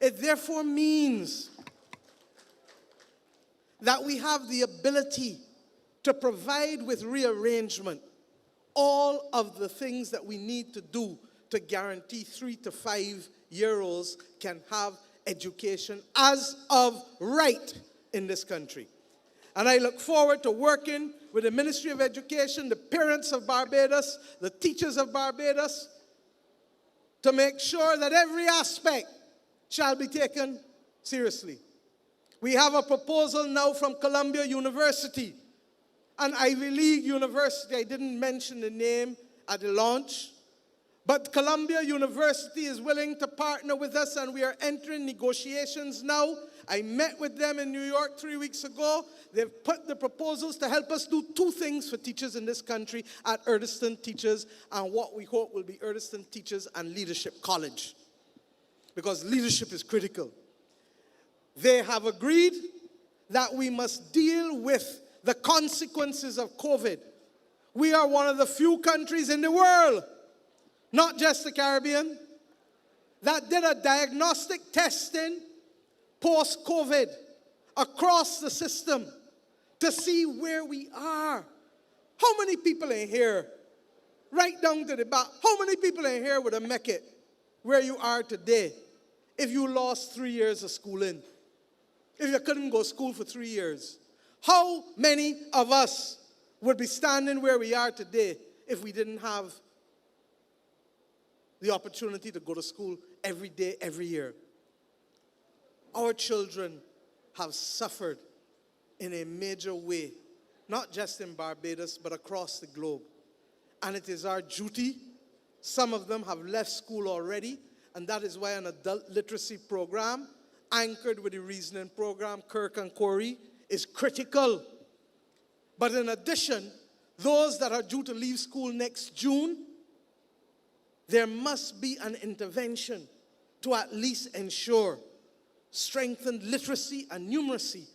It therefore means that we have the ability to provide with rearrangement all of the things that we need to do to guarantee 3 to 5 year olds can have education as of right in this country. And I look forward to working with the Ministry of Education, the parents of Barbados, the teachers of Barbados, to make sure that every aspect shall be taken seriously. We have a proposal now from Columbia University, an Ivy League university. I didn't mention the name at the launch, But Columbia University is willing to partner with us, and we are entering negotiations now. I met with them in New York 3 weeks ago. They've put the proposals to help us do two things for teachers in this country at Urdeston Teachers and what we hope will be Urdeston Teachers and Leadership College, because leadership is critical. They have agreed that we must deal with the consequences of COVID. We are one of the few countries in the world, not just the Caribbean, that did a diagnostic testing post-COVID across the system to see where we are. How many people in here, right down to the back, how many people in here would have make it where you are today if you lost 3 years of schooling? If you couldn't go to school for 3 years? How many of us would be standing where we are today if we didn't have the opportunity to go to school every day, every year? Our children have suffered in a major way, not just in Barbados, but across the globe. And it is our duty. Some of them have left school already, and that is why an adult literacy program anchored with the reasoning program, Kirk and Corey, is critical. But in addition, those that are due to leave school next June, there must be an intervention to at least ensure strengthened literacy and numeracy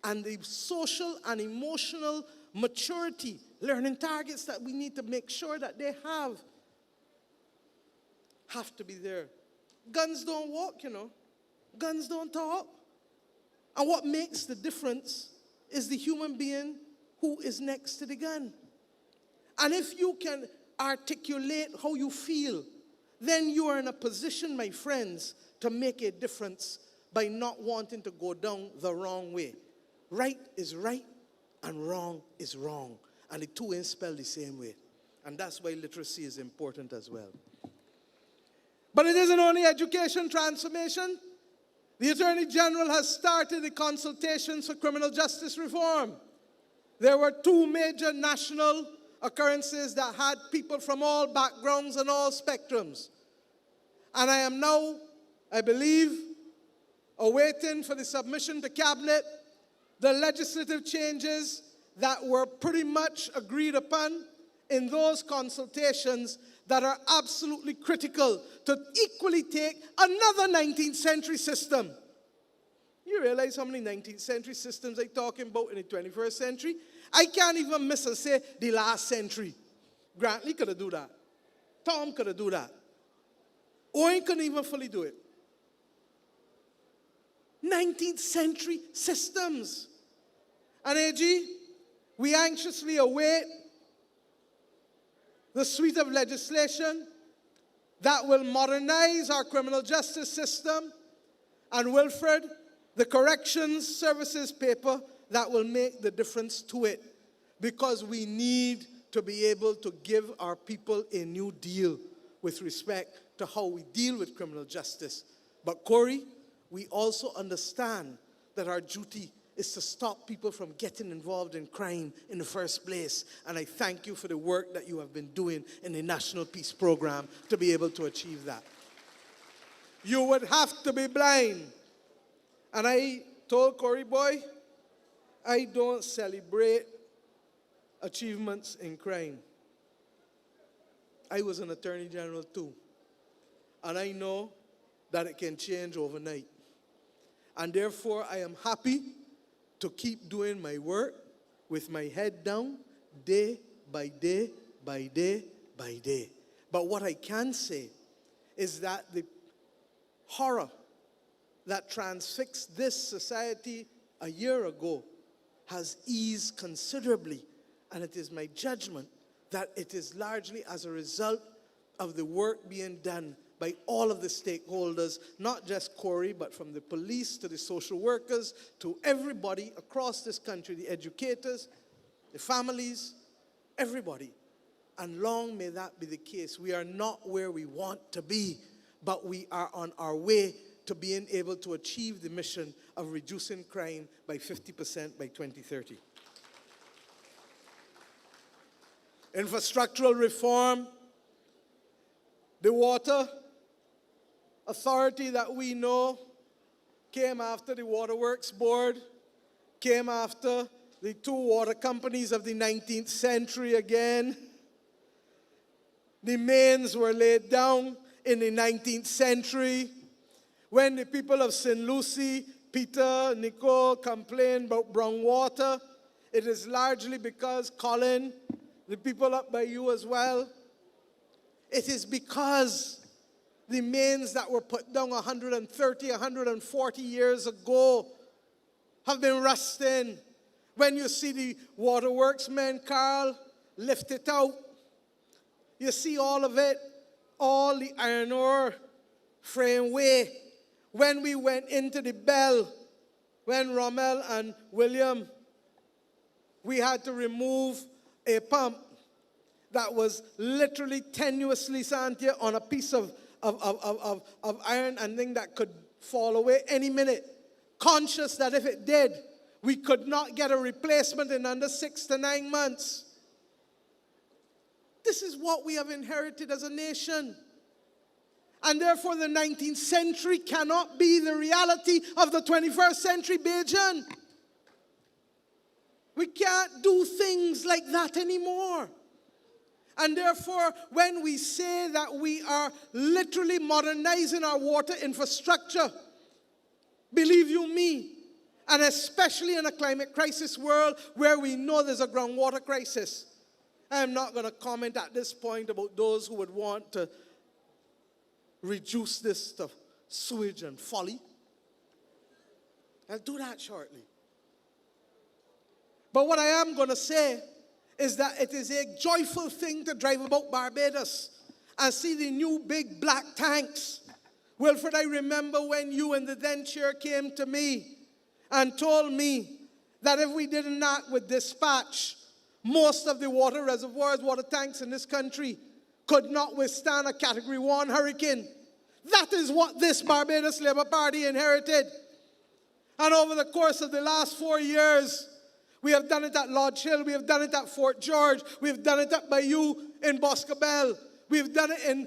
and the social and emotional maturity, learning targets that we need to make sure that they have to be there. Guns don't walk, you know. Guns don't talk. And what makes the difference is the human being who is next to the gun. And if you can articulate how you feel, then you are in a position, my friends, to make a difference by not wanting to go down the wrong way. Right is right and wrong is wrong. And the two ain't spelled the same way. And that's why literacy is important as well. But it isn't only education transformation. The Attorney General has started the consultations for criminal justice reform. There were two major national occurrences that had people from all backgrounds and all spectrums. And I am now, I believe, awaiting for the submission to Cabinet the legislative changes that were pretty much agreed upon in those consultations that are absolutely critical to equally take another 19th century system. You realize how many 19th century systems I'm talking about in the 21st century? I can't even miss and say the last century. Grantley could have do that. Tom could have do that. Owen couldn't even fully do it. 19th century systems. And AG, we anxiously await the suite of legislation that will modernize our criminal justice system, and Wilfred, the corrections services paper that will make the difference to it, because we need to be able to give our people a new deal with respect to how we deal with criminal justice. But Corey, we also understand that our duty is to stop people from getting involved in crime in the first place. And I thank you for the work that you have been doing in the National Peace Program to be able to achieve that. You would have to be blind. And I told Corey boy, I don't celebrate achievements in crime. I was an Attorney General too. And I know that it can change overnight. And therefore, I am happy to keep doing my work with my head down, day by day, by day, by day. But what I can say is that the horror that transfixed this society a year ago has eased considerably. And it is my judgment that it is largely as a result of the work being done by all of the stakeholders, not just Corey, but from the police to the social workers, to everybody across this country, the educators, the families, everybody. And long may that be the case. We are not where we want to be, but we are on our way to being able to achieve the mission of reducing crime by 50% by 2030. Infrastructural reform The water authority that we know came after the Waterworks Board, came after the two water companies of the 19th century again. The mains were laid down in the 19th century when the people of St. Lucie, Peter, Nicole complained about brown water. It is largely because Colin, the people up by you as well, it is because the mains that were put down 130, 140 years ago have been rusting. When you see the waterworks men, Carl, lift it out, you see all of it, all the iron ore frameway. When we went into the bell, when Rommel and William, we had to remove a pump that was literally tenuously Santia on a piece of iron and thing that could fall away any minute. Conscious that if it did, we could not get a replacement in under 6 to 9 months. This is what we have inherited as a nation. And therefore the 19th century cannot be the reality of the 21st century Bajan. We can't do things like that anymore. And therefore, when we say that we are literally modernizing our water infrastructure, believe you me, and especially in a climate crisis world where we know there's a groundwater crisis, I am not going to comment at this point about those who would want to reduce this to sewage and folly. I'll do that shortly. But what I am going to say is that it is a joyful thing to drive about Barbados and see the new big black tanks. Wilfred, I remember when you and the then chair came to me and told me that if we didn't act with dispatch, most of the water reservoirs, water tanks in this country could not withstand a Category 1 hurricane. That is what this Barbados Labour Party inherited. And over the course of the last 4 years, we have done it at Lodge Hill, we have done it at Fort George, we have done it at Bayou in Boscobel, we have done it in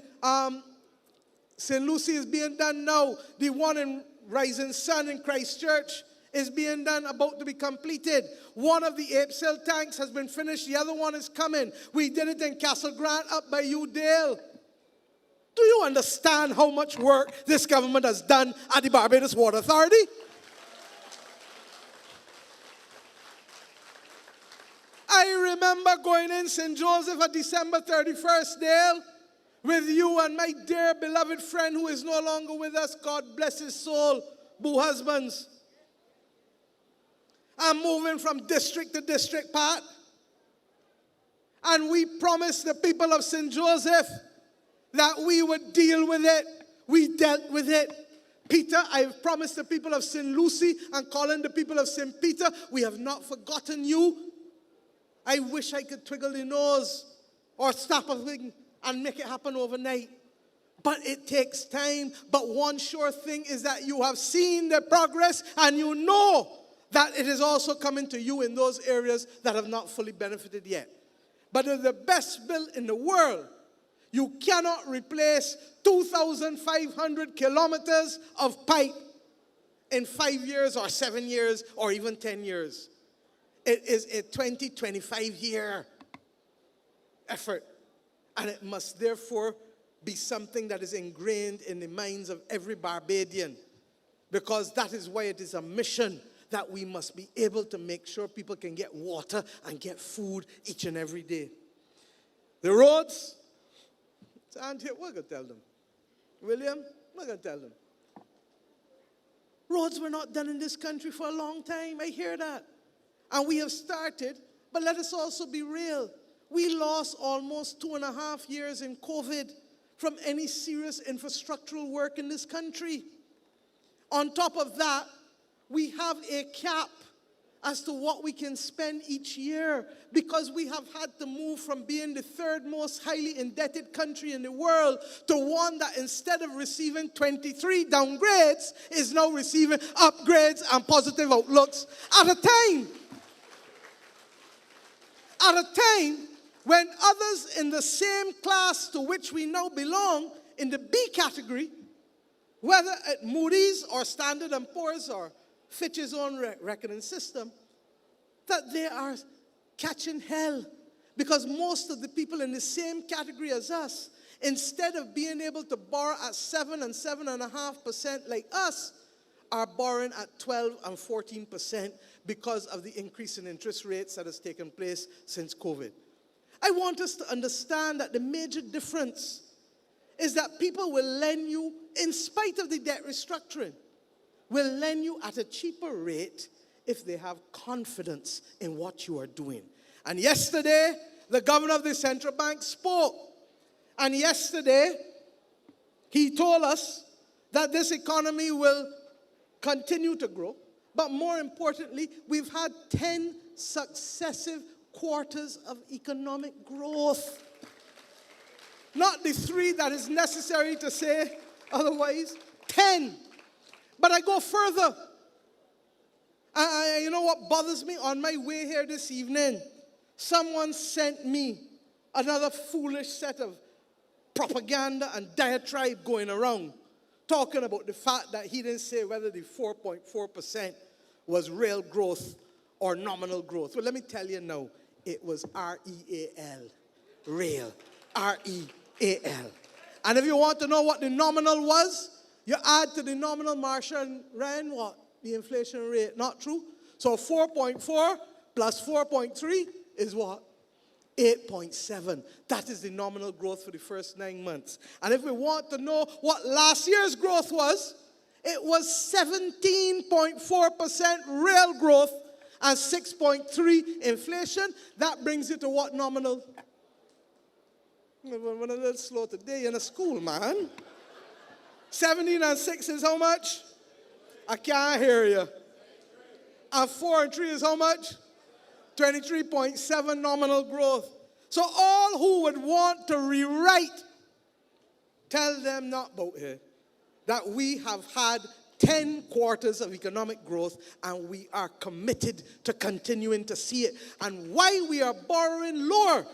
St. Lucie is being done now. The one in Rising Sun in Christchurch is being done, about to be completed. One of the Apesill tanks has been finished, the other one is coming. We did it in Castle Grant up by Dale. Do you understand how much work this government has done at the Barbados Water Authority? I remember going in St. Joseph on December 31st, Dale, with you and my dear beloved friend who is no longer with us, God bless his soul, Boo Husbands. I'm moving from district to district, Pat. And we promised the people of St. Joseph that we would deal with it. We dealt with it. Peter, I've promised the people of St. Lucie and Colin, the people of St. Peter, we have not forgotten you. I wish I could twiddle the nose or snap a thing and make it happen overnight. But it takes time. But one sure thing is that you have seen the progress and you know that it is also coming to you in those areas that have not fully benefited yet. But in the best bill in the world, you cannot replace 2,500 kilometers of pipe in 5 years or 7 years or even 10 years. It is a 20, 25-year effort. And it must therefore be something that is ingrained in the minds of every Barbadian. Because that is why it is a mission that we must be able to make sure people can get water and get food each and every day. The roads, Auntie, we're going to tell them. William, we're going to tell them. Roads were not done in this country for a long time. I hear that. And we have started, but let us also be real. We lost almost 2.5 years in COVID from any serious infrastructural work in this country. On top of that, we have a cap as to what we can spend each year because we have had to move from being the third most highly indebted country in the world to one that instead of receiving 23 downgrades is now receiving upgrades and positive outlooks at a time. At a time when others in the same class to which we now belong in the B category, whether at Moody's or Standard & Poor's or Fitch's own reckoning system, that they are catching hell because most of the people in the same category as us, instead of being able to borrow at 7 and 7.5% like us, are borrowing at 12 and 14% because of the increase in interest rates that has taken place since COVID. I want us to understand that the major difference is that people will lend you, in spite of the debt restructuring, will lend you at a cheaper rate if they have confidence in what you are doing. And yesterday, the governor of the central bank spoke. And yesterday, he told us that this economy will continue to grow. But more importantly, we've had 10 successive quarters of economic growth. Not the 3 that is necessary to say otherwise, 10. But I go further. You know what bothers me? On my way here this evening, someone sent me another foolish set of propaganda and diatribe going around, talking about the fact that he didn't say whether the 4.4% was real growth or nominal growth. Well, let me tell you now, it was R-E-A-L, real, R-E-A-L. And if you want to know what the nominal was, you add to the nominal, Marsha and Ryan, what? The inflation rate, not true? So 4.4 plus 4.3 is what? 8.7. That is the nominal growth for the first 9 months. And if we want to know what last year's growth was, it was 17.4% real growth and 6.3 inflation. That brings you to what nominal? We're a little slow today in a school, man. 17 and 6 is how much? I can't hear you. And 4 and 3 is how much? 23.7 nominal growth. So all who would want to rewrite, tell them not about here, that we have had 10 quarters of economic growth and we are committed to continuing to see it. And why we are borrowing lower,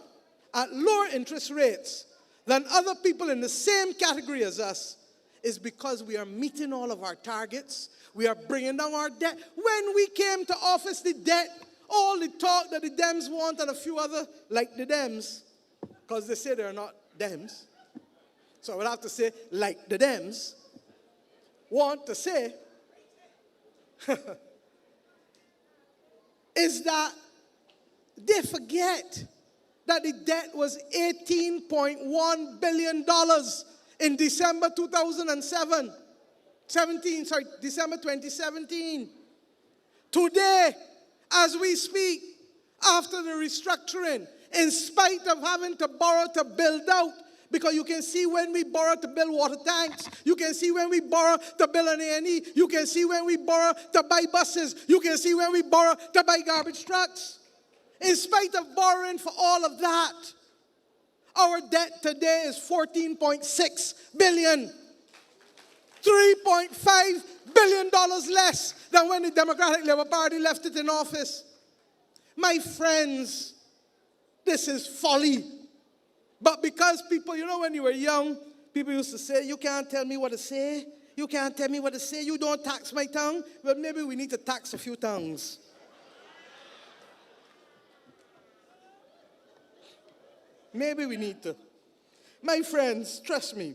at lower interest rates than other people in the same category as us, is because we are meeting all of our targets. We are bringing down our debt. When we came to office, the debt, all the talk that the Dems want and a few other, like the Dems, because they say they're not Dems, so I would have to say, like the Dems, want to say, is that they forget that the debt was $18.1 billion in December 2017. December 2017. Today, as we speak, after the restructuring, in spite of having to borrow to build out, because you can see when we borrow to build water tanks, you can see when we borrow to build an A&E, you can see when we borrow to buy buses, you can see when we borrow to buy garbage trucks. In spite of borrowing for all of that, our debt today is $14.6 billion. $3.5 billion less than when the Democratic Labour Party left it in office. My friends, this is folly. But because people, you know, when you were young, people used to say, you can't tell me what to say. You can't tell me what to say. You don't tax my tongue. Well, maybe we need to tax a few tongues. Maybe we need to. My friends, trust me,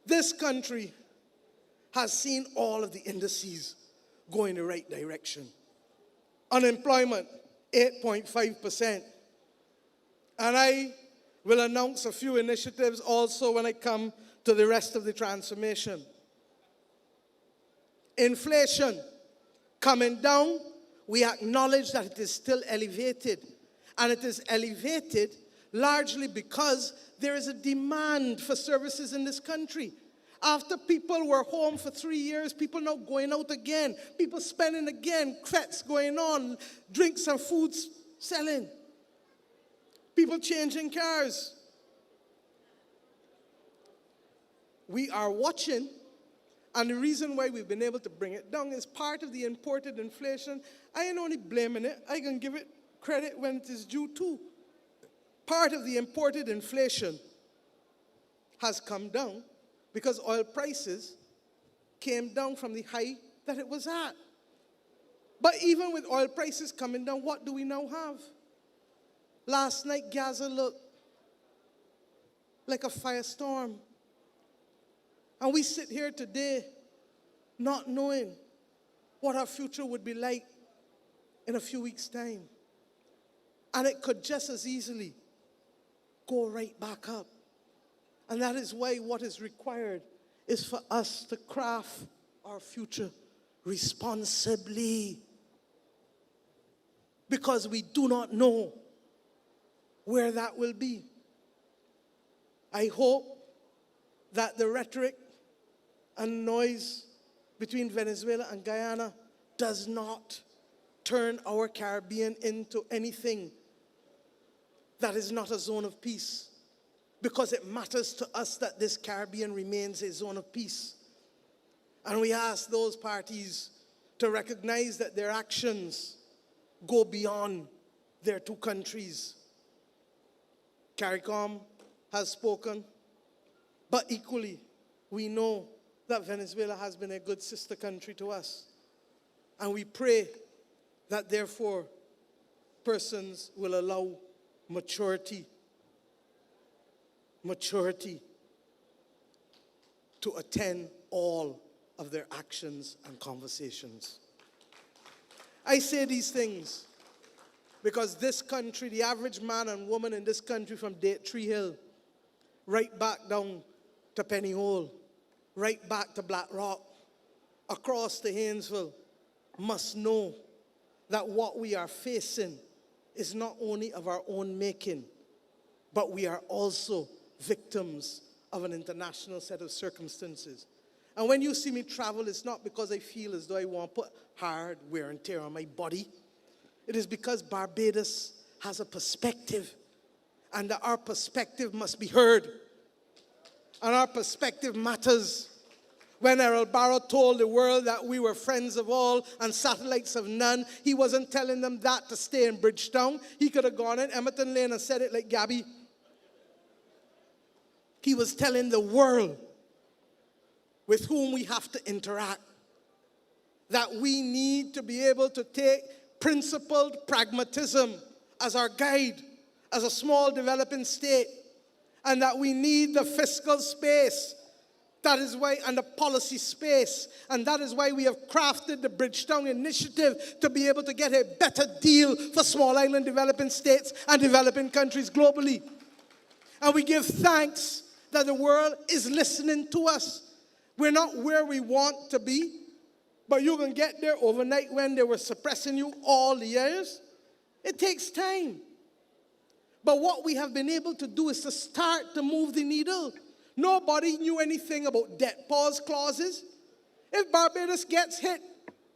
this country has seen all of the indices go in the right direction. Unemployment, 8.5%. And I will announce a few initiatives also when I come to the rest of the transformation. Inflation coming down, we acknowledge that it is still elevated. And it is elevated largely because there is a demand for services in this country. After people were home for 3 years, people now going out again. People spending again, crets going on, drinks and foods selling. People changing cars. We are watching, and the reason why we've been able to bring it down is part of the imported inflation. I ain't only blaming it, I can give it credit when it is due too. Part of the imported inflation has come down because oil prices came down from the high that it was at. But even with oil prices coming down, what do we now have? Last night, Gaza looked like a firestorm. And we sit here today not knowing what our future would be like in a few weeks' time. And it could just as easily go right back up. And that is why what is required is for us to craft our future responsibly. Because we do not know where that will be. I hope that the rhetoric and noise between Venezuela and Guyana does not turn our Caribbean into anything that is not a zone of peace, because it matters to us that this Caribbean remains a zone of peace. And we ask those parties to recognize that their actions go beyond their two countries. CARICOM has spoken, but equally, we know that Venezuela has been a good sister country to us. And we pray that therefore persons will allow maturity to attend all of their actions and conversations. I say these things because this country, the average man and woman in this country from Tree Hill, right back down to Penny Hole, right back to Black Rock, across to Haynesville, must know that what we are facing is not only of our own making, but we are also victims of an international set of circumstances. And when you see me travel, it's not because I feel as though I want to put hard wear and tear on my body. It is because Barbados has a perspective, and that our perspective must be heard. And our perspective matters. When Errol Barrow told the world that we were friends of all and satellites of none, he wasn't telling them that to stay in Bridgetown. He could have gone in Emerton Lane and said it like Gabby. He was telling the world with whom we have to interact that we need to be able to take principled pragmatism as our guide, as a small developing state, and that we need the fiscal space. That is why, and the policy space, and that is why we have crafted the Bridgetown Initiative to be able to get a better deal for small island developing states and developing countries globally. And we give thanks that the world is listening to us. We're not where we want to be, but you can get there overnight when they were suppressing you all the years. It takes time. But what we have been able to do is to start to move the needle. Nobody knew anything about debt pause clauses. If Barbados gets hit,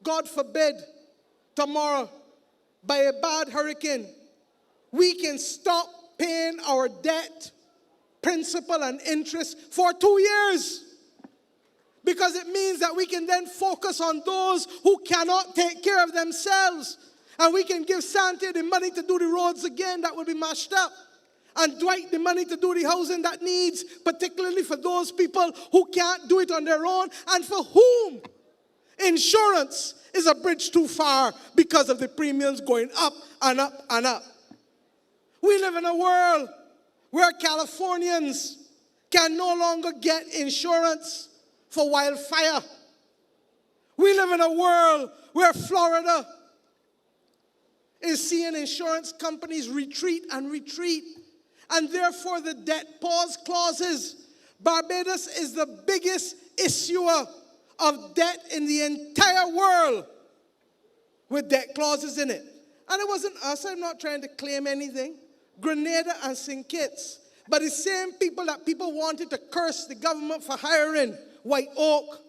God forbid, tomorrow by a bad hurricane, we can stop paying our debt, principal and interest for 2 years. Because it means that we can then focus on those who cannot take care of themselves. And we can give Sante the money to do the roads again that will be mashed up. And Dwight the money to do the housing that needs, particularly for those people who can't do it on their own and for whom insurance is a bridge too far because of the premiums going up and up and up. We live in a world where Californians can no longer get insurance for wildfire. We live in a world where Florida is seeing insurance companies retreat and retreat. And therefore the debt pause clauses. Barbados is the biggest issuer of debt in the entire world with debt clauses in it. And it wasn't us. I'm not trying to claim anything. Grenada and St. Kitts. But the same people that people wanted to curse the government for hiring, White Oak,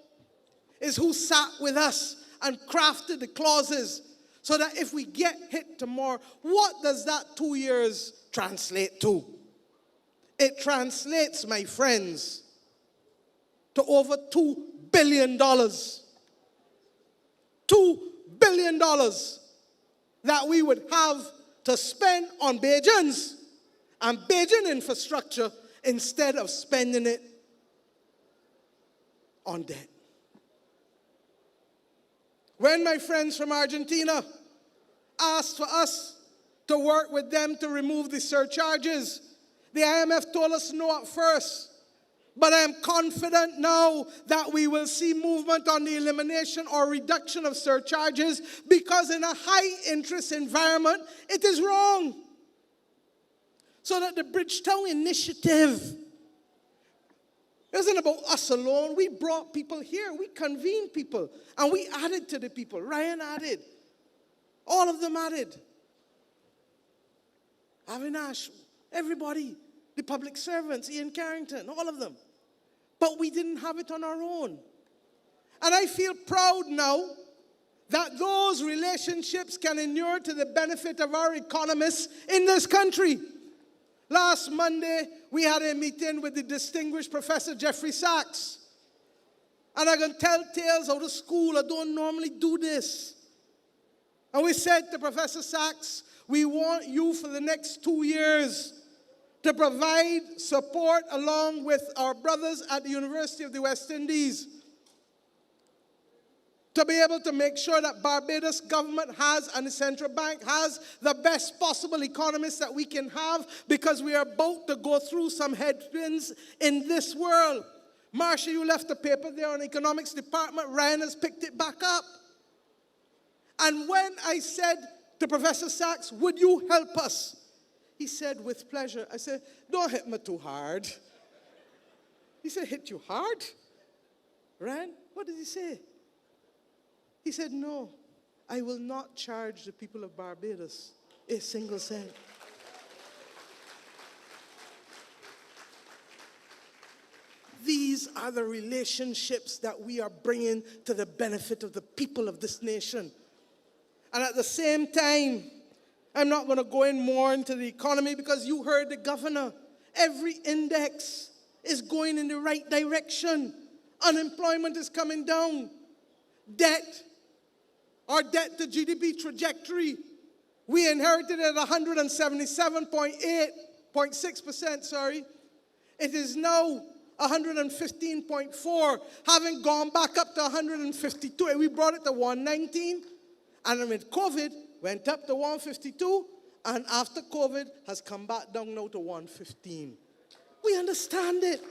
is who sat with us and crafted the clauses so that if we get hit tomorrow, what does that 2 years translate to? It translates, my friends, to over $2 billion. $2 billion that we would have to spend on Bajans and Bajan infrastructure instead of spending it on debt. When my friends from Argentina asked for us to work with them to remove the surcharges, the IMF told us no at first. But I am confident now that we will see movement on the elimination or reduction of surcharges, because in a high interest environment, it is wrong. So that the Bridgetown Initiative isn't about us alone. We brought people here. We convened people. And we added to the people. Ryan added. All of them added. Avinash, everybody. The public servants, Ian Carrington, all of them. But we didn't have it on our own. And I feel proud now that those relationships can inure to the benefit of our economists in this country. Last Monday, we had a meeting with the distinguished Professor Jeffrey Sachs. And I can tell tales out of school. I don't normally do this. And we said to Professor Sachs, we want you for the next 2 years to provide support along with our brothers at the University of the West Indies to be able to make sure that Barbados government has and the central bank has the best possible economists that we can have, because we are about to go through some headwinds in this world. Marcia, you left the paper there on the economics department. Ryan has picked it back up. And when I said to Professor Sachs, would you help us? He said, with pleasure. I said, don't hit me too hard. He said, hit you hard? Ryan, what did he say? He said, no, I will not charge the people of Barbados a single cent. These are the relationships that we are bringing to the benefit of the people of this nation. And at the same time, I'm not going to go in more into the economy, because you heard the governor. Every index is going in the right direction. Unemployment is coming down. Our debt to GDP trajectory, we inherited it at 177.6%, It is now 115.4, having gone back up to 152. And we brought it to 119. And with COVID, went up to 152, and after COVID has come back down now to 115. We understand it.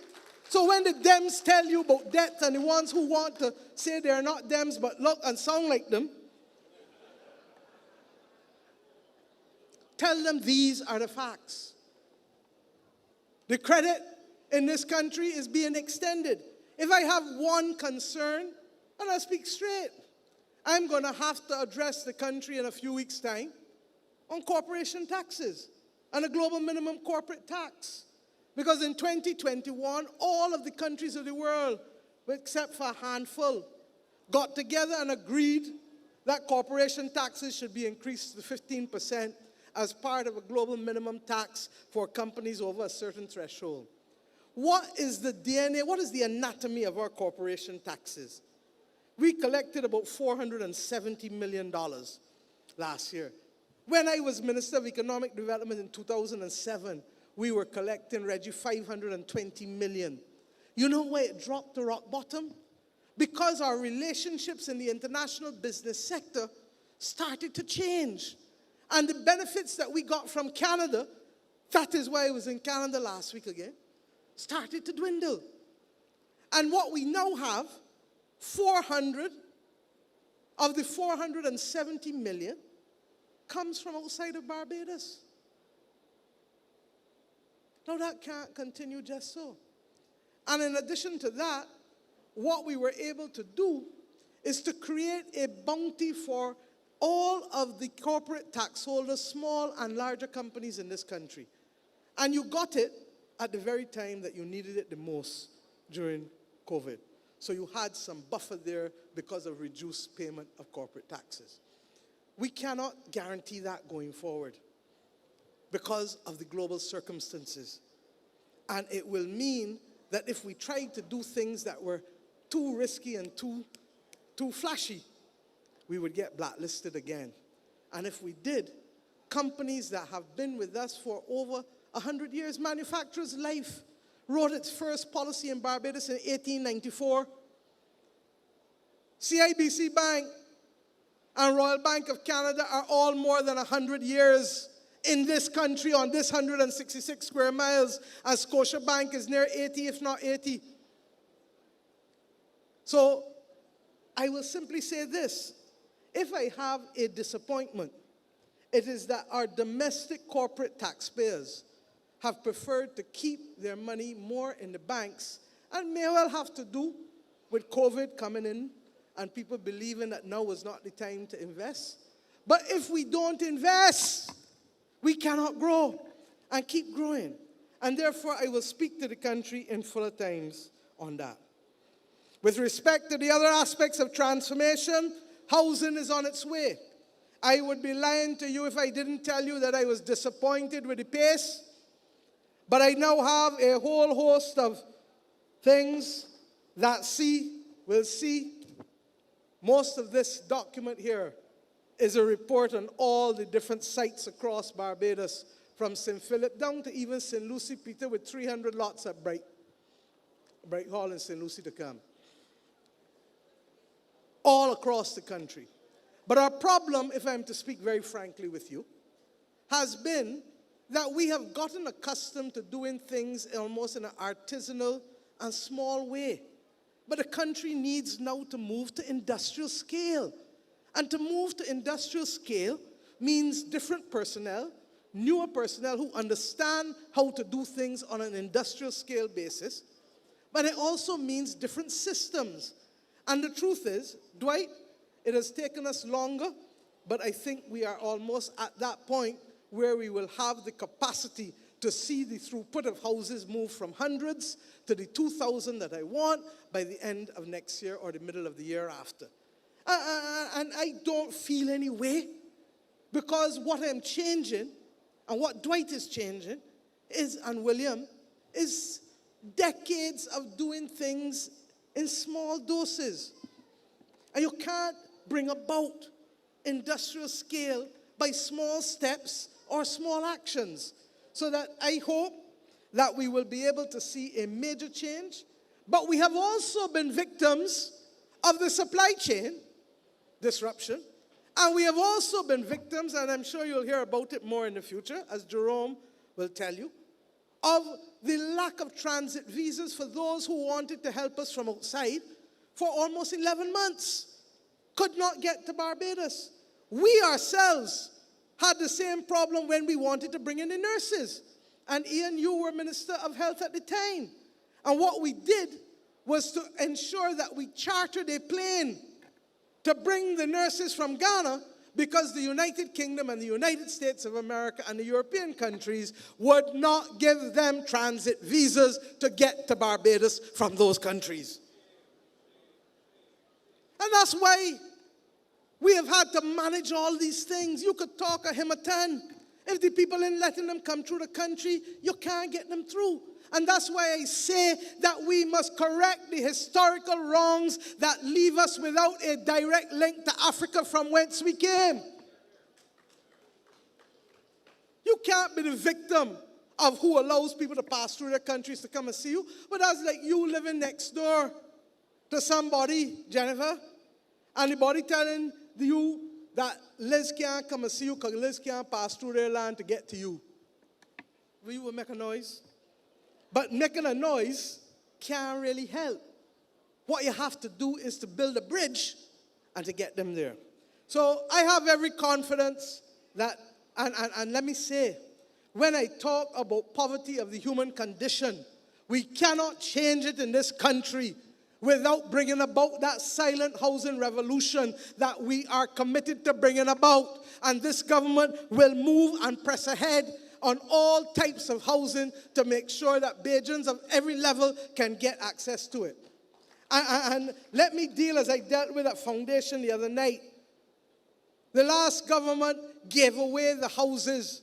So when the Dems tell you about debt, and the ones who want to say they're not Dems but look and sound like them, tell them these are the facts. The credit in this country is being extended. If I have one concern, and I speak straight, I'm going to have to address the country in a few weeks' time on corporation taxes and a global minimum corporate tax. Because in 2021, all of the countries of the world, except for a handful, got together and agreed that corporation taxes should be increased to 15% as part of a global minimum tax for companies over a certain threshold. What is the DNA, what is the anatomy of our corporation taxes? We collected about $470 million last year. When I was Minister of Economic Development in 2007, we were collecting, Reggie, $520 million. You know why it dropped to rock bottom? Because our relationships in the international business sector started to change. And the benefits that we got from Canada, that is why I was in Canada last week again, started to dwindle. And what we now have, 400 of the 470 million comes from outside of Barbados. Now that can't continue just so. And in addition to that, what we were able to do is to create a bounty for all of the corporate tax holders, small and larger companies in this country. And you got it at the very time that you needed it the most during COVID. So you had some buffer there because of reduced payment of corporate taxes. We cannot guarantee that going forward because of the global circumstances. And it will mean that if we try to do things that were too risky and too flashy, we would get blacklisted again. And if we did, companies that have been with us for over 100 years, manufacturers' life, wrote its first policy in Barbados in 1894. CIBC Bank and Royal Bank of Canada are all more than 100 years in this country on this 166 square miles, and Scotiabank is near 80, if not 80. So I will simply say this. If I have a disappointment, it is that our domestic corporate taxpayers have preferred to keep their money more in the banks, and may well have to do with COVID coming in and people believing that now is not the time to invest. But if we don't invest, we cannot grow and keep growing. And therefore, I will speak to the country in fuller times on that. With respect to the other aspects of transformation, housing is on its way. I would be lying to you if I didn't tell you that I was disappointed with the pace. But I now have a whole host of things that will see. Most of this document here is a report on all the different sites across Barbados, from St. Philip down to even St. Lucie, Peter, with 300 lots at Bright Hall in St. Lucie to come. All across the country. But our problem, if I'm to speak very frankly with you, has been that we have gotten accustomed to doing things almost in an artisanal and small way. But the country needs now to move to industrial scale. And to move to industrial scale means different personnel, newer personnel who understand how to do things on an industrial scale basis. But it also means different systems. And the truth is, Dwight, it has taken us longer, but I think we are almost at that point where we will have the capacity to see the throughput of houses move from hundreds to the 2,000 that I want by the end of next year or the middle of the year after. And I don't feel any way, because what I'm changing and what Dwight is changing is, and William, is decades of doing things in small doses. And you can't bring about industrial scale by small steps or small actions. So that I hope that we will be able to see a major change. But we have also been victims of the supply chain disruption. And we have also been victims, and I'm sure you'll hear about it more in the future, as Jerome will tell you, of the lack of transit visas for those who wanted to help us from outside for almost 11 months. Could not get to Barbados. We ourselves had the same problem when we wanted to bring in the nurses. And Ian, you were Minister of Health at the time. And what we did was to ensure that we chartered a plane to bring the nurses from Ghana, because the United Kingdom and the United States of America and the European countries would not give them transit visas to get to Barbados from those countries. And that's why we have had to manage all these things. You could talk a hymn a ton. If the people ain't letting them come through the country, you can't get them through. And that's why I say that we must correct the historical wrongs that leave us without a direct link to Africa from whence we came. You can't be the victim of who allows people to pass through their countries to come and see you. But that's like you living next door to somebody, Jennifer, and the body telling you that Liz can't come and see you because Liz can't pass through their land to get to you. We will make a noise. But making a noise can't really help. What you have to do is to build a bridge and to get them there. So I have every confidence that, and let me say, when I talk about poverty of the human condition, we cannot change it in this country without bringing about that silent housing revolution that we are committed to bringing about. And this government will move and press ahead on all types of housing to make sure that Bajans of every level can get access to it. And let me deal, as I dealt with at Foundation the other night. The last government gave away the houses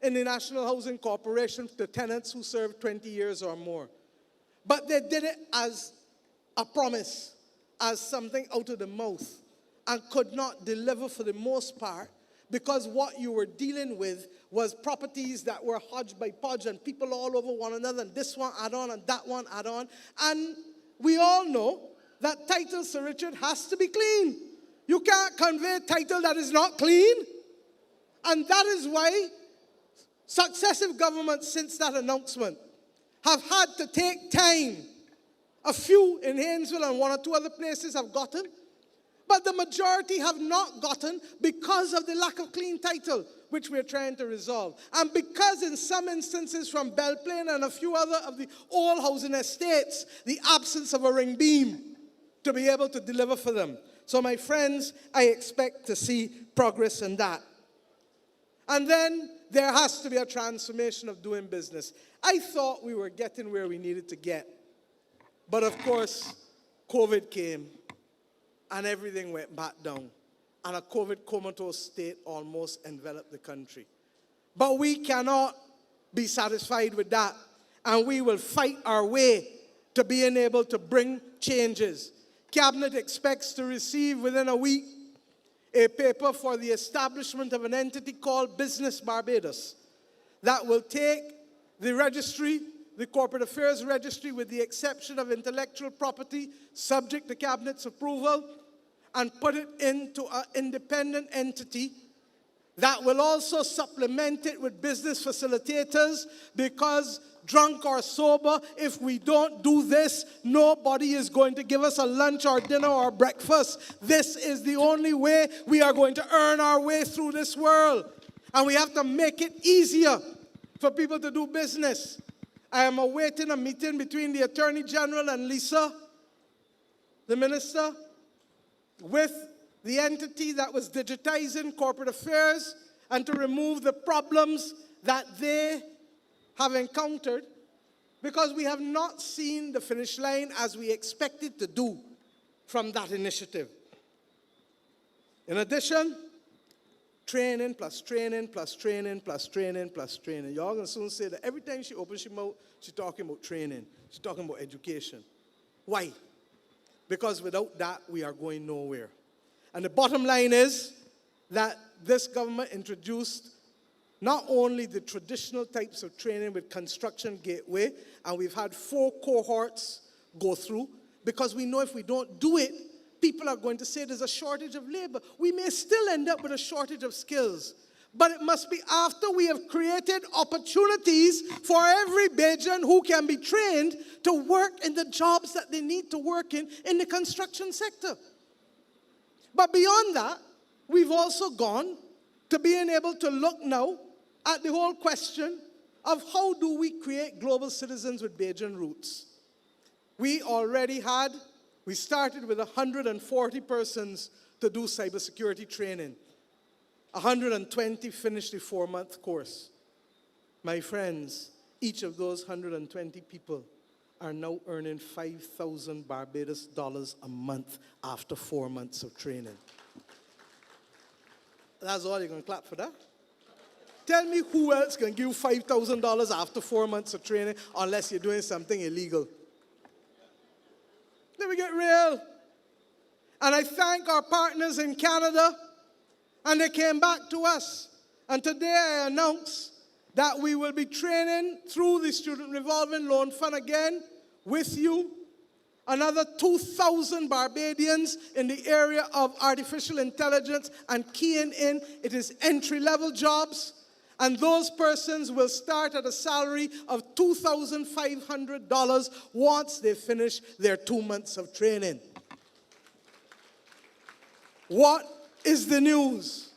in the National Housing Corporation to tenants who served 20 years or more. But they did it as a promise, as something out of the mouth, and could not deliver for the most part, because what you were dealing with was properties that were hodge by podge and people all over one another, and this one add on and that one add on. And we all know that title, Sir Richard, has to be clean. You can't convey title that is not clean. And that is why successive governments since that announcement have had to take time. A few in Haynesville and one or two other places have gotten, but the majority have not gotten because of the lack of clean title, which we're trying to resolve. And because in some instances from Belle Plaine and a few other of the old housing estates, the absence of a ring beam to be able to deliver for them. So my friends, I expect to see progress in that. And then there has to be a transformation of doing business. I thought we were getting where we needed to get. But of course, COVID came and everything went back down. And a COVID comatose state almost enveloped the country. But we cannot be satisfied with that. And we will fight our way to being able to bring changes. Cabinet expects to receive within a week a paper for the establishment of an entity called Business Barbados that will take the registry, the Corporate Affairs Registry, with the exception of intellectual property, subject to Cabinet's approval, and put it into an independent entity that will also supplement it with business facilitators, because drunk or sober, if we don't do this, nobody is going to give us a lunch or dinner or breakfast. This is the only way we are going to earn our way through this world. And we have to make it easier for people to do business. I am awaiting a meeting between the Attorney General and Lisa, the Minister, with the entity that was digitizing corporate affairs, and to remove the problems that they have encountered, because we have not seen the finish line as we expected to do from that initiative. In addition, training plus training plus training plus training plus training. Y'all gonna soon say that every time she opens her mouth, she's talking about training. She's talking about education. Why? Because without that, we are going nowhere. And the bottom line is that this government introduced not only the traditional types of training with Construction Gateway, and we've had 4 cohorts go through, because we know if we don't do it, people are going to say there's a shortage of labor. We may still end up with a shortage of skills, but it must be after we have created opportunities for every Bajan who can be trained to work in the jobs that they need to work in the construction sector. But beyond that, we've also gone to being able to look now at the whole question of how do we create global citizens with Bajan roots. We started with 140 persons to do cybersecurity training. 120 finished the 4-month course. My friends, each of those 120 people are now earning 5,000 Barbados dollars a month after 4 months of training. That's all you're going to clap for that? Tell me who else can give $5,000 after 4 months of training unless you're doing something illegal. Let me get real. And I thank our partners in Canada, and they came back to us. And today I announce that we will be training through the Student Revolving Loan Fund again with you. Another 2,000 Barbadians in the area of artificial intelligence and keying in. It is entry-level jobs. And those persons will start at a salary of $2,500 once they finish their 2 months of training. What is the news?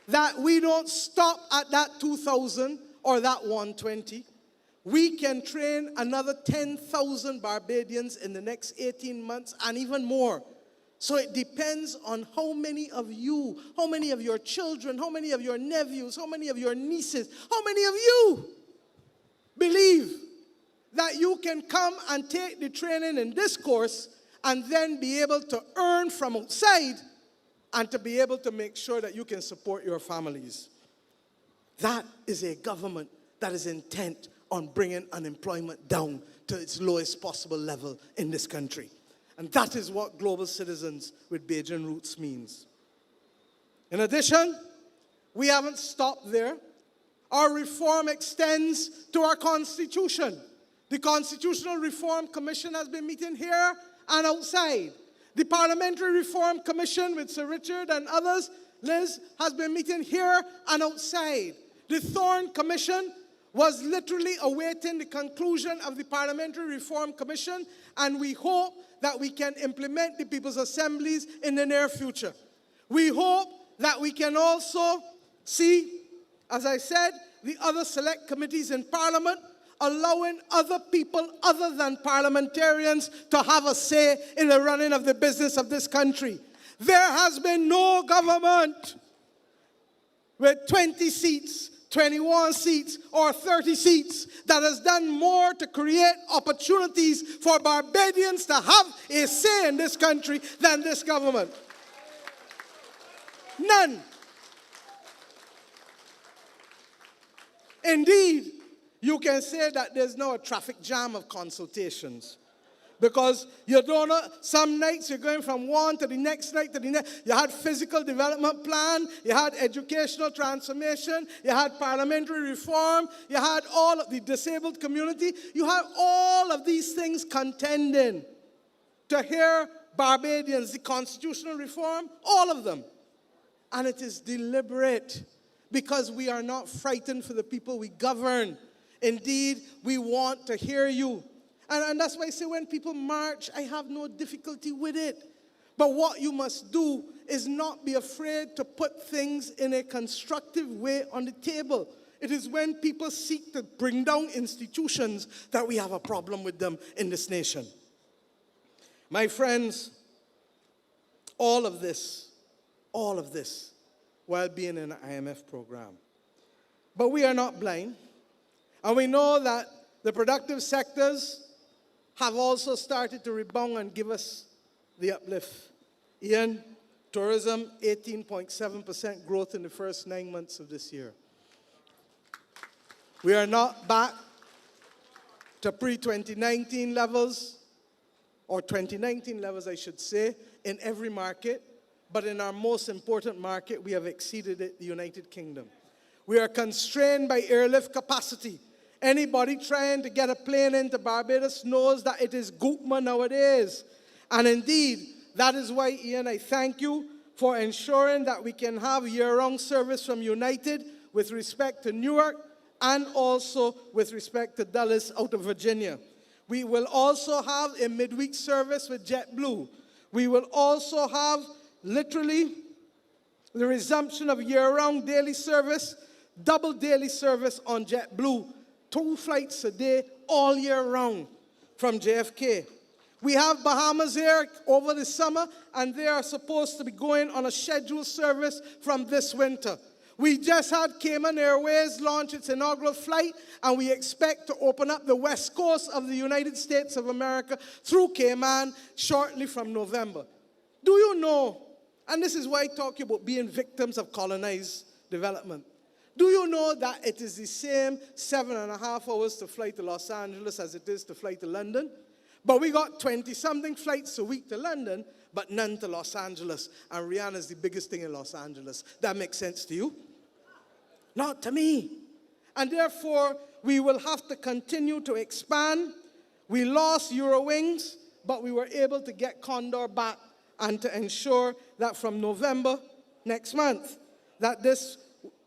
That we don't stop at that 2,000 or that 120. We can train another 10,000 Barbadians in the next 18 months and even more. So it depends on how many of you, how many of your children, how many of your nephews, how many of your nieces, how many of you believe that you can come and take the training in this course and then be able to earn from outside and to be able to make sure that you can support your families. That is a government that is intent on bringing unemployment down to its lowest possible level in this country. And that is what global citizens with Bajan roots means. In addition, we haven't stopped there. Our reform extends to our Constitution. The Constitutional Reform Commission has been meeting here and outside. The Parliamentary Reform Commission with Sir Richard and others, Liz, has been meeting here and outside. The Thorne Commission was literally awaiting the conclusion of the Parliamentary Reform Commission, and we hope that we can implement the People's Assemblies in the near future. We hope that we can also see, as I said, the other select committees in Parliament allowing other people other than parliamentarians to have a say in the running of the business of this country. There has been no government with 20 seats, 21 seats, or 30 seats that has done more to create opportunities for Barbadians to have a say in this country than this government. None. Indeed, you can say that there's now a traffic jam of consultations. Because you don't know, some nights you're going from one to the next night to the next. You had physical development plan, you had educational transformation, you had parliamentary reform, you had all of the disabled community. You had all of these things contending to hear Barbadians, the constitutional reform, all of them. And it is deliberate because we are not frightened for the people we govern. Indeed, we want to hear you. And that's why I say when people march, I have no difficulty with it. But what you must do is not be afraid to put things in a constructive way on the table. It is when people seek to bring down institutions that we have a problem with them in this nation. My friends, all of this, while being in an IMF program. But we are not blind. And we know that the productive sectors have also started to rebound and give us the uplift. Ian, tourism, 18.7% growth in the first 9 months of this year. We are not back to pre-2019 levels, or 2019 levels, I should say, in every market. But in our most important market, we have exceeded it, the United Kingdom. We are constrained by airlift capacity. Anybody trying to get a plane into Barbados knows that it is Goopma nowadays. And indeed, that is why, Ian, I thank you for ensuring that we can have year-round service from United with respect to Newark and also with respect to Dulles out of Virginia. We will also have a midweek service with JetBlue. We will also have literally the resumption of year-round daily service, double daily service on JetBlue. 2 flights a day all year round from JFK. We have Bahamas Air over the summer, and they are supposed to be going on a scheduled service from this winter. We just had Cayman Airways launch its inaugural flight, and we expect to open up the west coast of the United States of America through Cayman shortly from November. Do you know, and this is why I talk about being victims of colonized development. Do you know that it is the same 7.5 hours to fly to Los Angeles as it is to fly to London? But we got 20-something flights a week to London, but none to Los Angeles. And Rihanna is the biggest thing in Los Angeles. That makes sense to you? Not to me. And therefore, we will have to continue to expand. We lost Eurowings, but we were able to get Condor back and to ensure that from November next month, that this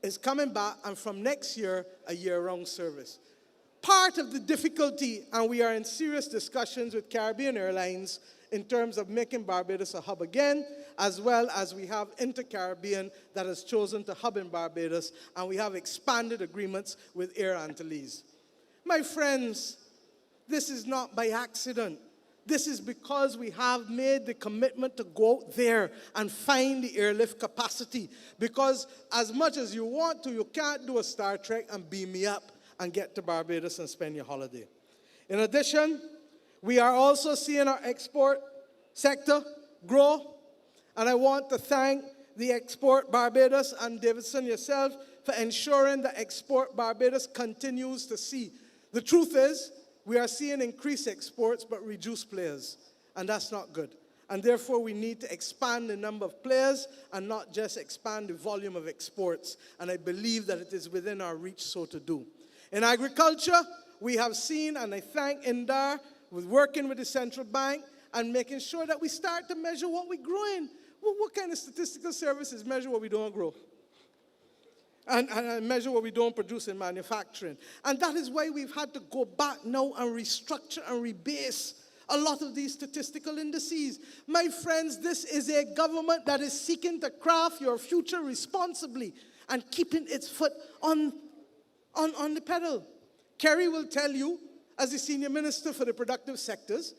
is coming back, and from next year, a year-round service. Part of the difficulty, and we are in serious discussions with Caribbean Airlines in terms of making Barbados a hub again, as well as we have Inter-Caribbean that has chosen to hub in Barbados, and we have expanded agreements with Air Antilles. My friends, this is not by accident. This is because we have made the commitment to go out there and find the airlift capacity. Because as much as you want to, you can't do a Star Trek and beam me up and get to Barbados and spend your holiday. In addition, we are also seeing our export sector grow. And I want to thank the Export Barbados and Davidson yourself for ensuring that Export Barbados continues to see. The truth is, we are seeing increased exports but reduced players, and that's not good. And therefore, we need to expand the number of players and not just expand the volume of exports. And I believe that it is within our reach so to do. In agriculture, we have seen, and I thank Indar with working with the central bank and making sure that we start to measure what we're growing. Well, what kind of statistical services measure what we don't grow? And measure what we don't produce in manufacturing. And that is why we've had to go back now and restructure and rebase a lot of these statistical indices. My friends, this is a government that is seeking to craft your future responsibly and keeping its foot on the pedal. Kerry will tell you, as the senior minister for the productive sectors,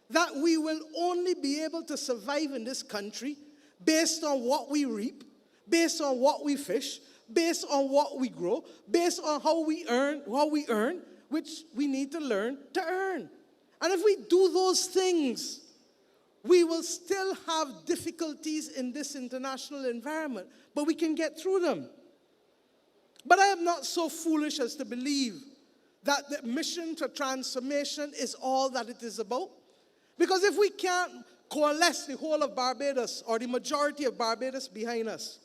that we will only be able to survive in this country based on what we reap, based on what we fish, based on what we grow, based on how we earn, which we need to learn to earn. And if we do those things, we will still have difficulties in this international environment, but we can get through them. But I am not so foolish as to believe that the mission to transformation is all that it is about. Because if we can't coalesce the whole of Barbados or the majority of Barbados behind us,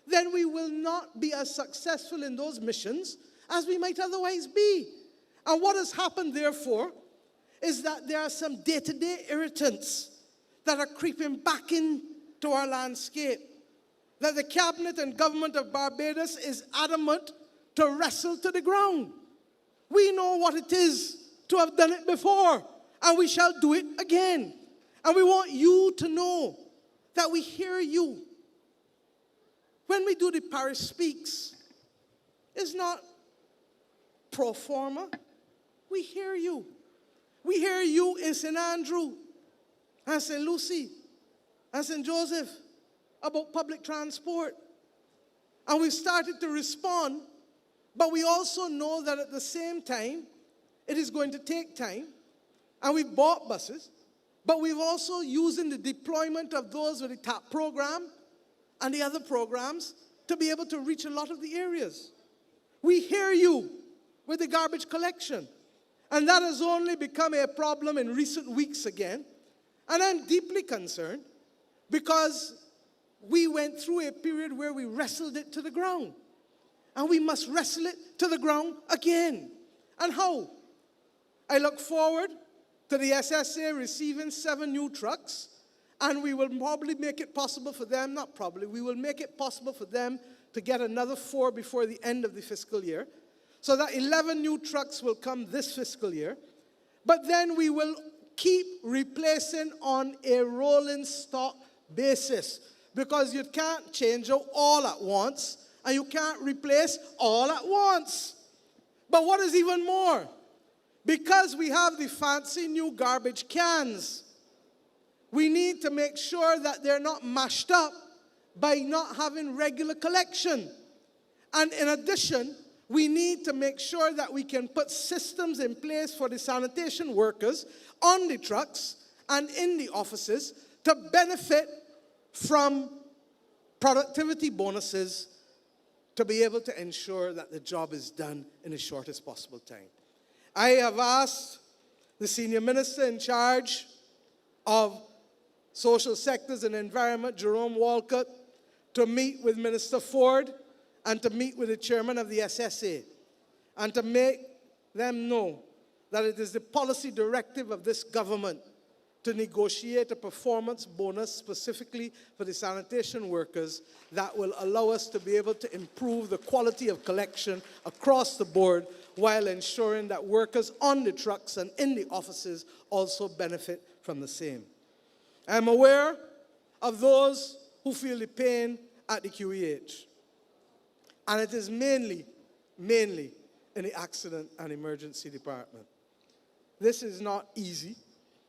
then we will not be as successful in those missions as we might otherwise be. And what has happened, therefore, is that there are some day-to-day irritants that are creeping back into our landscape. That the cabinet and government of Barbados is adamant to wrestle to the ground. We know what it is to have done it before, and we shall do it again. And we want you to know that we hear you. When we do the Parish Speaks, it's not pro forma. We hear you. We hear you in St. Andrew and St. Lucie and St. Joseph about public transport. And we've started to respond, but we also know that at the same time, it is going to take time. And we've bought buses, but we've also using the deployment of those with the TAP program and the other programs to be able to reach a lot of the areas. We hear you with the garbage collection. And that has only become a problem in recent weeks again. And I'm deeply concerned because we went through a period where we wrestled it to the ground. And we must wrestle it to the ground again. And how? I look forward to the SSA receiving 7 new trucks, and we will probably make it possible for them, not probably, we will make it possible for them to get another 4 before the end of the fiscal year, so that 11 new trucks will come this fiscal year. But then we will keep replacing on a rolling stock basis, because you can't change out all at once, and you can't replace all at once. But what is even more, because we have the fancy new garbage cans, we need to make sure that they're not mashed up by not having regular collection. And in addition, we need to make sure that we can put systems in place for the sanitation workers on the trucks and in the offices to benefit from productivity bonuses to be able to ensure that the job is done in the shortest possible time. I have asked the senior minister in charge of social sectors and environment, Jerome Walcott, to meet with Minister Ford and to meet with the chairman of the SSA and to make them know that it is the policy directive of this government to negotiate a performance bonus specifically for the sanitation workers that will allow us to be able to improve the quality of collection across the board while ensuring that workers on the trucks and in the offices also benefit from the same. I'm aware of those who feel the pain at the QEH. And it is mainly in the accident and emergency department. This is not easy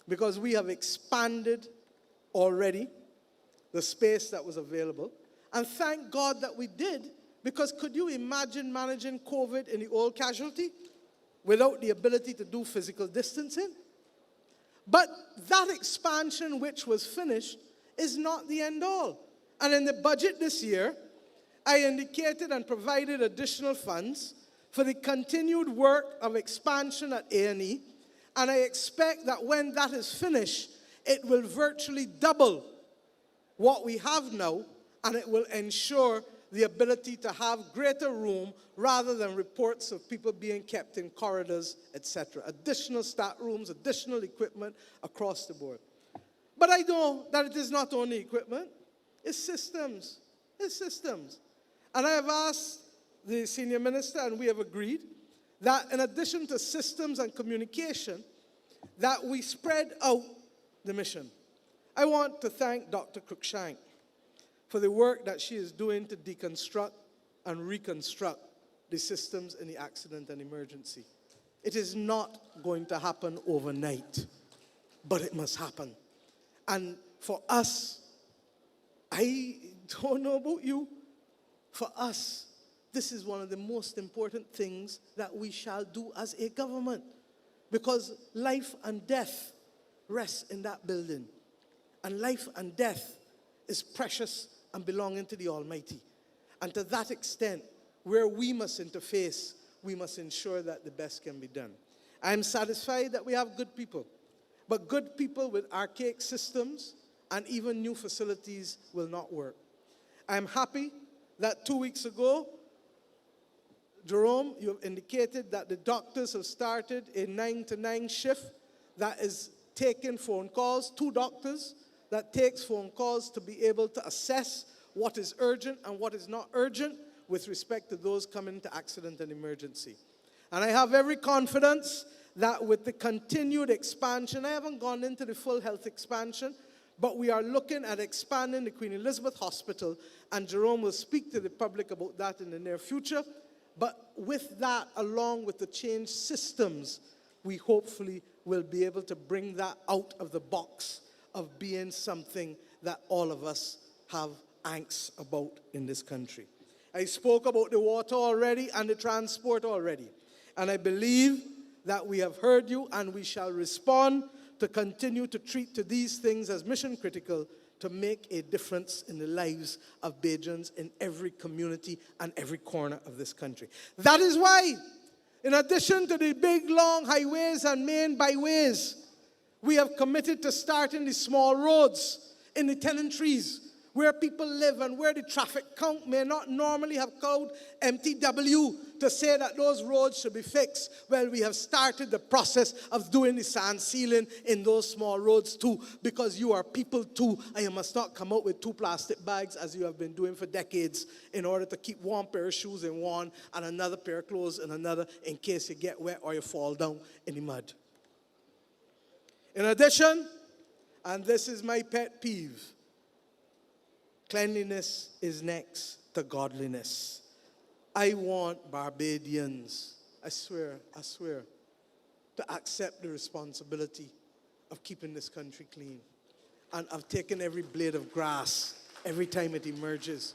because we have expanded already the space that was available. And thank God that we did, because could you imagine managing COVID in the old casualty without the ability to do physical distancing? But that expansion which was finished is not the end all. And in the budget this year, I indicated and provided additional funds for the continued work of expansion at A&E, and I expect that when that is finished, It will virtually double what we have now, and it will ensure the ability to have greater room rather than reports of people being kept in corridors, etc. Additional stat rooms, additional equipment across the board. But I know that it is not only equipment, it's systems. It's systems. And I have asked the senior minister, and we have agreed, that in addition to systems and communication, that we spread out the mission. I want to thank Dr. Cruikshank for the work that she is doing to deconstruct and reconstruct the systems in the accident and emergency. It is not going to happen overnight, but it must happen. And for us, I don't know about you, for us, this is one of the most important things that we shall do as a government, because life and death rests in that building. And life and death is precious and belonging to the Almighty. And to that extent, where we must interface, we must ensure that the best can be done. I am satisfied that we have good people, but good people with archaic systems and even new facilities will not work. I am happy that 2 weeks ago, Jerome, you have indicated that the doctors have started a 9 to 9 shift that is taking phone calls, 2 doctors that takes phone calls to be able to assess what is urgent and what is not urgent with respect to those coming to accident and emergency. And I have every confidence that with the continued expansion, I haven't gone into the full health expansion, but we are looking at expanding the Queen Elizabeth Hospital, and Jerome will speak to the public about that in the near future. But with that, along with the changed systems, we hopefully will be able to bring that out of the box of being something that all of us have angst about in this country. I spoke about the water already and the transport already. And I believe that we have heard you, and we shall respond to continue to treat to these things as mission critical to make a difference in the lives of Bajans in every community and every corner of this country. That is why, in addition to the big, long highways and main byways, we have committed to starting the small roads in the tenantries where people live and where the traffic count may not normally have called MTW to say that those roads should be fixed. Well, we have started the process of doing the sand sealing in those small roads too, because you are people too, and you must not come out with 2 plastic bags as you have been doing for decades in order to keep one pair of shoes in one and another pair of clothes in another in case you get wet or you fall down in the mud. In addition, and this is my pet peeve, cleanliness is next to godliness. I want Barbadians, I swear, to accept the responsibility of keeping this country clean and of taking every blade of grass every time it emerges.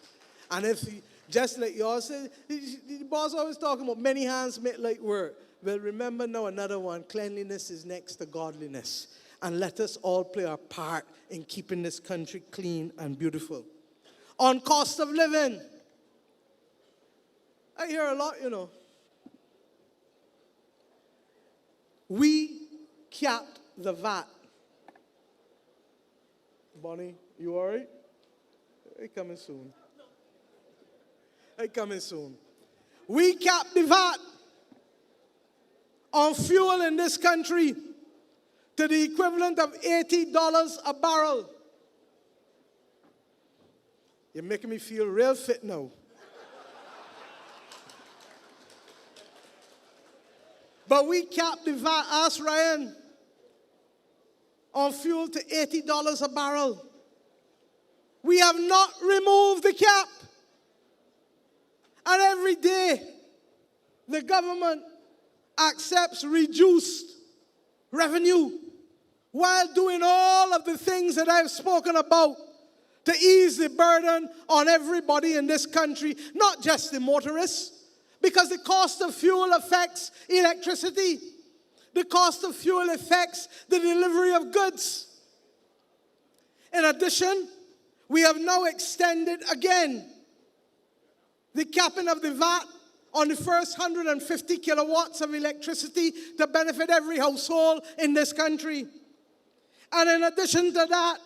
And if, just like you all say, the boss always talking about many hands make light work. Well, remember now another one, cleanliness is next to godliness. And let us all play our part in keeping this country clean and beautiful. On cost of living, I hear a lot, you know. We capped the VAT. Bonnie, you all right? Hey, coming soon. Hey, coming soon. We capped the VAT on fuel in this country to the equivalent of $80 a barrel. You're making me feel real fit now. But we capped the VAT, ask Ryan, on fuel to $80 a barrel. We have not removed the cap. And every day, the government accepts reduced revenue while doing all of the things that I've spoken about to ease the burden on everybody in this country, not just the motorists, because the cost of fuel affects electricity. The cost of fuel affects the delivery of goods. In addition, we have now extended again the capping of the VAT on the first 150 kilowatts of electricity to benefit every household in this country. And in addition to that,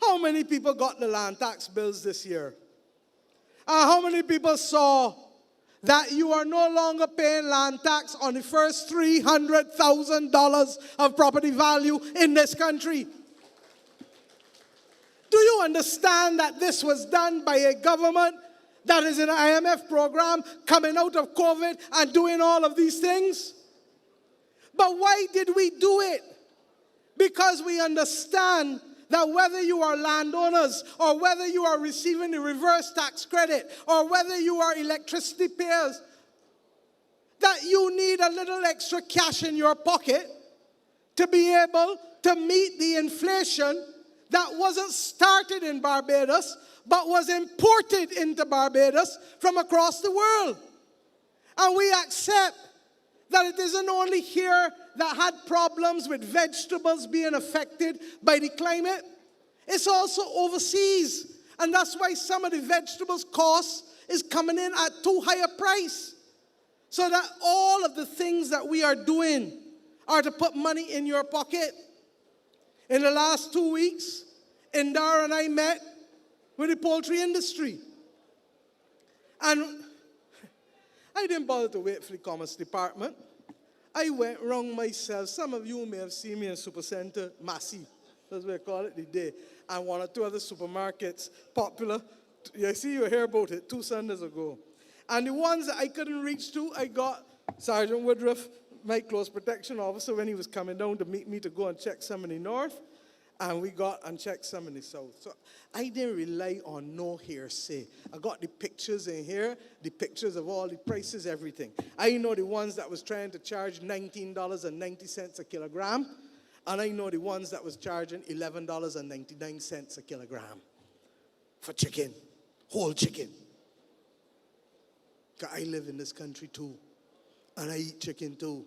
how many people got the land tax bills this year? And how many people saw that you are no longer paying land tax on the first $300,000 of property value in this country? Do you understand that this was done by a government that is in an IMF program, coming out of COVID and doing all of these things? But why did we do it? Because we understand that whether you are landowners or whether you are receiving the reverse tax credit or whether you are electricity payers, that you need a little extra cash in your pocket to be able to meet the inflation that wasn't started in Barbados but was imported into Barbados from across the world. And we accept that it isn't only here that had problems with vegetables being affected by the climate. It's also overseas. And that's why some of the vegetables cost is coming in at too high a price. So that all of the things that we are doing are to put money in your pocket. In the last 2 weeks, Indar and I met with the poultry industry. And I didn't bother to wait for the Commerce Department. I went round myself. Some of you may have seen me in Supercenter Massy. That's what I call it, the day. And one or two other supermarkets, popular. You see, you hear about it 2 Sundays ago. And the ones that I couldn't reach to, I got Sergeant Woodruff, my close protection officer, when he was coming down to meet me to go and check some in the north. And we got and checked some in the south. So I didn't rely on no hearsay. I got the pictures in here, the pictures of all the prices, everything. I know the ones that was trying to charge $19.90 a kilogram, and I know the ones that was charging $11.99 a kilogram for chicken, whole chicken. Because I live in this country too, and I eat chicken too,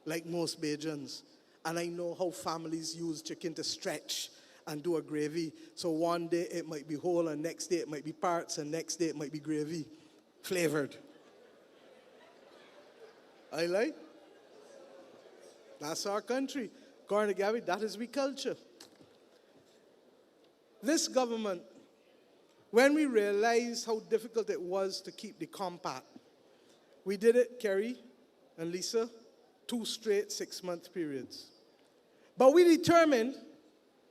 like most Bajans. And I know how families use chicken to stretch and do a gravy. So one day it might be whole, and next day it might be parts, and next day it might be gravy, flavored. I like. That's our country. According to Gabby, that is we culture. This government, when we realized how difficult it was to keep the compact, we did it, Kerry and Lisa, 2 straight 6-month periods. But we determined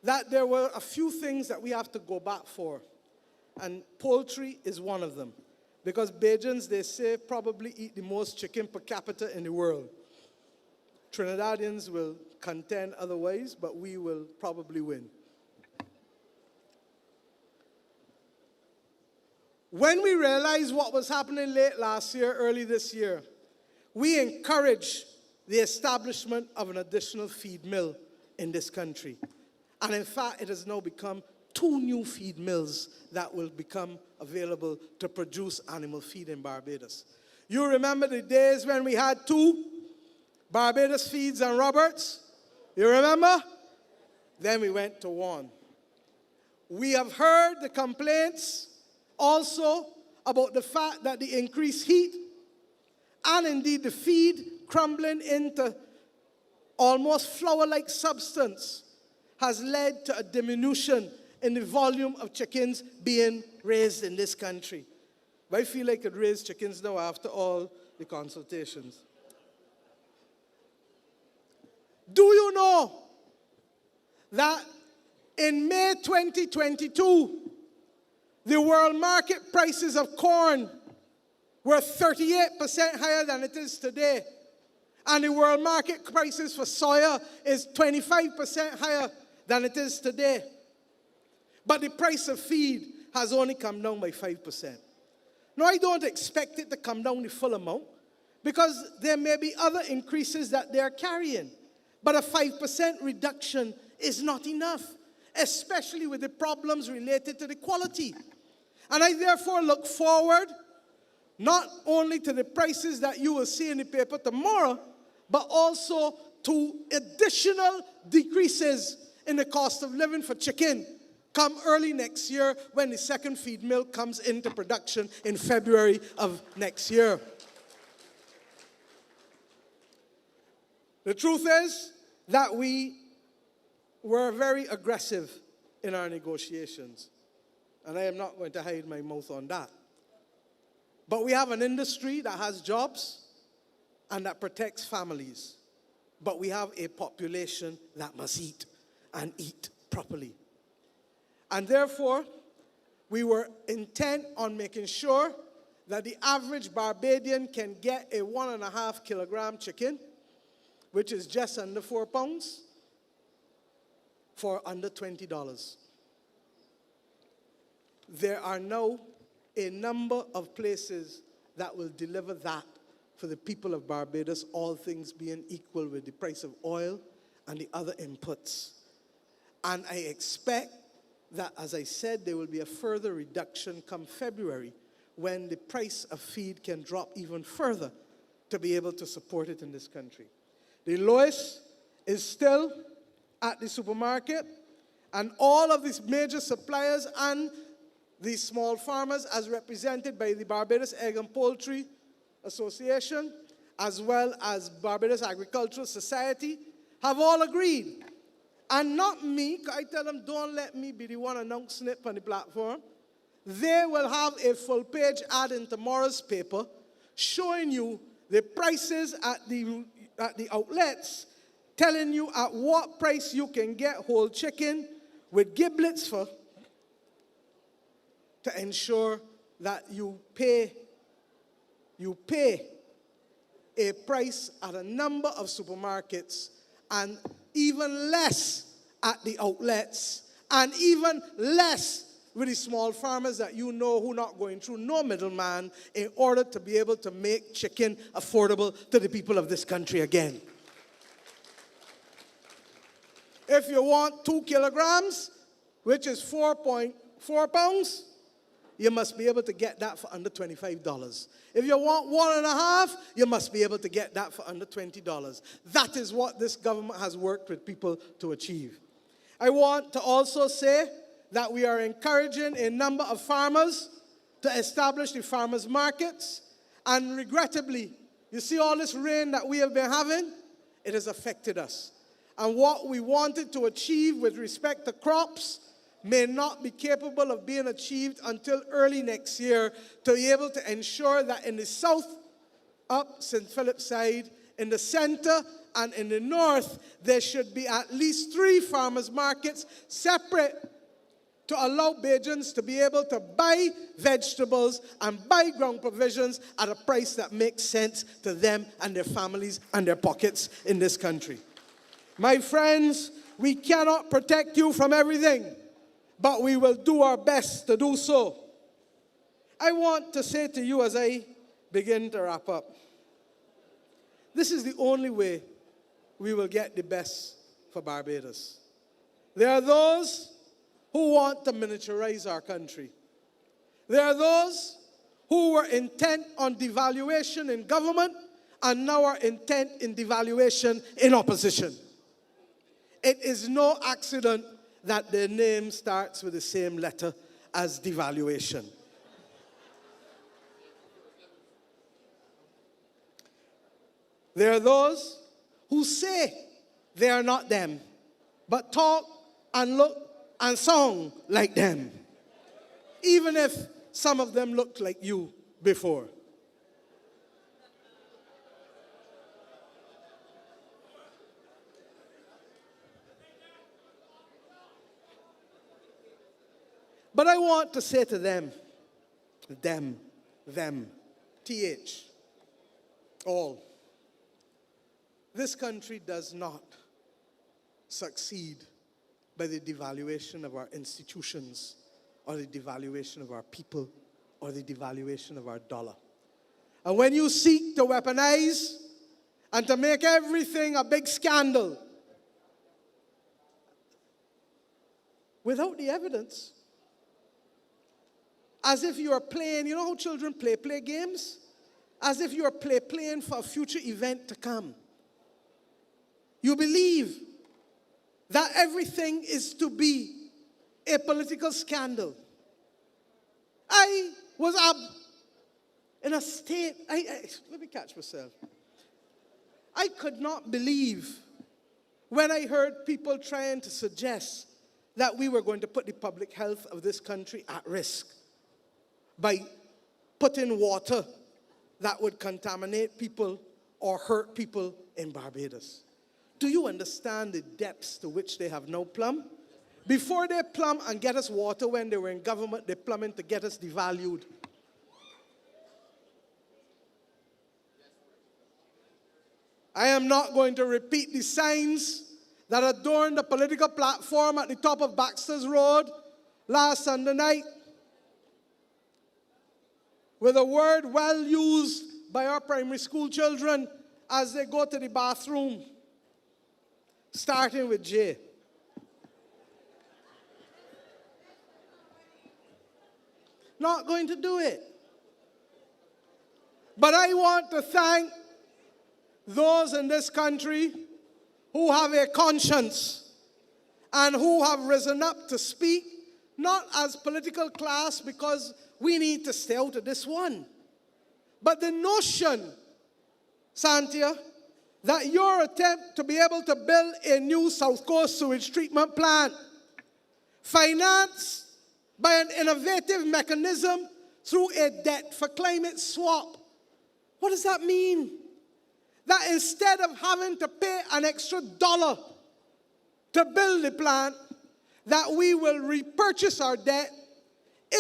that there were a few things that we have to go back for. And poultry is one of them. Because Bajans, they say, probably eat the most chicken per capita in the world. Trinidadians will contend otherwise, but we will probably win. When we realized what was happening late last year, early this year, we encouraged the establishment of an additional feed mill in this country. And in fact, it has now become 2 new feed mills that will become available to produce animal feed in Barbados. You remember the days when we had 2, Barbados Feeds and Roberts? You remember? Then we went to 1. We have heard the complaints also about the fact that the increased heat and indeed the feed crumbling into almost flour-like substance has led to a diminution in the volume of chickens being raised in this country. But I feel like I could raise chickens now after all the consultations. Do you know that in May 2022, the world market prices of corn were 38% higher than it is today? And the world market prices for soya is 25% higher than it is today. But the price of feed has only come down by 5%. Now, I don't expect it to come down the full amount because there may be other increases that they're carrying. But a 5% reduction is not enough, especially with the problems related to the quality. And I therefore look forward not only to the prices that you will see in the paper tomorrow, but also to additional decreases in the cost of living for chicken come early next year when the second feed mill comes into production in February of next year. The truth is that we were very aggressive in our negotiations. And I am not going to hide my mouth on that. But we have an industry that has jobs and that protects families. But we have a population that must eat and eat properly. And therefore, we were intent on making sure that the average Barbadian can get a 1.5 kilogram chicken, which is just under 4 pounds, for under $20. There are now a number of places that will deliver that for the people of Barbados, all things being equal with the price of oil and the other inputs. And I expect that, as I said, there will be a further reduction come February when the price of feed can drop even further to be able to support it in this country. The lowest is still at the supermarket, and all of these major suppliers and these small farmers, as represented by the Barbados Egg and Poultry Association, as well as Barbados Agricultural Society, have all agreed. And not me, 'cause I tell them, don't let me be the one announcing it on the platform. They will have a full-page ad in tomorrow's paper showing you the prices at the outlets, telling you at what price you can get whole chicken with giblets for, to ensure that you pay a price at a number of supermarkets and even less at the outlets, and even less with the small farmers that you know who are not going through no middleman, in order to be able to make chicken affordable to the people of this country again. If you want 2 kilograms, which is 4.4 pounds, you must be able to get that for under $25. If you want 1.5, you must be able to get that for under $20. That is what this government has worked with people to achieve. I want to also say that we are encouraging a number of farmers to establish the farmers' markets. And regrettably, you see all this rain that we have been having, it has affected us. And what we wanted to achieve with respect to crops may not be capable of being achieved until early next year, to be able to ensure that in the south, up St. Philip's side, in the center, and in the north, there should be at least 3 farmers' markets separate, to allow Bajans to be able to buy vegetables and buy ground provisions at a price that makes sense to them and their families and their pockets in this country. My friends, we cannot protect you from everything, but we will do our best to do so. I want to say to you as I begin to wrap up, this is the only way we will get the best for Barbados. There are those who want to miniaturize our country. There are those who were intent on devaluation in government and now are intent in devaluation in opposition. It is no accident that their name starts with the same letter as devaluation. There are those who say they are not them, but talk and look and sound like them, even if some of them looked like you before. But I want to say to them, TH, all, this country does not succeed by the devaluation of our institutions, or the devaluation of our people, or the devaluation of our dollar. And when you seek to weaponize and to make everything a big scandal without the evidence, as if you are playing, you know how children play games? As if you are playing for a future event to come. You believe that everything is to be a political scandal. I was up in a state, let me catch myself. I could not believe when I heard people trying to suggest that we were going to put the public health of this country at risk by putting water that would contaminate people or hurt people in Barbados. Do you understand the depths to which they have now plumbed? Before they plumb and get us water when they were in government, they plumbing to get us devalued. I am not going to repeat the signs that adorned the political platform at the top of Baxter's Road last Sunday night, with a word well used by our primary school children as they go to the bathroom, starting with J. Not going to do it. But I want to thank those in this country who have a conscience and who have risen up to speak, not as political class because we need to stay out of this one, but the notion, Santia, that your attempt to be able to build a new South Coast sewage treatment plant, financed by an innovative mechanism through a debt for climate swap. What does that mean? That instead of having to pay an extra $1 to build the plant, that we will repurchase our debt,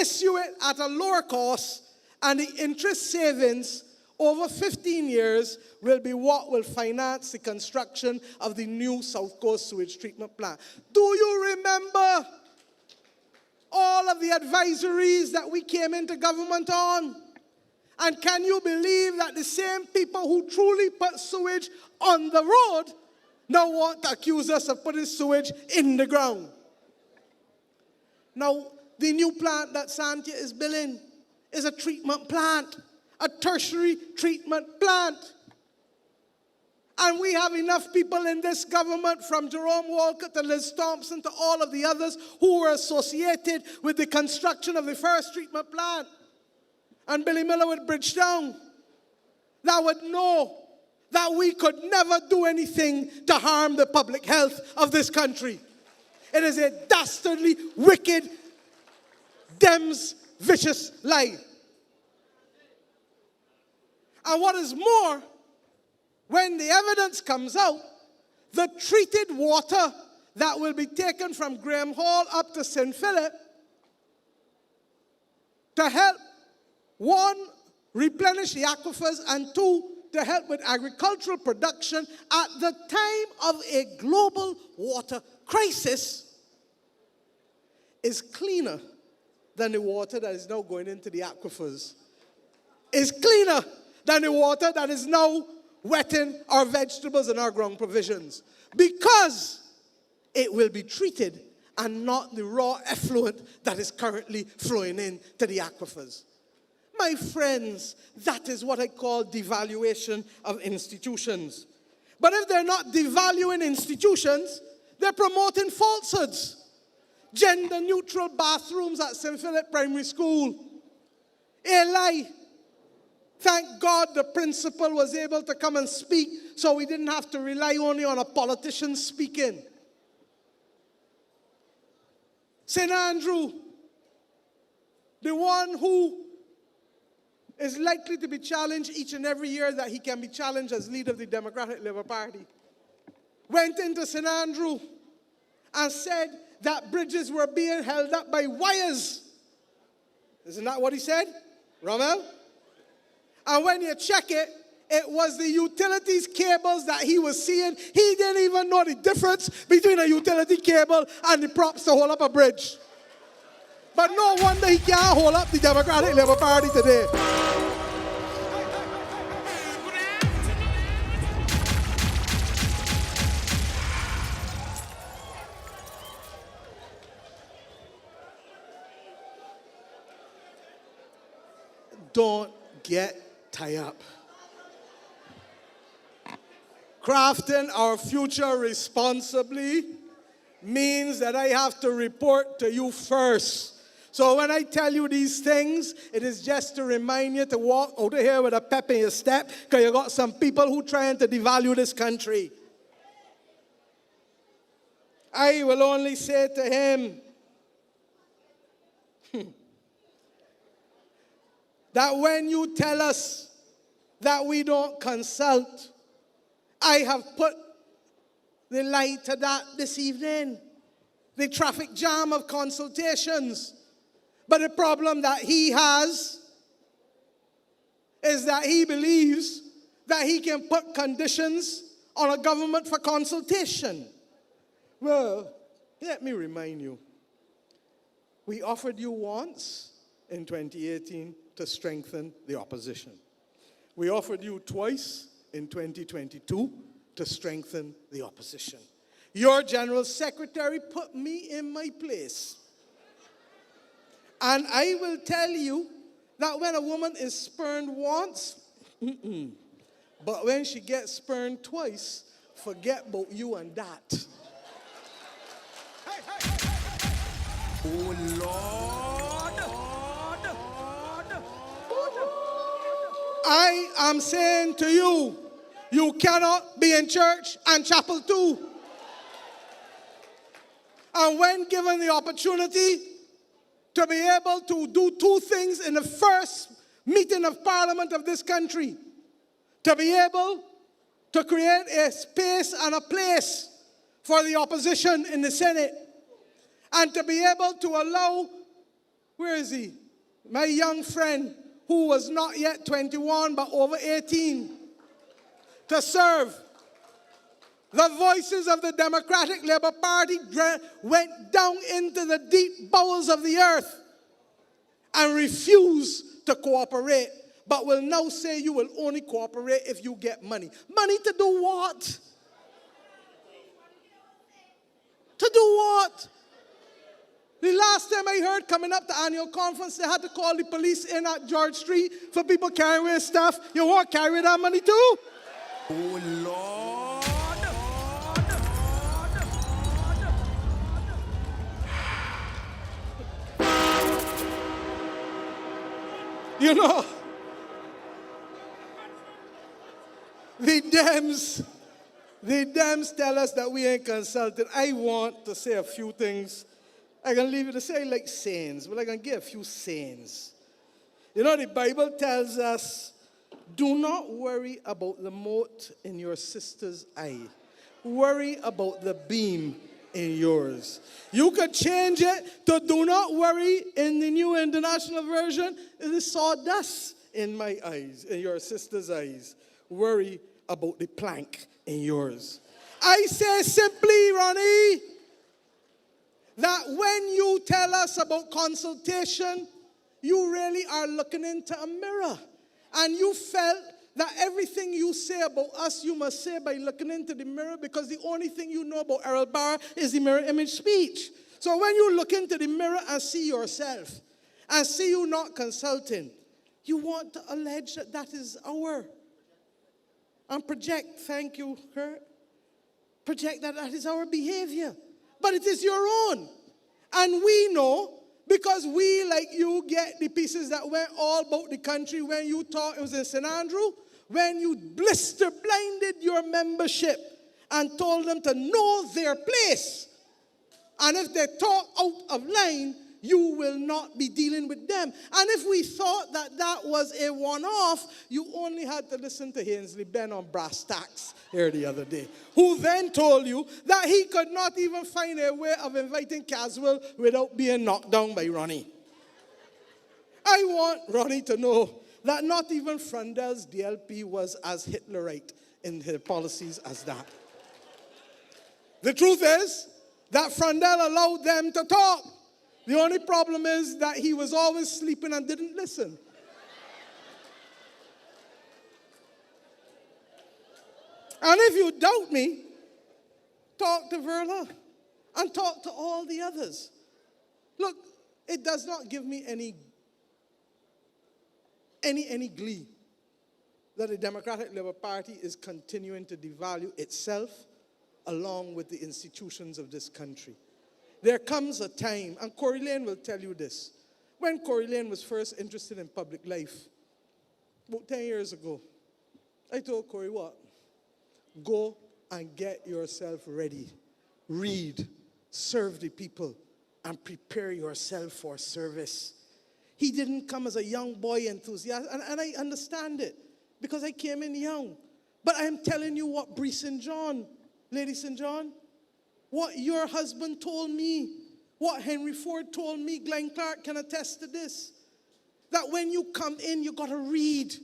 issue it at a lower cost, and the interest savings over 15 years will be what will finance the construction of the new South Coast sewage treatment plant. Do you remember all of the advisories that we came into government on? And can you believe that the same people who truly put sewage on the road now want to accuse us of putting sewage in the ground? Now, the new plant that Santia is building is a treatment plant, a tertiary treatment plant. And we have enough people in this government, from Jerome Walker to Liz Thompson to all of the others who were associated with the construction of the first treatment plant, and Billy Miller with Bridgetown, that would know that we could never do anything to harm the public health of this country. It is a dastardly, wicked, Dems vicious lie. And what is more, when the evidence comes out, the treated water that will be taken from Graham Hall up to St. Philip to help, one, replenish the aquifers, and two, to help with agricultural production at the time of a global water crisis, is cleaner than the water that is now going into the aquifers. Is cleaner than the water that is now wetting our vegetables and our ground provisions, because it will be treated and not the raw effluent that is currently flowing into the aquifers. My friends, that is what I call devaluation of institutions. But if they're not devaluing institutions, they're promoting falsehoods. Gender-neutral bathrooms at St. Philip Primary School. A lie. Thank God the principal was able to come and speak, so we didn't have to rely only on a politician speaking. St. Andrew, the one who is likely to be challenged each and every year that he can be challenged as leader of the Democratic Labour Party, went into St. Andrew and said that bridges were being held up by wires. Isn't that what he said, Rommel? And when you check it, it was the utilities cables that he was seeing. He didn't even know the difference between a utility cable and the props to hold up a bridge. But no wonder he can't hold up the Democratic Labour Party today. Don't get tied up. Crafting our future responsibly means that I have to report to you first. So when I tell you these things, it is just to remind you to walk out of here with a pep in your step, because you got some people who trying to devalue this country. I will only say to him that when you tell us that we don't consult, I have put the light to that this evening. The traffic jam of consultations. But the problem that he has is that he believes that he can put conditions on a government for consultation. Well, let me remind you, we offered you once in 2018 to strengthen the opposition. We offered you twice in 2022 to strengthen the opposition. Your General Secretary put me in my place. And I will tell you that when a woman is spurned once, but when she gets spurned twice, forget about you and that. Oh Lord. I am saying to you, you cannot be in church and chapel too. And when given the opportunity to be able to do two things in the first meeting of Parliament of this country, to be able to create a space and a place for the opposition in the Senate, and to be able to allow, where is he? My young friend who was not yet 21 but over 18, to serve. The voices of the Democratic Labour Party went down into the deep bowels of the earth and refused to cooperate, but will now say you will only cooperate if you get money. Money to do what? To do what? The last time I heard, coming up to annual conference, they had to call the police in at George Street for people carrying away stuff. You want to carry that money too? Oh Lord. You know, the Dems tell us that we ain't consulted. I want to say a few things. I can leave you to say like sayings, but I can give a few sayings. You know, the Bible tells us, do not worry about the mote in your sister's eye. Worry about the beam in yours. You could change it to do not worry in the New International Version. It is sawdust in my eyes, in your sister's eyes. Worry about the plank in yours. I say simply, Ronnie, that when you tell us about consultation, you really are looking into a mirror. And you felt that everything you say about us, you must say by looking into the mirror, because the only thing you know about Errol Barr is the mirror image speech. So when you look into the mirror and see yourself, and see you not consulting, you want to allege that that is our. And project, thank you, Kurt, project that that is our behavior. But it is your own. And we know, because we, like you, get the pieces that went all about the country when you thought it was in St. Andrew, when you blister blinded your membership and told them to know their place. And if they talk out of line, you will not be dealing with them. And if we thought that that was a one-off, you only had to listen to Ainsley Ben on Brass Tacks here the other day, who then told you that he could not even find a way of inviting Caswell without being knocked down by Ronnie. I want Ronnie to know that not even Frondel's DLP was as Hitlerite in his policies as that. The truth is that Frondel allowed them to talk. The only problem is that he was always sleeping and didn't listen. And if you doubt me, talk to Verla and talk to all the others. Look, it does not give me any glee that the Democratic Labour Party is continuing to devalue itself along with the institutions of this country. There comes a time, and Corey Lane will tell you this, when Corey Lane was first interested in public life, about 10 years ago, I told Corey what? Go and get yourself ready. Read, serve the people, and prepare yourself for service. He didn't come as a young boy enthusiast, and I understand it, because I came in young. But I am telling you what Bree St. John, Lady St. John, what your husband told me, what Henry Ford told me, Glenn Clark can attest to this, that when you come in, you got to read.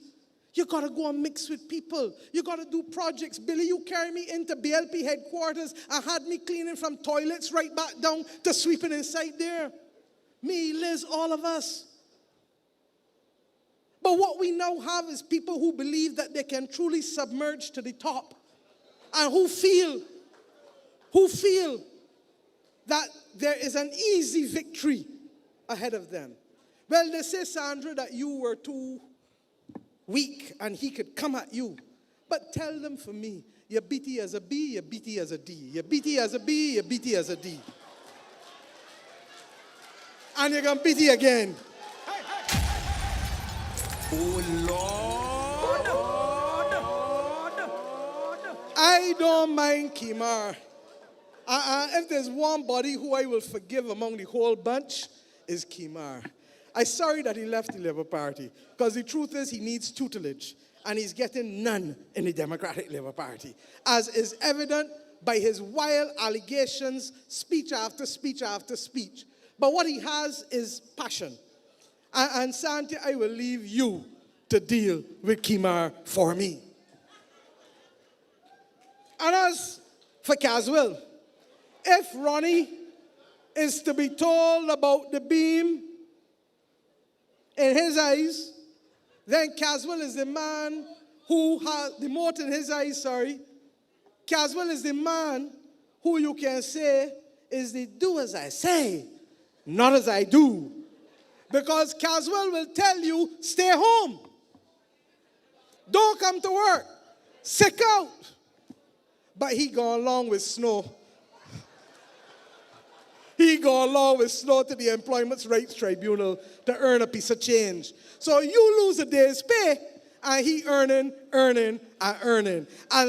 You got to go and mix with people. You got to do projects. Billy, you carry me into BLP headquarters and had me cleaning from toilets right back down to sweeping inside there. Me, Liz, all of us. But what we now have is people who believe that they can truly submerge to the top, and who feel that there is an easy victory ahead of them. Well, they say, Sandra, that you were too weak and he could come at you. But tell them for me, you beat it as a B, you beat it as a D. You beat it as a B, you beat it as a D. And you're going to beat it again. I don't mind Kimar. If there's one body who I will forgive among the whole bunch, is Kimar. I'm sorry that he left the Labour Party, because the truth is he needs tutelage, and he's getting none in the Democratic Labour Party, as is evident by his wild allegations, speech after speech after speech. But what he has is passion. And Santi, I will leave you to deal with Kimar for me. And as for Caswell, if Ronnie is to be told about the beam in his eyes, then Caswell is the man who has the mote in his eyes, Caswell is the man who you can say is the do as I say, not as I do. Because Caswell will tell you, stay home. Don't come to work. Sick out. But he go along with Snow. He go along with Snow to the Employment Rights Tribunal to earn a piece of change. So you lose a day's pay, and he earning, and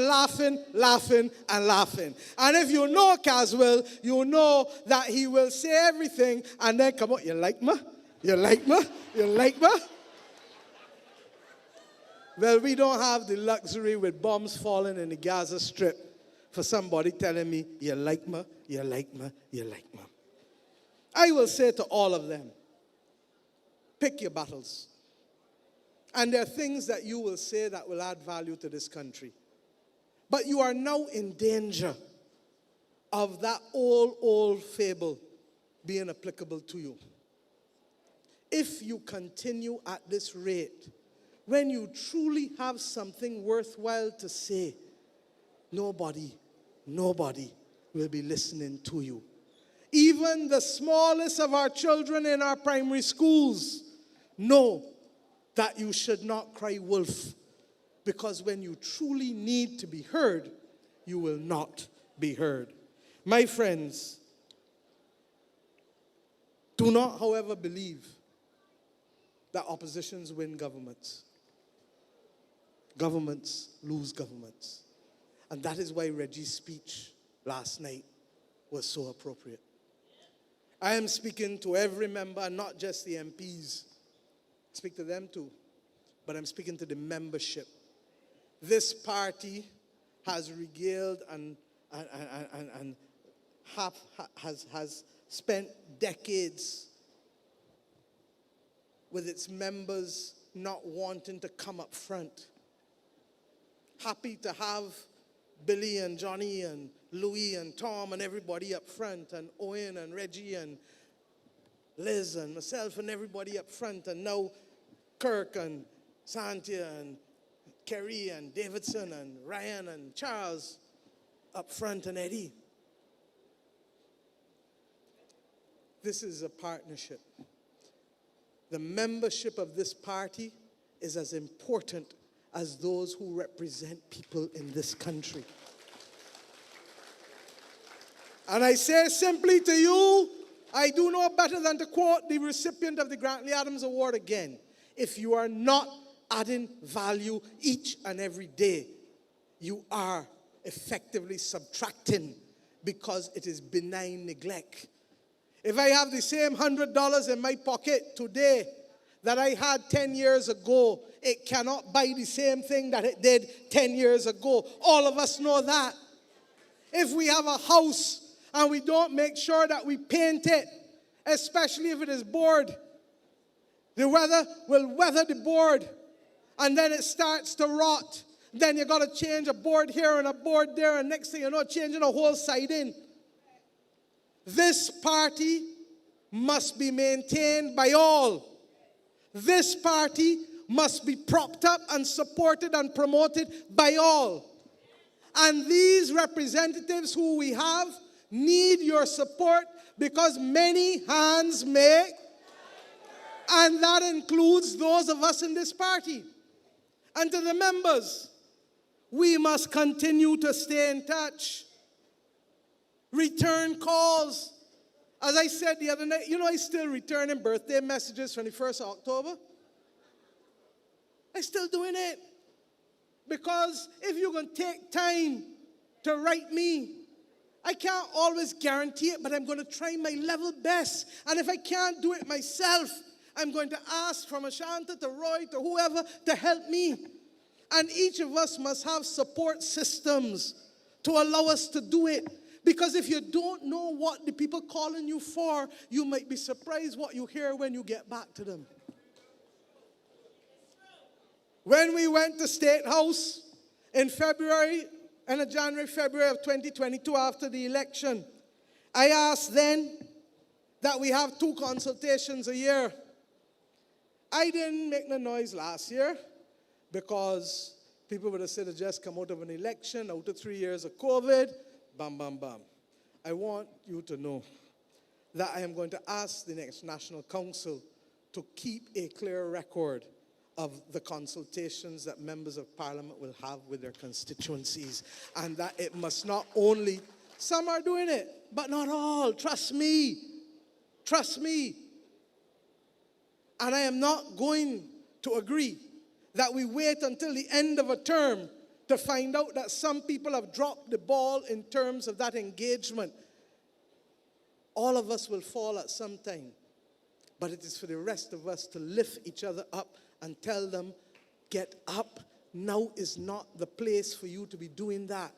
laughing, and laughing. And if you know Caswell, you know that he will say everything, and then come out, you like me? You like me? You like me? Well, we don't have the luxury with bombs falling in the Gaza Strip for somebody telling me, you like me? You like me? You like me? I will say to all of them, pick your battles. And there are things that you will say that will add value to this country. But you are now in danger of that old fable being applicable to you. If you continue at this rate, when you truly have something worthwhile to say, nobody will be listening to you. Even the smallest of our children in our primary schools know that you should not cry wolf, because when you truly need to be heard, you will not be heard. My friends, do not, however, believe that oppositions win governments. Governments lose governments. And that is why Reggie's speech last night was so appropriate. I am speaking to every member, not just the MPs. Speak to them too. But I'm speaking to the membership. This party has regaled and has spent decades with its members not wanting to come up front. Happy to have Billy and Johnny and Louis and Tom and everybody up front, and Owen and Reggie and Liz and myself and everybody up front, and now Kirk and Santia and Kerry and Davidson and Ryan and Charles up front, and Eddie. This is a partnership. The membership of this party is as important as those who represent people in this country. And I say simply to you, I do no better than to quote the recipient of the Grantley Adams Award again. If you are not adding value each and every day, you are effectively subtracting because it is benign neglect. If I have the same $100 in my pocket today that I had 10 years ago, it cannot buy the same thing that it did 10 years ago. All of us know that. If we have a house and we don't make sure that we paint it, especially if it is board, the weather will weather the board, and then it starts to rot. Then you got to change a board here and a board there, and next thing you know, changing a whole siding. This party must be maintained by all. This party must be propped up and supported and promoted by all. And these representatives who we have need your support, because many hands make, and that includes those of us in this party. And to the members, we must continue to stay in touch. Return calls. As I said the other night, I still returning birthday messages from the 1st of October. I'm still doing it. Because if you're going to take time to write me, I can't always guarantee it, but I'm going to try my level best. And if I can't do it myself, I'm going to ask from Ashanta to Roy to whoever to help me. And each of us must have support systems to allow us to do it. Because if you don't know what the people calling you for, you might be surprised what you hear when you get back to them. When we went to State House in January, February of 2022 after the election, I asked then that we have 2 consultations a year. I didn't make no noise last year because people would have said it just come out of an election, out of 3 years of COVID, bam, bam, bam. I want you to know that I am going to ask the next National Council to keep a clear record of the consultations that members of Parliament will have with their constituencies, and that it must not only, some are doing it, but not all. Trust me. Trust me. And I am not going to agree that we wait until the end of a term to find out that some people have dropped the ball in terms of that engagement. All of us will fall at some time. But it is for the rest of us to lift each other up and tell them, get up. Now is not the place for you to be doing that.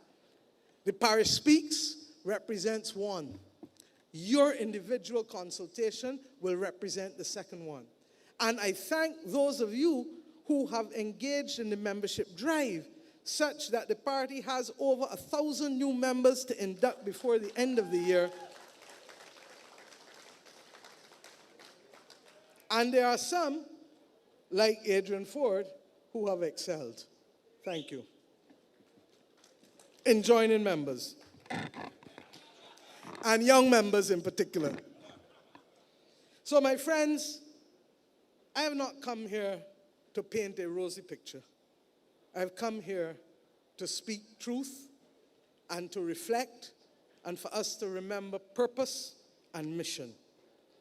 The parish speaks represents one. Your individual consultation will represent the second one. And I thank those of you who have engaged in the membership drive, such that the party has over 1,000 new members to induct before the end of the year. And there are some, like Adrian Ford, who have excelled. Thank you. In joining members. And young members in particular. So my friends, I have not come here to paint a rosy picture. I've come here to speak truth and to reflect, and for us to remember purpose and mission,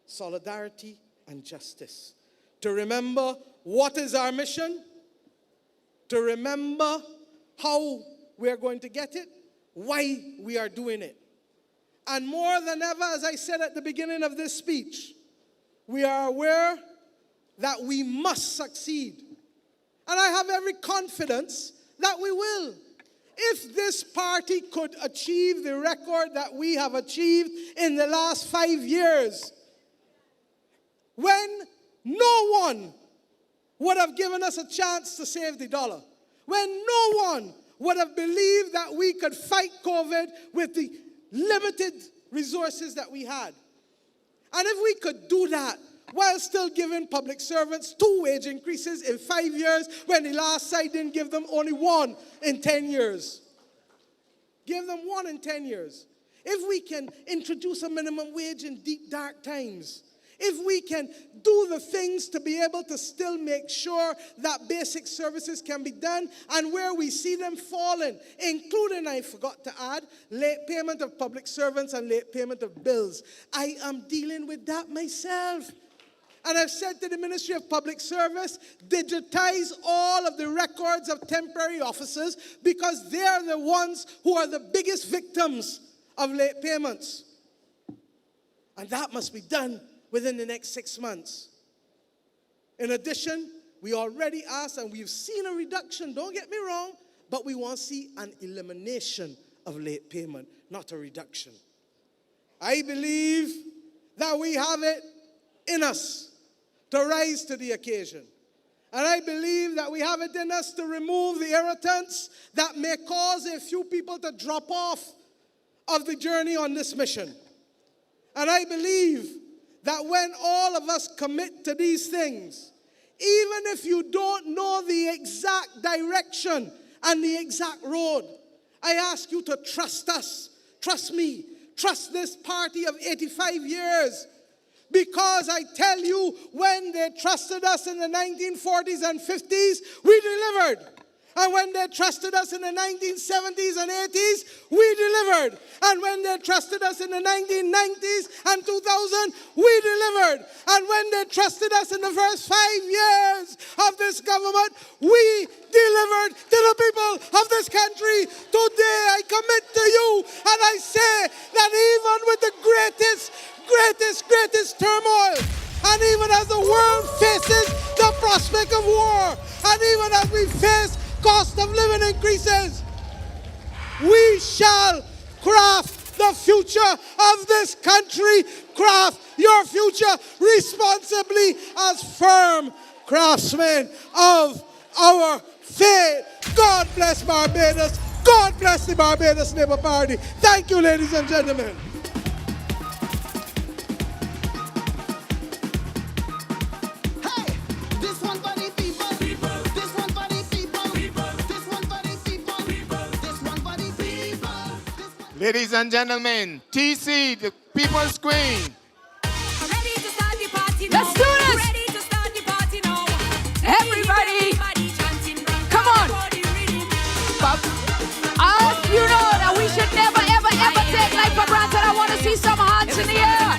solidarity and justice. To remember what is our mission, to remember how we are going to get it, why we are doing it. And more than ever, as I said at the beginning of this speech, we are aware that we must succeed. And I have every confidence that we will. If this party could achieve the record that we have achieved in the last 5 years, when no one would have given us a chance to save the dollar, when no one would have believed that we could fight COVID with the limited resources that we had. And if we could do that while still giving public servants 2 wage increases in 5 years, when the last side didn't give them only 1 in 10 years. Give them 1 in 10 years. If we can introduce a minimum wage in deep, dark times, if we can do the things to be able to still make sure that basic services can be done, and where we see them falling, including, I forgot to add, late payment of public servants and late payment of bills. I am dealing with that myself. And I've said to the Ministry of Public Service, digitize all of the records of temporary officers, because they're the ones who are the biggest victims of late payments. And that must be done within the next 6 months. In addition, we already asked and we've seen a reduction, don't get me wrong, but we want to see an elimination of late payment, not a reduction. I believe that we have it in us to rise to the occasion. And I believe that we have it in us to remove the irritants that may cause a few people to drop off of the journey on this mission. And I believe that when all of us commit to these things, even if you don't know the exact direction and the exact road, I ask you to trust us, trust me, trust this party of 85 years. Because I tell you, when they trusted us in the 1940s and 50s, we delivered. And when they trusted us in the 1970s and 80s, we delivered. And when they trusted us in the 1990s and 2000, we delivered. And when they trusted us in the first 5 years of this government, we delivered to the people of this country. Today I commit to you and I say that even with the greatest turmoil, and even as the world faces the prospect of war, and even as we face cost of living increases, we shall craft the future of this country, craft your future responsibly as firm craftsmen of our faith. God bless Barbados. God bless the Barbados Labour Party. Thank you, ladies and gentlemen. Ladies and gentlemen, TC, the People's Queen. Ready to start the party now. Let's do this. Ready to start the party now. Everybody, chanting, come on. You know that we should never, ever, ever take life for granted. I want to see some hands in the air.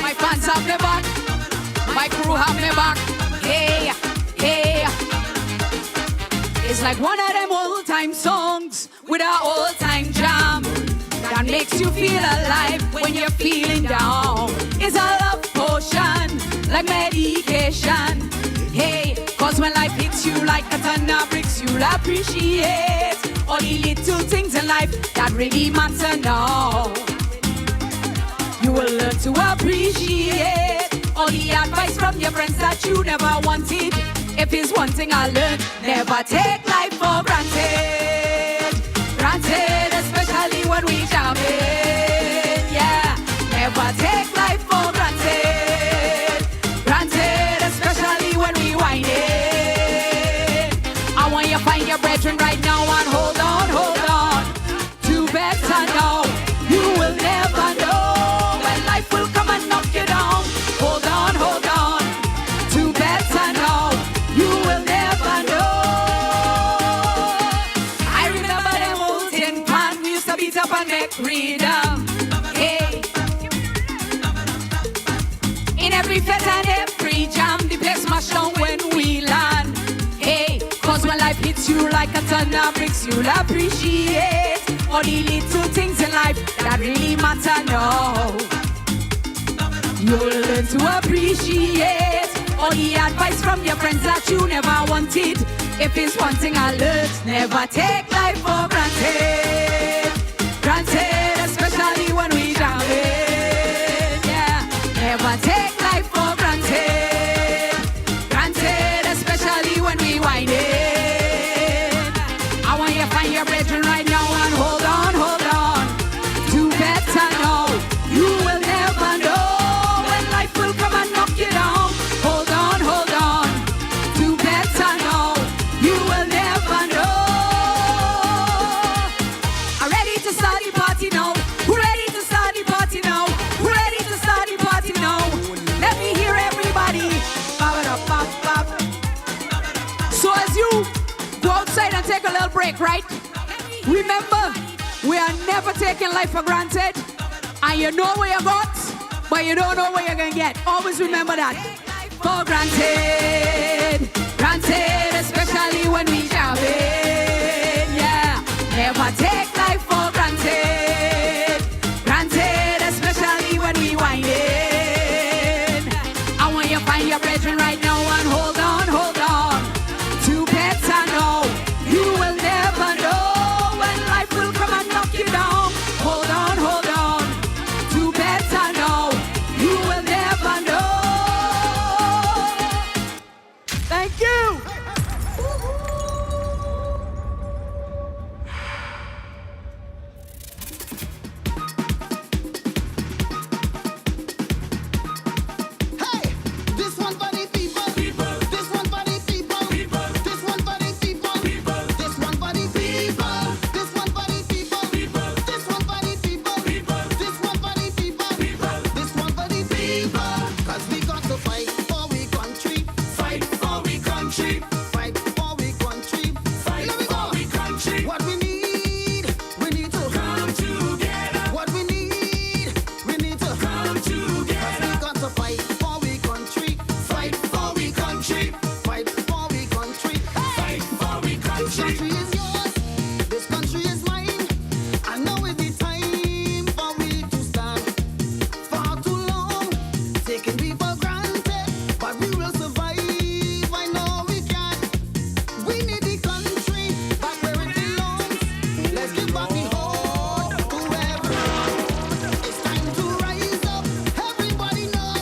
My fans have me back. My crew have me back. Hey, hey. It's like one of them old-time songs with an old-time jam that makes you feel alive when you're feeling down. It's a love potion, like medication. Hey, cause when life hits you like a ton of bricks, you'll appreciate all the little things in life that really matter now. You will learn to appreciate all the advice from your friends that you never wanted. If it's one thing I learned, never take life for granted. Granted, especially when we jam it. Yeah, never take life for granted. Granted, especially when we wind it. I want you to find your brethren right now and hold on, hold on. Do better now. You will never know when life will come and knock you down. Hold on, hold on. Do better now. You will never know. I remember them old tin pan we used to beat up and make rhythm. Hey. In every fete and every jam, the place smash down when we land. Hey, cause when life hits you like a ton of bricks, you'll appreciate all the little things in life that really matter now. You'll learn to appreciate all the advice from your friends that you never wanted. If it's one thing I learned, never take life for granted. Granted, especially when we jam it. Yeah, never take life for granted. Granted, especially when we wind it. I want you to find your brethren right now and hold on, hold on. Do better now. You will never know when life will come and knock you down. Hold on, hold on. Do better now. You will never know. I'm ready to start the party now. We're ready to start the party now. We're ready to start the party now. Let me hear everybody. So as you go outside and take a little break, right? Remember, we are never taking life for granted. And you know what you got, but you don't know what you're going to get. Always remember that. For granted, granted, especially when we jam it. Yeah, never take life for granted. encouraging right now and hold on, hold on. Too better know, you will never know when life will come and knock you down. Hold on, hold on. Too better know, you will never know. Thank you. Hey, this one for the people. This one for the people. This one for the people. This one for the people. This one for the people. This one for the people. This one for the people. This one for the people. 'Cause we got to fight for we country. Fight for we country. Fight for we country. Fight for we country. What we need to come together. What we need to come together. 'Cause we got to fight for we country. Fight for we country. Fight for we country. Fight for we country. This country is yours. This country is mine. I know it's the time for we to stand. Far too long, taking we for granted, but we will survive. I know we can. We need the country back where it belongs. Let's give back the hope to everyone. It's time to rise up. Everybody know.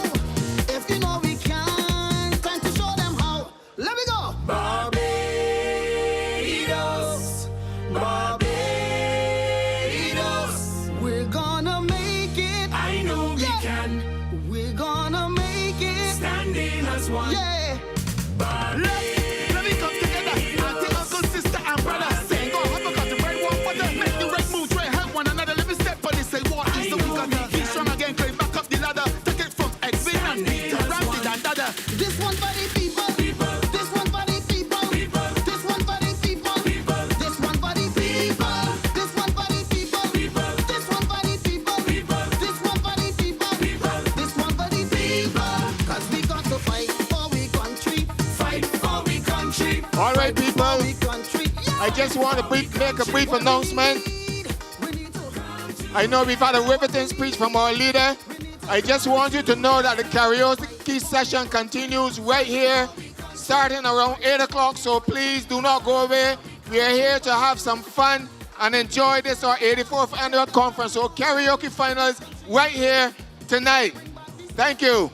If you know we can, time to show them how. Let me go. Barbados, Barbados. We're gonna make it. I know we can. We're gonna make it. Standing as one. Yeah. Let me come together. Auntie, uncle, sister, and brother. Say, go have a cut the right one for them. Make the right move, try help one another. Let me step on this. Say, what is the week of the keep strong again, climb back up the ladder. Take it from Edwin and Nate to Ramsey and Dada. This one for the people. This one for the people. This one for the people. This one for the people. This one for the people. This one for the people. This one for the people. This one for the people. 'Cause we got to fight for we country. Fight for we country. All right, people. We country. I just want to make a brief announcement. I know we've had a riveting speech from our leader. I just want you to know that the karaoke session continues right here, starting around 8 o'clock. So please do not go away. We are here to have some fun and enjoy this, our 84th annual conference. So karaoke finals right here tonight. Thank you.